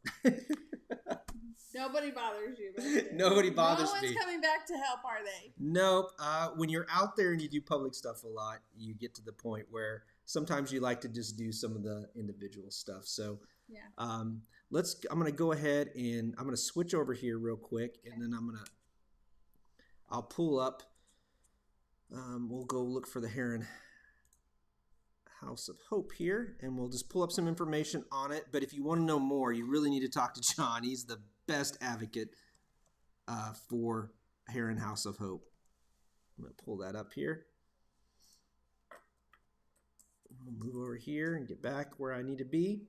Nobody bothers you back there. Nobody bothers me. No one's coming back to help, are they? Nope. When you're out there and you do public stuff a lot, you get to the point where sometimes you like to just do some of the individual stuff. So yeah. I'm going to go ahead and I'm going to switch over here real quick, and then I'll pull up. We'll go look for the Heron House of Hope here, and we'll just pull up some information on it. But if you want to know more, you really need to talk to John. He's the best advocate for Heron House of Hope. I'm going to pull that up here. I'll move over here and get back where I need to be.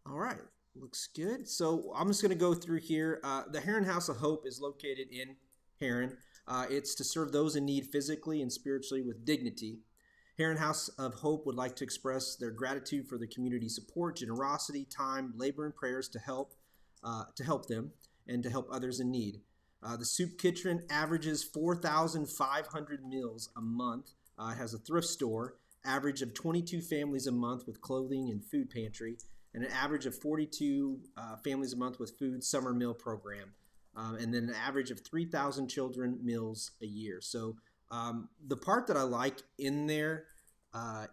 All right. Looks good. So I'm just going to go through here. The Heron House of Hope is located in Heron. It's to serve those in need physically and spiritually with dignity. Heron House of Hope would like to express their gratitude for the community support, generosity, time, labor, and prayers to help them and to help others in need. The soup kitchen averages 4,500 meals a month. It has a thrift store, average of 22 families a month with clothing and food pantry, and an average of 42 families a month with food summer meal program, and then an average of 3,000 children meals a year. So the part that I like in there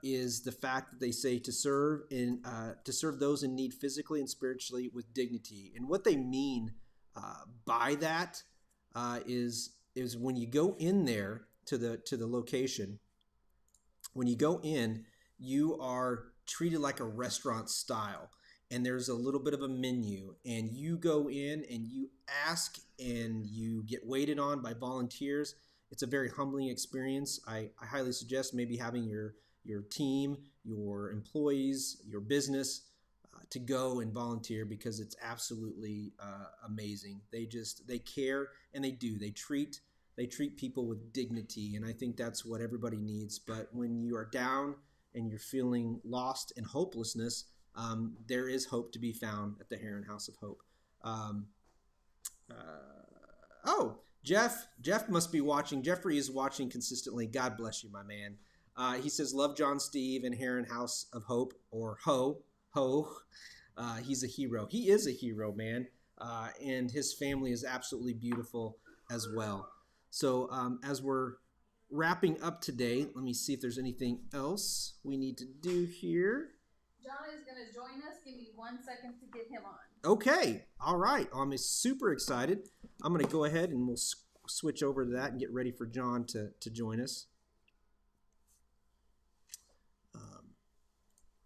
is the fact that they say to serve those in need physically and spiritually with dignity. And what they mean by that is when you go in there to the location, when you go in, you are treated like a restaurant style, and there's a little bit of a menu, and you go in and you ask and you get waited on by volunteers. It's a very humbling experience. I highly suggest maybe having your team, your employees, your business to go and volunteer, because it's absolutely amazing. They care, and they treat people with dignity, and I think that's what everybody needs. But when you are down and you're feeling lost and hopelessness, there is hope to be found at the Heron House of Hope. Jeff must be watching. Jeffrey is watching consistently. God bless you, my man. He says, love John Steve and Heron House of Hope, or Ho. He's a hero. He is a hero, man. And his family is absolutely beautiful as well. So as we're wrapping up today, let me see if there's anything else we need to do here. John is going to join us. Give me 1 second to get him on. Okay. All right. I'm super excited. I'm going to go ahead and we'll switch over to that and get ready for John to join us.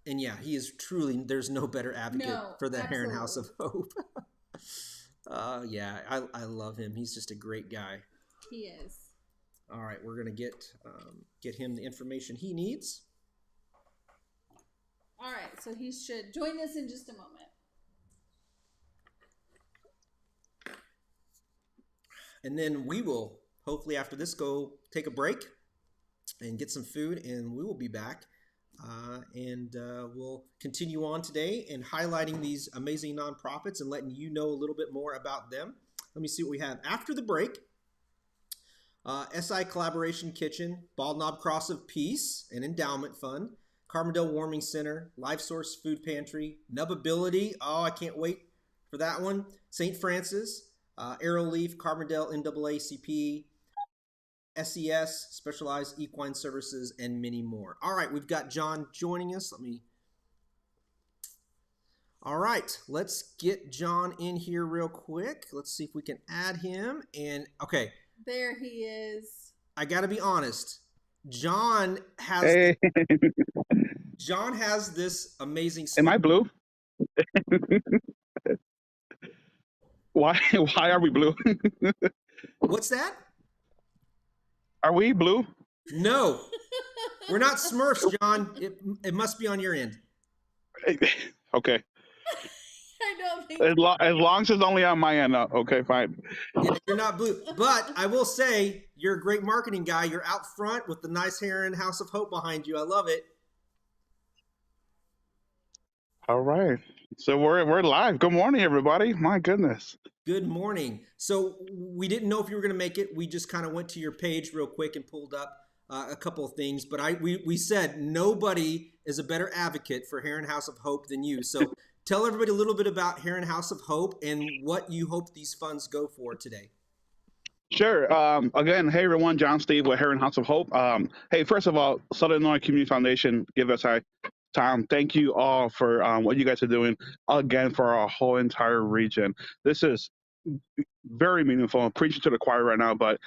And yeah, he is truly, there's no better advocate for the Heron House of Hope. Yeah, I love him. He's just a great guy. He is. All right, we're going to get him the information he needs. All right, so he should join us in just a moment. And then we will, hopefully after this, go take a break and get some food, and we will be back. And we'll continue on today and highlighting these amazing nonprofits and letting you know a little bit more about them. Let me see what we have after the break. SI Collaboration Kitchen, Bald Knob Cross of Peace, an endowment fund, Carbondale Warming Center, Life Source Food Pantry, Nubability, oh, I can't wait for that one, St. Francis, Arrowleaf, Carbondale NAACP, SES, Specialized Equine Services, and many more. All right, we've got John joining us. All right, let's get John in here real quick. Let's see if we can add him. And okay. There he is. I got to be honest. John has Hey, John has this amazing am smile. I blue? Why? Why are we blue? What's that? Are we blue? No, we're not Smurfs, John. It must be on your end. Okay. I don't think. As long as it's only on my end. Okay, fine. Yeah, you're not blue. But I will say you're a great marketing guy. You're out front with the nice Heron House of Hope behind you. I love it. All right. So we're live. Good morning, everybody. My goodness. Good morning. So we didn't know if you were going to make it. We just kind of went to your page real quick and pulled up a couple of things. But we said nobody is a better advocate for Heron House of Hope than you. So tell everybody a little bit about Heron House of Hope and what you hope these funds go for today. Sure. Again, hey everyone, John Steve with Heron House of Hope. Hey, first of all, Southern Illinois Community Foundation, give us a Tom, thank you all for what you guys are doing again for our whole entire region. This is very meaningful. I'm preaching to the choir right now, but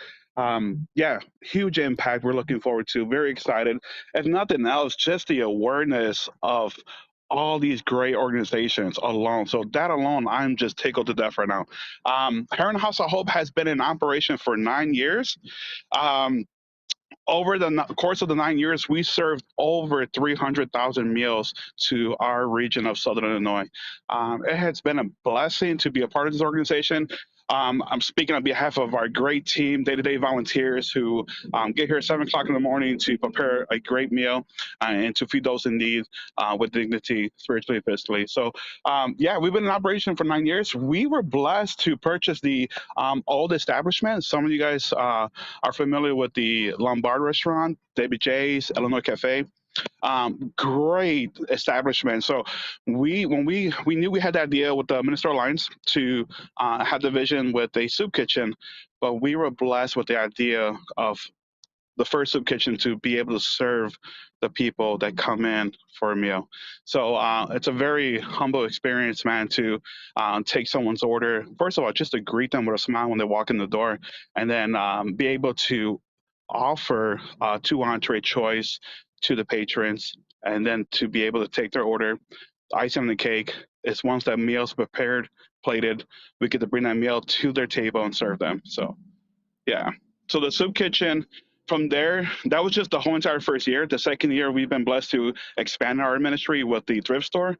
yeah, huge impact we're looking forward to. Very excited. If nothing else, just the awareness of all these great organizations alone. So that alone, I'm just tickled to death right now. Heron House of Hope has been in operation for 9 years. Over the course of the 9 years, we served over 300,000 meals to our region of Southern Illinois. It has been a blessing to be a part of this organization. I'm speaking on behalf of our great team, day-to-day volunteers who get here at 7 o'clock in the morning to prepare a great meal and to feed those in need with dignity, spiritually and physically. So, yeah, we've been in operation for 9 years. We were blessed to purchase the old establishment. Some of you guys are familiar with the Lombard restaurant, David J's, Illinois Cafe. Great establishment. So when we knew we had that deal with the Minister Alliance to have the vision with a soup kitchen, but we were blessed with the idea of the first soup kitchen to be able to serve the people that come in for a meal. So it's a very humble experience, man, to take someone's order. First of all, just to greet them with a smile when they walk in the door, and then be able to offer 2 entree choice to the patrons, and then to be able to take their order. Icing on the cake is once that meal's prepared, plated, we get to bring that meal to their table and serve them. So, yeah. So the soup kitchen, from there, that was just the whole entire first year. The second year, we've been blessed to expand our ministry with the thrift store.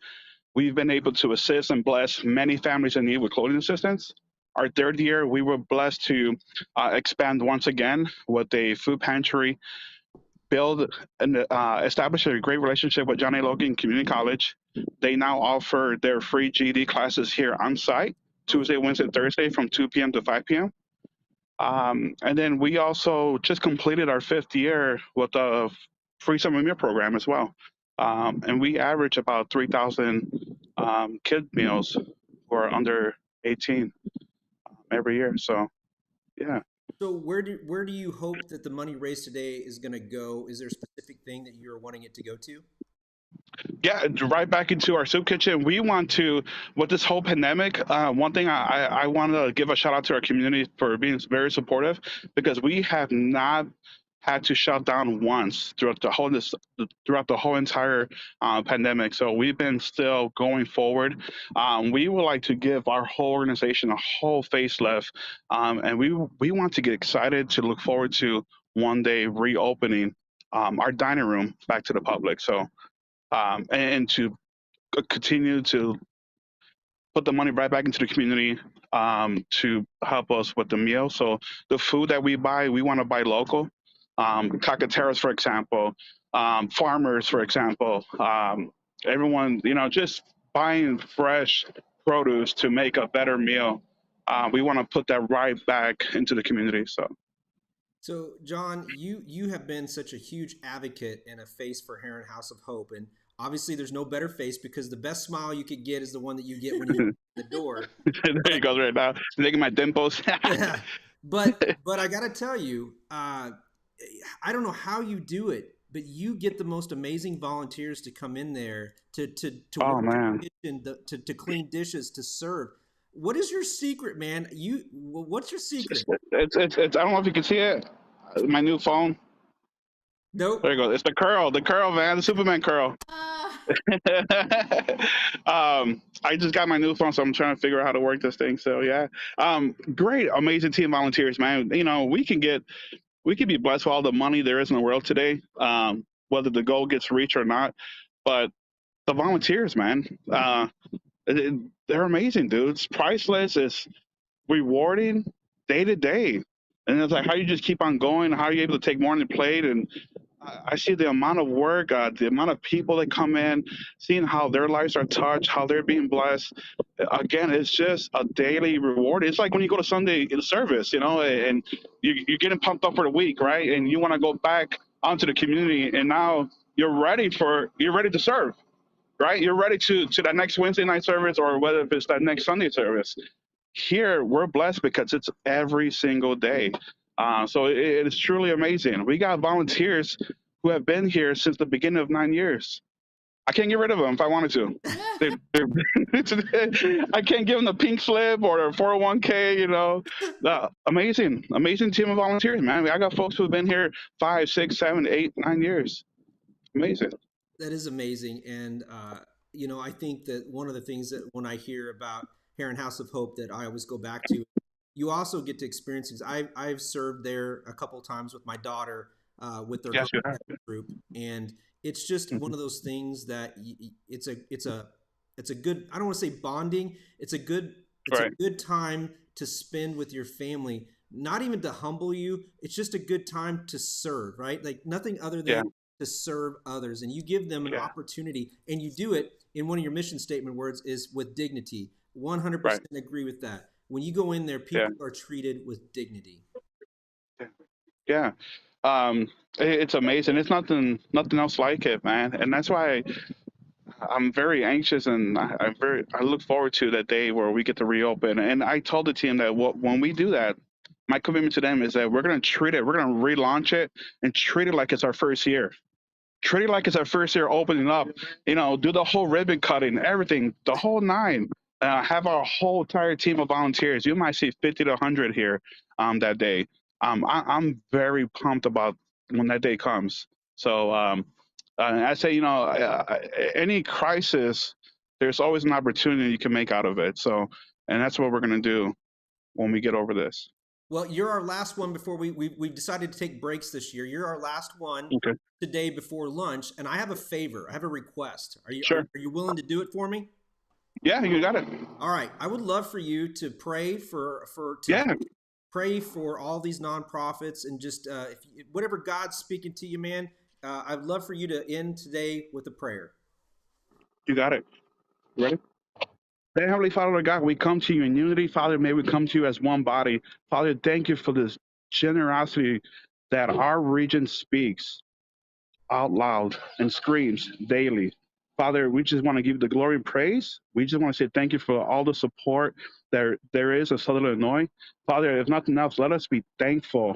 We've been able to assist and bless many families in need with clothing assistance. Our third year, we were blessed to expand once again with a food pantry, build and establish a great relationship with John A. Logan Community College. They now offer their free GED classes here on site, Tuesday, Wednesday, Thursday from 2 p.m. to 5 p.m. And then we also just completed our 5th year with a free summer meal program as well. And we average about 3,000 kid meals who are under 18 every year. So, yeah. So where do you hope that the money raised today is going to go? Is there a specific thing that you're wanting it to go to? Yeah, right back into our soup kitchen. We want to, with this whole pandemic, one thing I want to give a shout out to our community for being very supportive, because we have not had to shut down once throughout the whole entire pandemic. So we've been still going forward. We would like to give our whole organization a whole facelift, and we want to get excited to look forward to one day reopening our dining room back to the public. So and to continue to put the money right back into the community to help us with the meal. So the food that we buy, we want to buy local. Cocketeros, for example, farmers, for example, everyone, just buying fresh produce to make a better meal. We want to put that right back into the community. So, John, you have been such a huge advocate and a face for Heron House of Hope, and obviously there's no better face, because the best smile you could get is the one that you get when you the door. There he goes right now, making my dimples. Yeah. But I got to tell you, I don't know how you do it, but you get the most amazing volunteers to come in there to work in the kitchen, to clean dishes, to serve. What is your secret, man? What's your secret? It's I don't know if you can see it. My new phone. Nope. There you go. It's the curl, man, the Superman curl. I just got my new phone, so I'm trying to figure out how to work this thing. So yeah, great, amazing team of volunteers, man. You know, we can be blessed with all the money there is in the world today, whether the goal gets reached or not. But the volunteers, man, they're amazing, dude. It's priceless. It's rewarding day to day. And it's like, how you just keep on going? How are you able to take more on your plate? And I see the amount of work, the amount of people that come in, seeing how their lives are touched, how they're being blessed. Again, it's just a daily reward. It's like when you go to Sunday in service, you know, and you're getting pumped up for the week, right? And you want to go back onto the community, and now you're ready to serve, right? You're ready to that next Wednesday night service, or whether if it's that next Sunday service. Here, we're blessed because it's every single day. So it is truly amazing. We got volunteers who have been here since the beginning of 9 years. I can't get rid of them if I wanted to. I can't give them the pink slip or their 401k, you know. Amazing team of volunteers, man. I got folks who have been here 5, 6, 7, 8, 9 years. Amazing. That is amazing. And, you know, I think that one of the things that when I hear about Heron House of Hope that I always go back to, you also get to experience things. I've served there a couple of times with my daughter with their group, and it's just one of those things that it's a good, I don't want to say bonding. It's a good time to spend with your family, not even to humble you. It's just a good time to serve, right? Like nothing other than to serve others, and you give them an opportunity, and you do it in one of your mission statement words is with dignity. 100% agree with that. When you go in there, people are treated with dignity. Yeah. It's amazing. It's nothing else like it, man. And that's why I'm very anxious, and I look forward to that day where we get to reopen. And I told the team that when we do that, my commitment to them is that we're going to relaunch it and treat it like it's our first year. Treat it like it's our first year opening up, you know, do the whole ribbon cutting, everything, the whole nine. Have our whole entire team of volunteers. You might see 50 to 100 here that day. I'm very pumped about when that day comes. So I say, you know, any crisis, there's always an opportunity you can make out of it. So, and that's what we're going to do when we get over this. Well, you're our last one before we decided to take breaks this year. You're our last one today before lunch, and I have a favor. I have a request. Are you willing to do it for me? Yeah, you got it. All right. I would love for you to pray pray for all these nonprofits, and just whatever God's speaking to you, man. I'd love for you to end today with a prayer. You got it. Ready? Dear Heavenly Father, Lord God, we come to you in unity. Father, may we come to you as one body. Father, thank you for this generosity that our region speaks out loud and screams daily. Father, we just want to give you the glory and praise. We just want to say thank you for all the support there is in Southern Illinois. Father, if nothing else, let us be thankful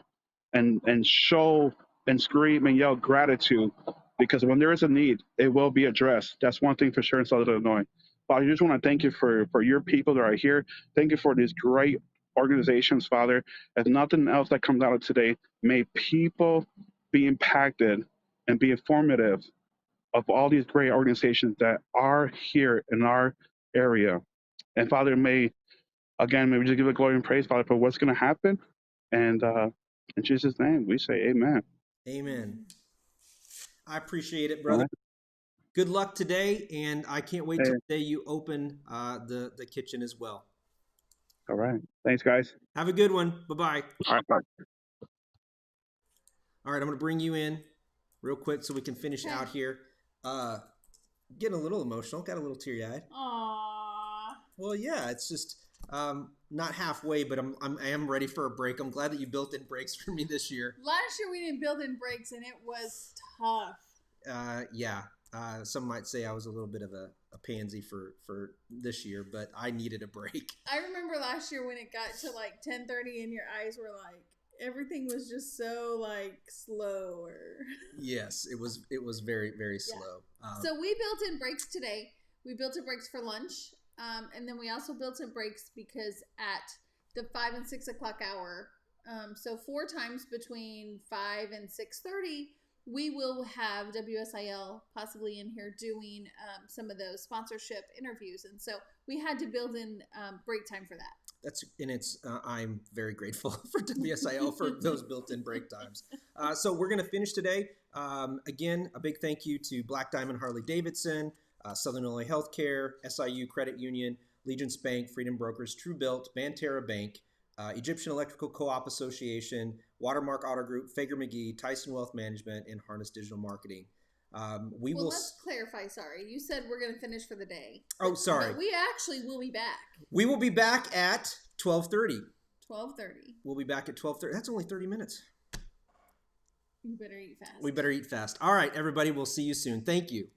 and show and scream and yell gratitude, because when there is a need, it will be addressed. That's one thing for sure in Southern Illinois. Father, I just want to thank you for your people that are here. Thank you for these great organizations, Father. If nothing else that comes out of today, may people be impacted and be informative of all these great organizations that are here in our area. And Father, may we just give the glory and praise, Father, for what's going to happen. And in Jesus' name, we say amen. Amen. I appreciate it, brother. Right. Good luck today, and I can't wait till the day you open the kitchen as well. All right. Thanks, guys. Have a good one. Bye-bye. All right, bye. All right, I'm going to bring you in real quick so we can finish out here. Getting a little emotional, got a little teary-eyed. Aww. Well, yeah, it's just not halfway, but I am ready for a break. I'm glad that you built in breaks for me this year. Last year we didn't build in breaks, and it was tough. Yeah. Some might say I was a little bit of a pansy for this year, but I needed a break. I remember last year when it got to like 10:30 and your eyes were like, everything was just so like slower. Yes, it was very, very slow. So we built in breaks today. We built in breaks for lunch. And then we also built in breaks because at the 5 and 6 o'clock hour, so 4 times between 5 and 6:30, we will have WSIL possibly in here doing some of those sponsorship interviews. And so we had to build in break time for that. I'm very grateful for WSIL for those built-in break times. So we're going to finish today. Again, a big thank you to Black Diamond Harley Davidson, Southern Illinois Healthcare, SIU Credit Union, Legence Bank, Freedom Brokers, Tru-Bilt, Banterra Bank, Egyptian Electrical Co-op Association, Watermark Auto Group, Fager-McGee, Tyson Wealth Management, and Harness Digital Marketing. Let's clarify. Sorry, you said we're going to finish for the day. Oh, sorry. But we actually will be back. We will be back at 12:30. 12:30. We'll be back at 12:30. That's only 30 minutes. You better eat fast. We better eat fast. All right, everybody. We'll see you soon. Thank you.